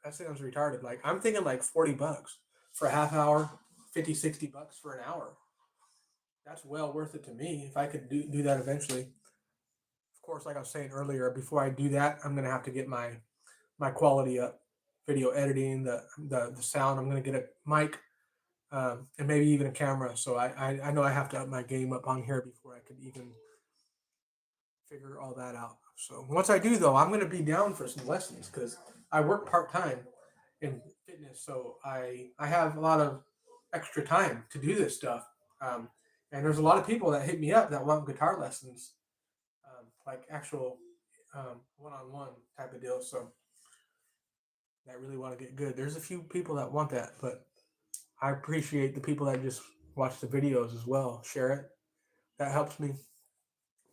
That sounds retarded. Like I'm thinking like $40 for a half hour, 50, $60 for an hour. That's well worth it to me if I could do that eventually. Of course, like I was saying earlier, before I do that, I'm gonna have to get my quality up, video editing, the sound. I'm gonna get a mic, and maybe even a camera. So I know I have to up my game up on here before I could even figure all that out. So once I do, though, I'm gonna be down for some lessons because I work part time in fitness, so I have a lot of extra time to do this stuff. Um, and there's a lot of people that hit me up that want guitar lessons, like actual one-on-one type of deal. So that really want to get good. There's a few people that want that, but I appreciate the people that just watch the videos as well, share it. That helps me.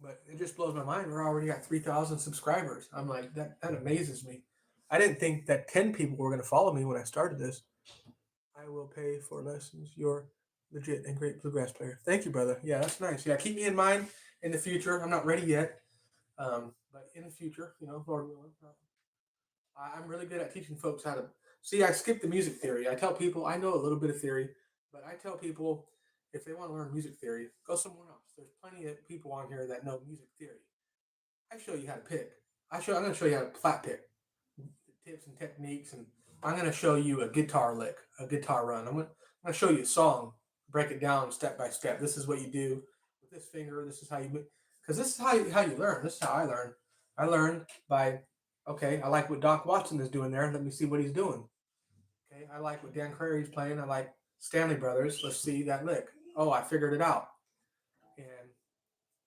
But it just blows my mind. We're already at 3,000 subscribers. I'm like, that amazes me. I didn't think that 10 people were going to follow me when I started this. I will pay for lessons. You're legit and great bluegrass player. Thank you, brother. Yeah, that's nice. Yeah, keep me in mind in the future. I'm not ready yet, but in the future, Lord willing, I'm really good at teaching folks how to see. I skip the music theory. I tell people I know a little bit of theory, but I tell people if they want to learn music theory, go somewhere else. There's plenty of people on here that know music theory. I show you how to pick. I'm going to show you how to flat pick, tips and techniques, and I'm going to show you a guitar lick, a guitar run. I'm going to show you a song, break it down step by step. This is what you do with this finger. This is how you, because this is how you learn. This is how I learn. I learned by, okay, I like what Doc Watson is doing there. Let me see what he's doing. Okay, I like what Dan Crairy's playing. I like Stanley Brothers. Let's see that lick. Oh, I figured it out. And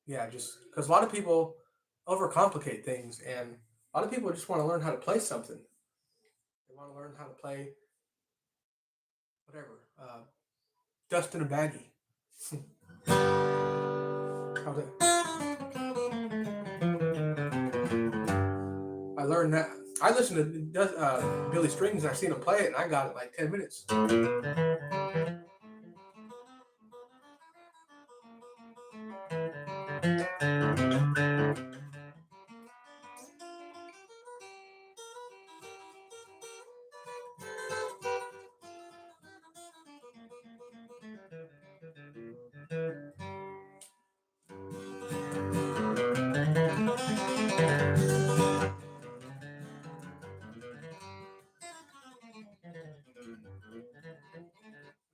yeah, just because a lot of people overcomplicate things, and a lot of people just want to learn how to play something. They want to learn how to play whatever. Dust in a baggie. I learned that. I listened to Billy Strings and I seen him play it, and I got it like 10 minutes.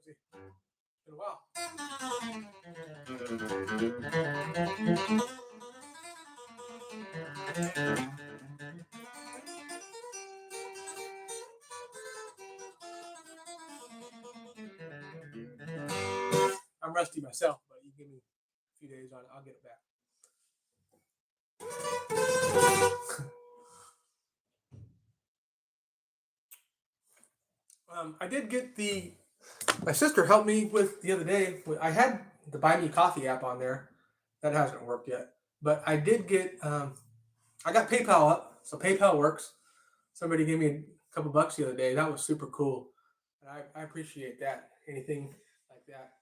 It's been a while. I'm rusty myself, but you give me a few days on it, I'll get it back. I did get my sister helped me with the other day. I had the Buy Me Coffee app on there. That hasn't worked yet. But I did I got PayPal up. So PayPal works. Somebody gave me a couple bucks the other day. That was super cool. I appreciate that. Anything like that.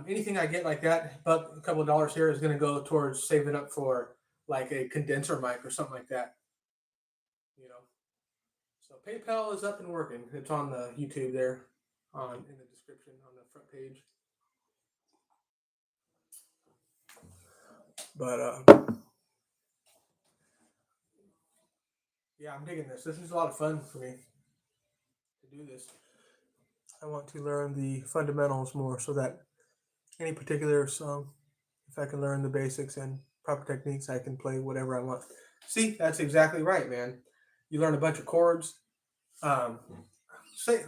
Anything I get like that, but a couple of dollars here is going to go towards saving up for like a condenser mic or something like that. You know. So PayPal is up and working. It's on the YouTube there, on in the description on the front page. But yeah, I'm digging this. This is a lot of fun for me to do this. I want to learn the fundamentals more so that any particular song, if I can learn the basics and proper techniques, I can play whatever I want. See, that's exactly right, man. You learn a bunch of chords. Um,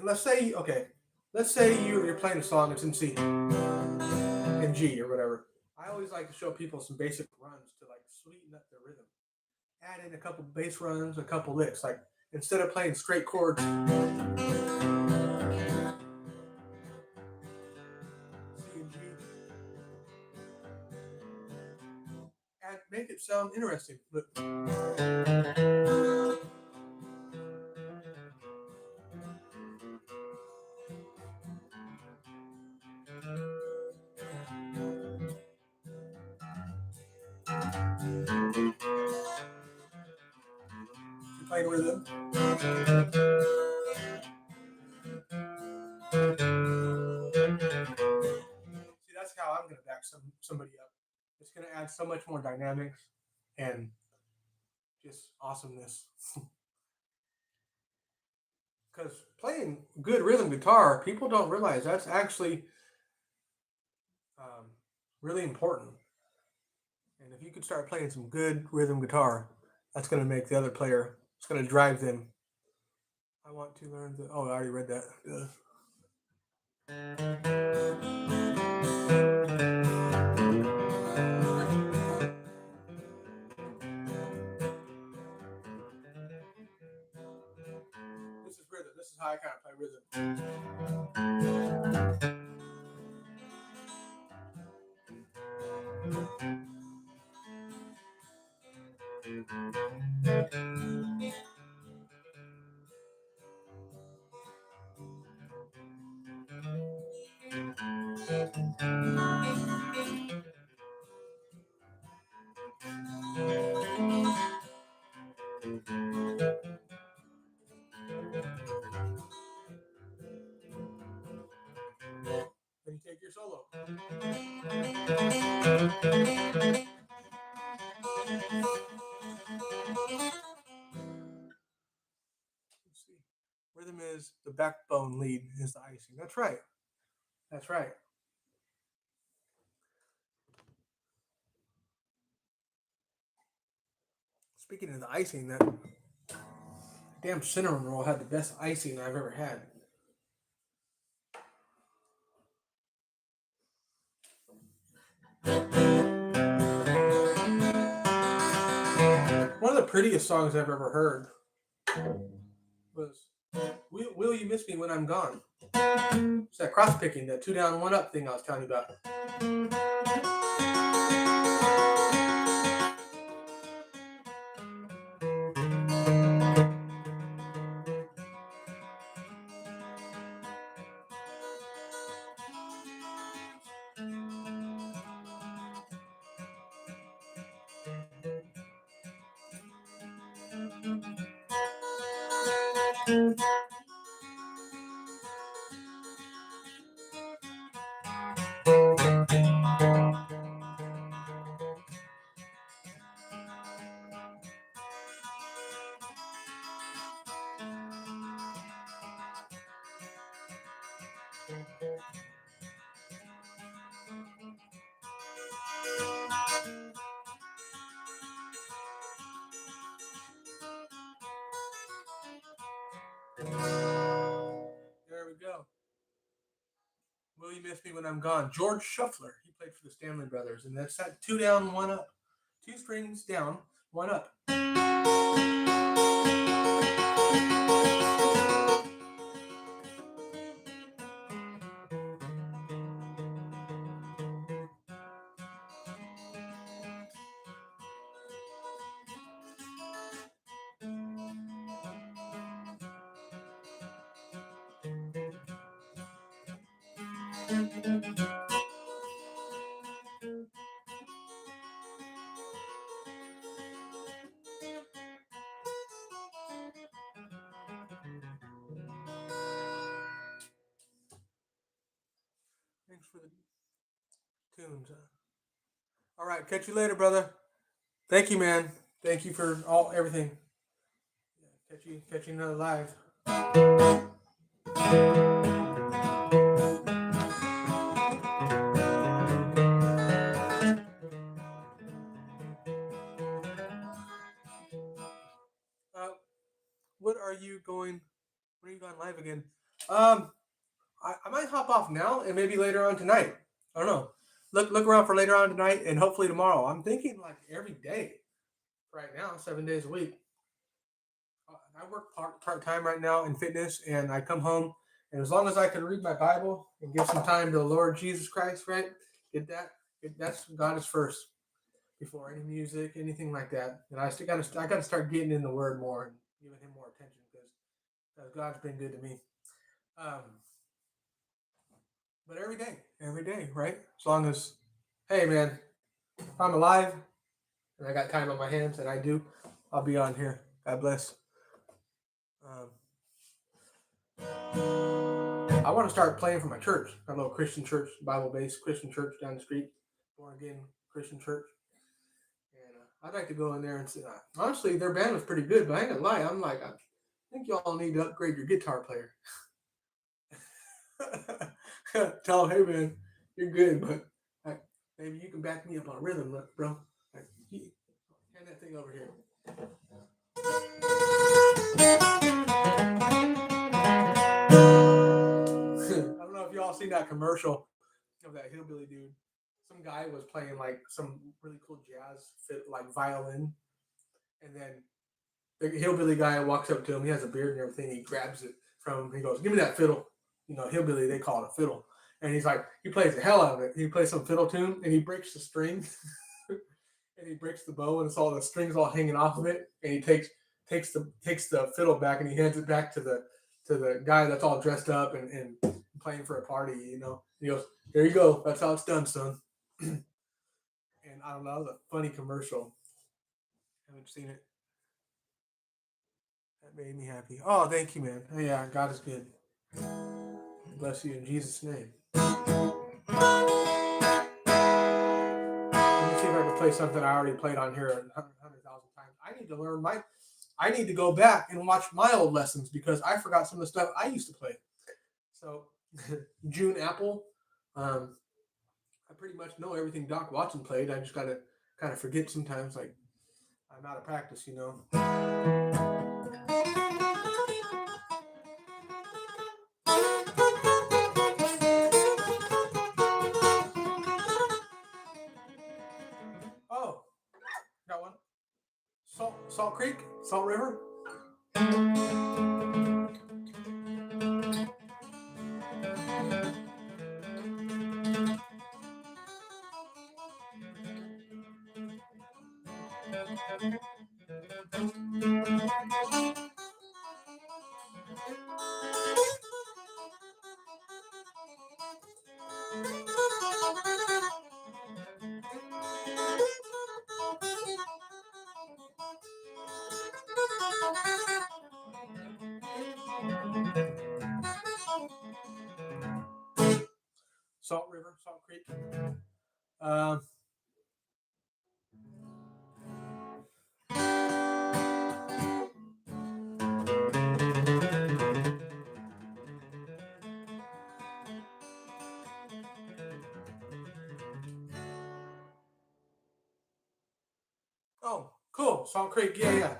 let's say you're playing a song, it's in C, in G or whatever. I always like to show people some basic runs to like sweeten up the rhythm. Add in a couple bass runs, a couple licks. Like instead of playing straight chords, C and G, and make it sound interesting. But you're playing rhythm. See, that's how I'm gonna back somebody up. It's gonna add so much more dynamics and just awesomeness. Because playing good rhythm guitar, people don't realize that's actually um, really important. And if you could start playing some good rhythm guitar, that's going to make the other player. It's going to drive them. I want to learn the. Oh, I already read that. This is rhythm. This is how I kind of play rhythm. Then you take your solo. Let's see. Rhythm is the backbone lead, is the icing. That's right. That's right. Speaking of the icing, that damn cinnamon roll had the best icing I've ever had. One of the prettiest songs I've ever heard was Will You Miss Me When I'm Gone? It's that cross picking, that two down, one up thing I was telling you about. There we go. Will You Miss Me When I'm Gone? George Shuffler. He played for the Stanley Brothers, and that's that two down, one up. Two strings down, one up. Thanks for the tunes. All right, catch you later, brother. Thank you, man. Thank you for everything. Catch you another live. Uh, what are you going? When are you going live again? Um, I might hop off now and maybe later on tonight. I don't know. Look around for later on tonight and hopefully tomorrow. I'm thinking like every day right now, 7 days a week. I work part time right now in fitness, and I come home, and as long as I can read my Bible and give some time to the Lord Jesus Christ, right? That's God is first before any music, anything like that. And I got to start getting in the Word more and giving Him more attention because God's been good to me. Um, but every day, right? As long as, hey man, if I'm alive and I got time on my hands, and I do, I'll be on here. God bless. Um, I want to start playing for my church, my little Christian church, Bible-based Christian church down the street, born again Christian church. And I'd like to go in there and see. Honestly, their band was pretty good, but I ain't gonna lie. I think y'all need to upgrade your guitar player. Tell them, hey man, you're good, but maybe you can back me up on rhythm, bro. Hand that thing over here. I don't know if y'all seen that commercial of that hillbilly dude. Some guy was playing like some really cool jazz fit, like violin, and then the hillbilly guy walks up to him. He has a beard and everything. He grabs it from him. He goes, "Give me that fiddle." You know, hillbilly, they call it a fiddle. And he's like, he plays the hell out of it. He plays some fiddle tune, and he breaks the string, and he breaks the bow, and it's all the strings all hanging off of it. And he takes the fiddle back, and he hands it back to the guy that's all dressed up and playing for a party. You know, he goes, "Here you go. That's how it's done, son." And I don't know, it was a funny commercial. I haven't seen it. That made me happy. Oh, thank you, man. Oh, yeah, God is good. Bless you in Jesus' name. Let me see if I can play something I already played on here 100,000 times. I need to go back and watch my old lessons because I forgot some of the stuff I used to play. So, June Apple, I pretty much know everything Doc Watson played. I just got to kind of forget sometimes, like, I'm out of practice, you know. Oh, got one. Salt Creek, Salt River. Salt River, Salt Creek. Um, oh, cool. Salt Creek. Yeah, yeah.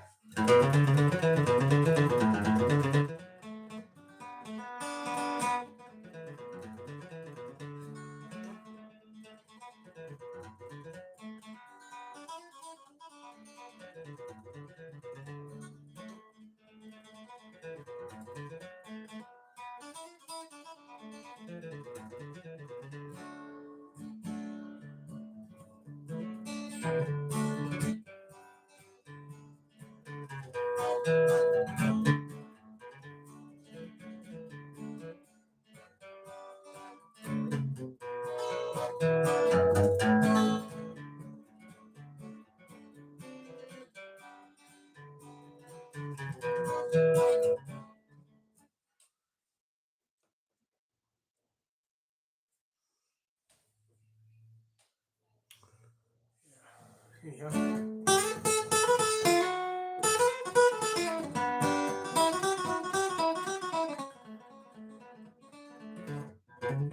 Anyway,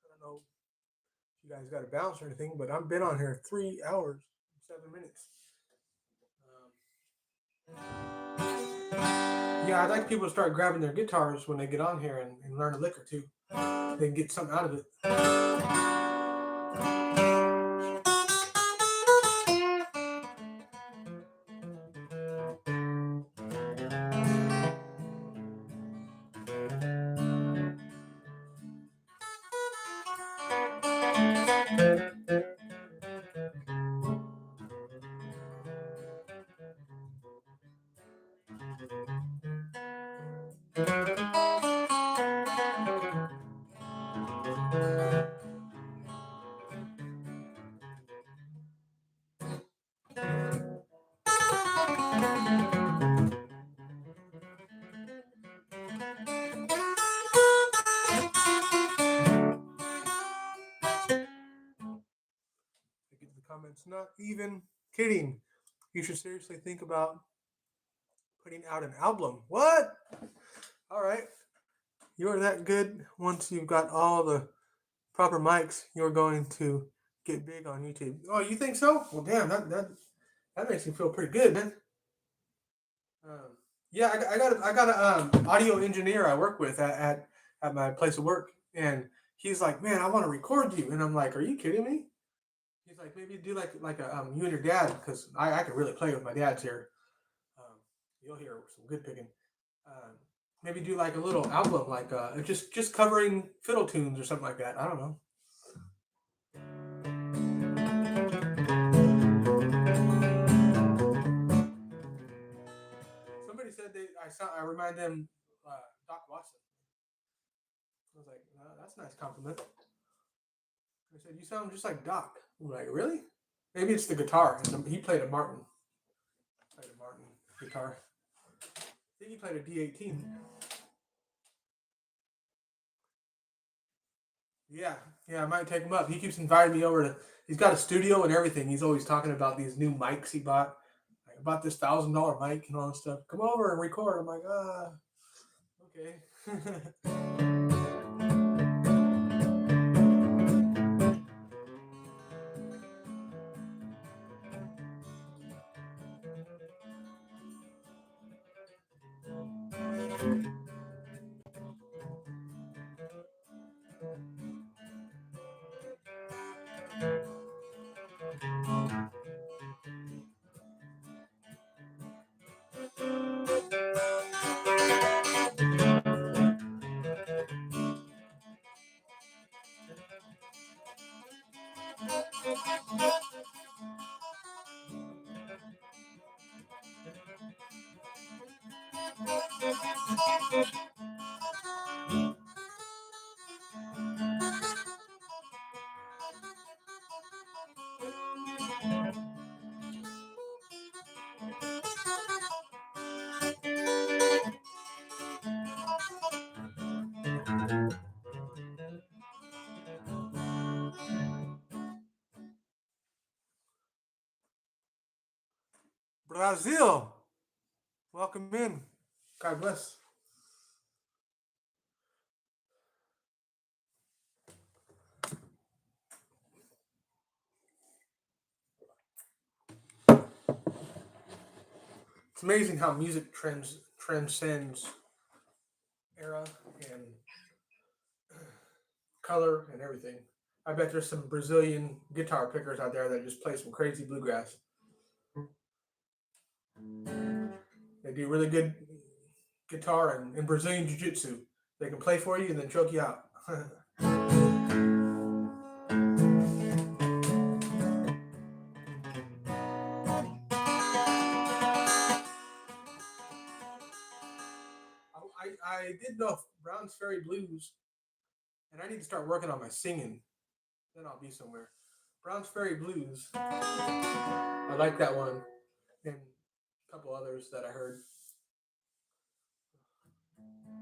I don't know if you guys got a bounce or anything, but I've been on here 3 hours, 7 minutes. Yeah, I'd like people to start grabbing their guitars when they get on here and learn a lick or two. They can get something out of it. I get to the comments. Not even kidding. You should seriously think about putting out an album. What? All right. You're that good. Once you've got all the proper mics, you're going to get big on YouTube. Oh, you think so? Well, damn, that makes me feel pretty good, man. Um, yeah, I got a audio engineer I work with at my place of work, and he's like, man, I want to record you, and I'm like, are you kidding me? He's like, maybe do like a you and your dad, because I can really play with my dad's here. Um, you'll hear some good picking. Um, maybe do like a little album, like just covering fiddle tunes or something like that. I don't know. Somebody said I remind them Doc Watson. I was like, that's a nice compliment. They said you sound just like Doc. I'm like, really? Maybe it's the guitar. He played a Martin. Played a Martin guitar. I think he played a D18. Yeah, yeah, I might take him up. He keeps inviting me over to. He's got a studio and everything. He's always talking about these new mics he bought. Like, I bought this $1,000 mic and all this stuff. Come over and record. I'm like, okay. Brazil, welcome in. God bless. It's amazing how music transcends era and color and everything. I bet there's some Brazilian guitar pickers out there that just play some crazy bluegrass. They do really good guitar and Brazilian jiu jitsu. They can play for you and then choke you out. I did know Brown's Ferry Blues, and I need to start working on my singing. then I'll be somewhere. Browns Ferry Blues. I like that one, and a couple others that I heard.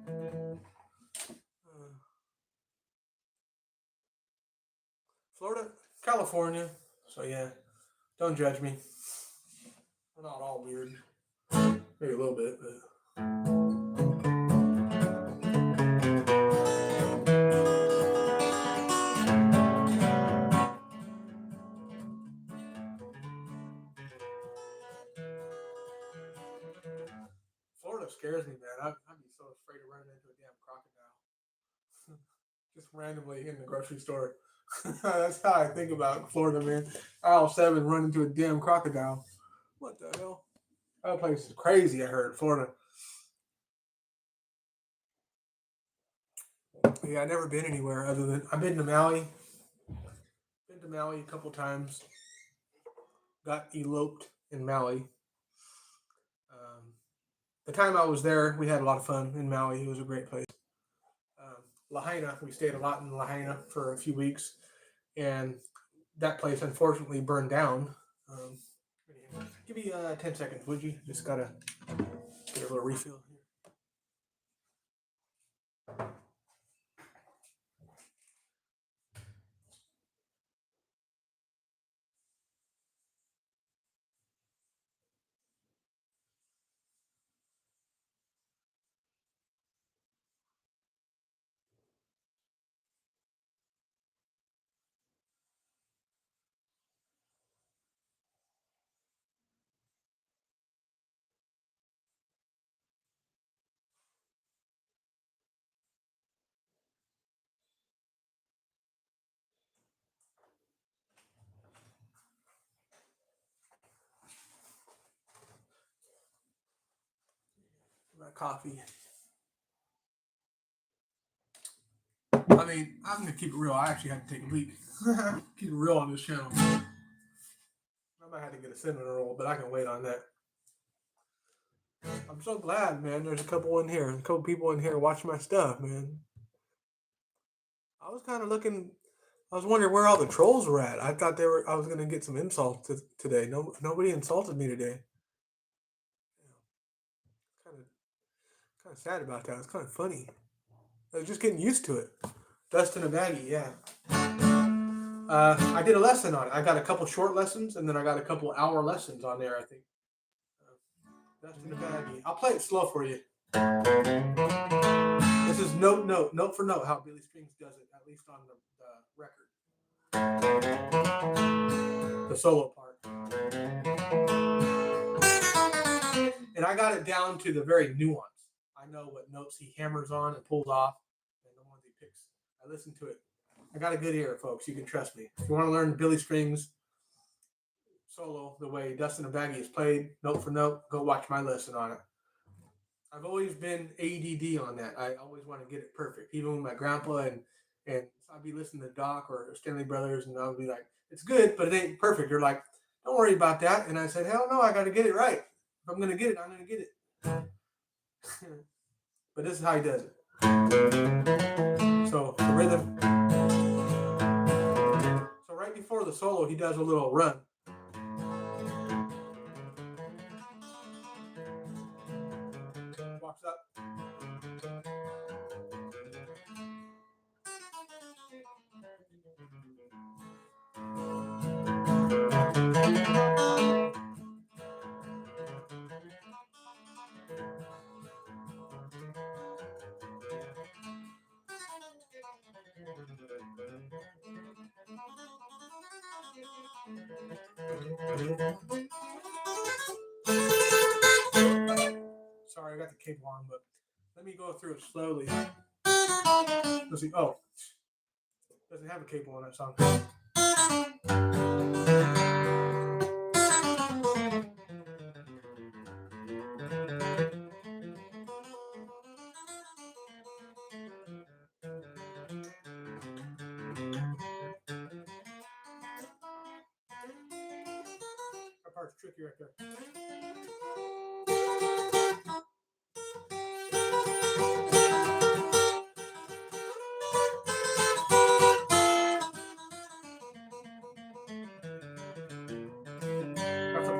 Uh, Florida, California. So yeah, don't judge me. We're not all weird. Maybe a little bit, but. Florida scares me, man. I'd be so afraid of running into a damn crocodile. Just randomly in the grocery store. That's how I think about Florida, man. Aisle 7 run into a damn crocodile. What the hell? That place is crazy, I heard. Florida. Yeah, I've never been anywhere other than I've been to Maui. Been to Maui a couple times. Got eloped in Maui. The time I was there, we had a lot of fun in Maui. It was a great place. Lahaina, we stayed a lot in Lahaina for a few weeks, and that place unfortunately burned down. Um, Give me 10 seconds, would you? Just gotta get a little refill here. My coffee. I mean, I'm gonna keep it real. I actually had to take a leak. Keep it real on this channel. I might have to get a cinnamon roll, but I can wait on that. I'm so glad, man. There's a couple in here, a couple people in here watching my stuff, man. I was kind of looking. I was wondering where all the trolls were at. I thought they were. I was gonna get some insults today. No, nobody insulted me today. Kind of, kind of sad about that. It's kind of funny. I was just getting used to it. Dust in a baggie, yeah. I did a lesson on it. I got a couple short lessons, and then I got a couple hour lessons on there. I think. Dust in a baggie. I'll play it slow for you. This is note for note how Billy Strings does it, at least on the record. The solo part. And I got it down to the very nuance. I know what notes he hammers on and pulls off, and the ones he picks. I listen to it. I got a good ear, folks. You can trust me. If you want to learn Billy Strings solo the way Dustin and Baggy is played, note for note, go watch my lesson on it. I've always been ADD on that. I always want to get it perfect. Even with my grandpa and I'd be listening to Doc or Stanley Brothers, and I'll be like, "It's good, but it ain't perfect." They're like, "Don't worry about that." And I said, "Hell no, I got to get it right. If I'm gonna get it, I'm gonna get it." But this is how he does it. So the rhythm. So right before the solo, he does a little run. Walks up. Sorry, I got the cable on, but let me go through it slowly. Let's see. Oh, doesn't have a cable on that song. That part's tricky right there.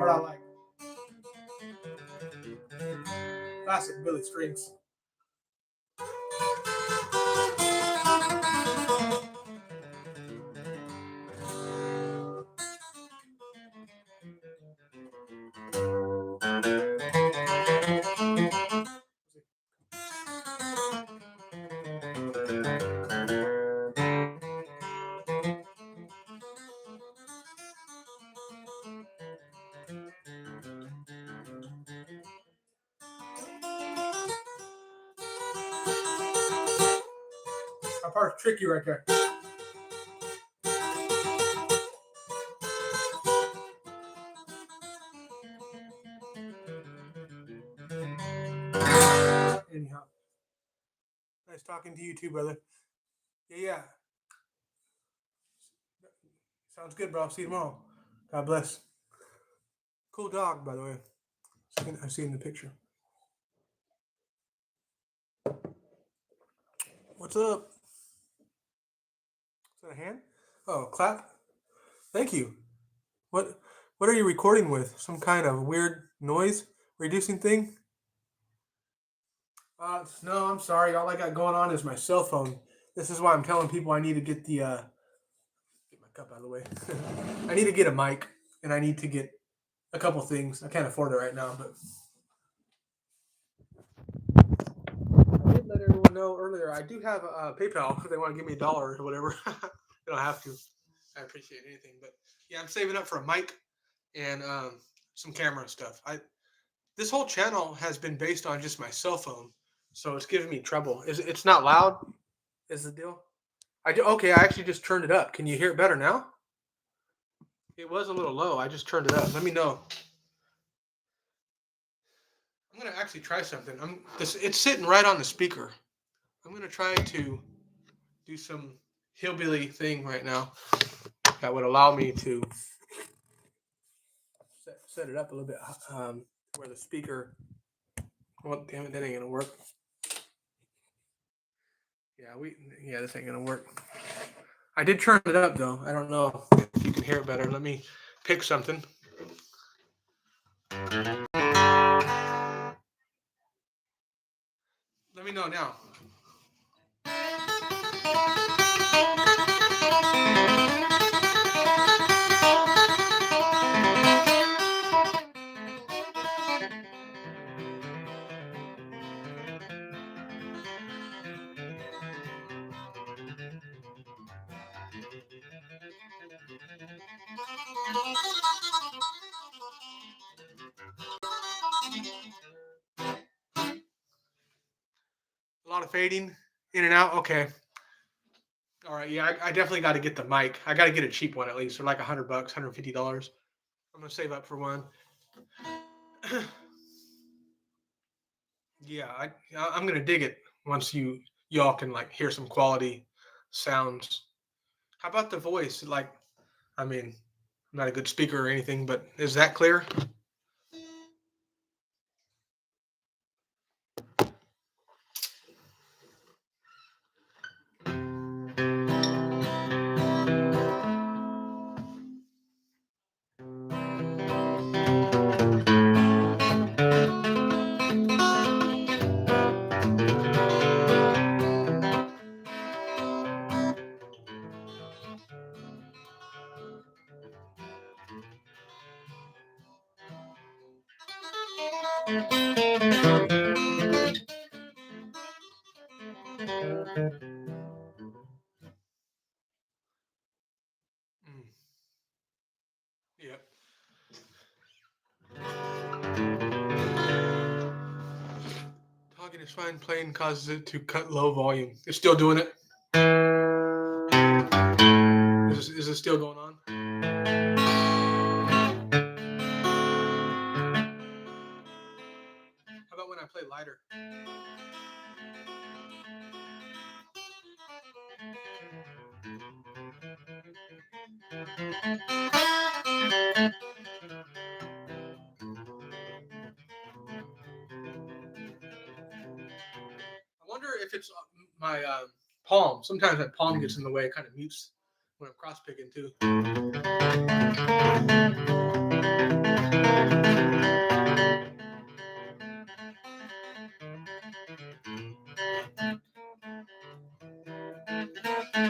part I like. Classic Billy strings. That part's tricky right there. Anyhow, nice talking to you too, brother. Yeah. Sounds good, bro. See you tomorrow. God bless. Cool dog, by the way. I see in the picture. What's up? Is that a hand? Oh, clap. Thank you. What are you recording with? Some kind of weird noise reducing thing? No, I'm sorry. All I got going on is my cell phone. This is why I'm telling people I need to get the get my cup out of the way. I need to get a mic and I need to get a couple things. I can't afford it right now, but I did let everyone know earlier. I do have a PayPal if they want to give me $1 or whatever. They don't have to. I appreciate anything, but yeah, I'm saving up for a mic and some camera stuff. This whole channel has been based on just my cell phone, so it's giving me trouble. It's not loud? Is the deal? Okay. I actually just turned it up. Can you hear it better now? It was a little low. I just turned it up. Let me know. I'm gonna actually try something. It's sitting right on the speaker. I'm gonna try to do some hillbilly thing right now that would allow me to set it up a little bit where the speaker. Well, damn it, that ain't gonna work. Yeah, this ain't gonna work. I did turn it up though. I don't know if you can hear it better. Let me pick something. Let me know now. A lot of fading in and out. Okay. All right. Yeah, I definitely got to get the mic. I got to get a cheap one at least, or like $100, $150. I'm gonna save up for one. Yeah, I'm gonna dig it once y'all can like hear some quality sounds. How about the voice? Like, I mean, I'm not a good speaker or anything, but is that clear? Mm, yep. Talking is fine. Playing causes it to cut low volume. It's still doing it. Is it still going on? How about when I play lighter? I wonder if it's my palm. Sometimes my palm gets in the way. It kind of mutes when I'm cross picking too. Anyhow,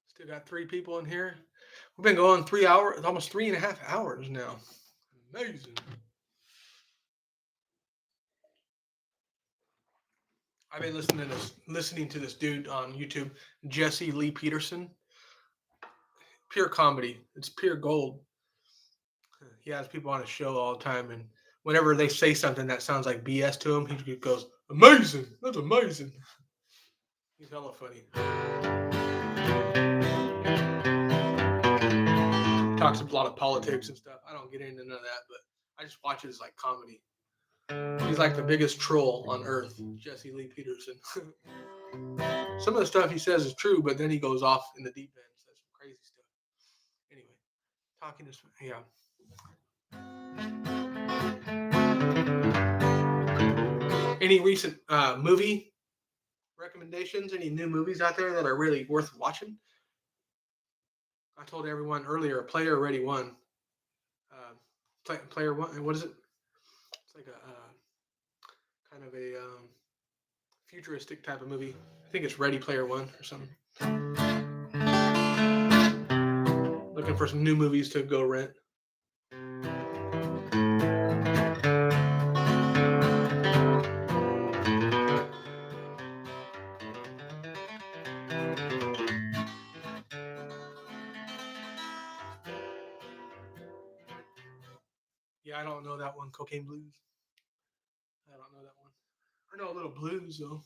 still got 3 people in here. We've been going 3 hours, almost 3.5 hours now. Amazing. I've been listening to this dude on YouTube, Jesse Lee Peterson. Pure comedy. It's pure gold. He has people on his show all the time, and whenever they say something that sounds like BS to him, he goes, "Amazing! That's amazing." He's hella funny. He talks a lot of politics and stuff. I don't get into none of that, but I just watch it as like comedy. He's like the biggest troll on earth, Jesse Lee Peterson. Some of the stuff he says is true, but then he goes off in the deep end, says some crazy stuff. Anyway, talking to yeah. Any recent movie recommendations? Any new movies out there that are really worth watching? I told everyone earlier, Player Ready One. Player One. What is it? It's like a kind of a futuristic type of movie. I think it's Ready Player One or something. Looking for some new movies to go rent. Yeah, I don't know that one. Cocaine Blues. I don't know that one. I know a little blues though.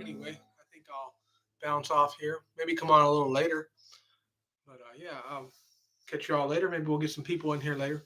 Anyway, I think I'll bounce off here. Maybe come on a little later. But yeah, I'll catch you all later. Maybe we'll get some people in here later.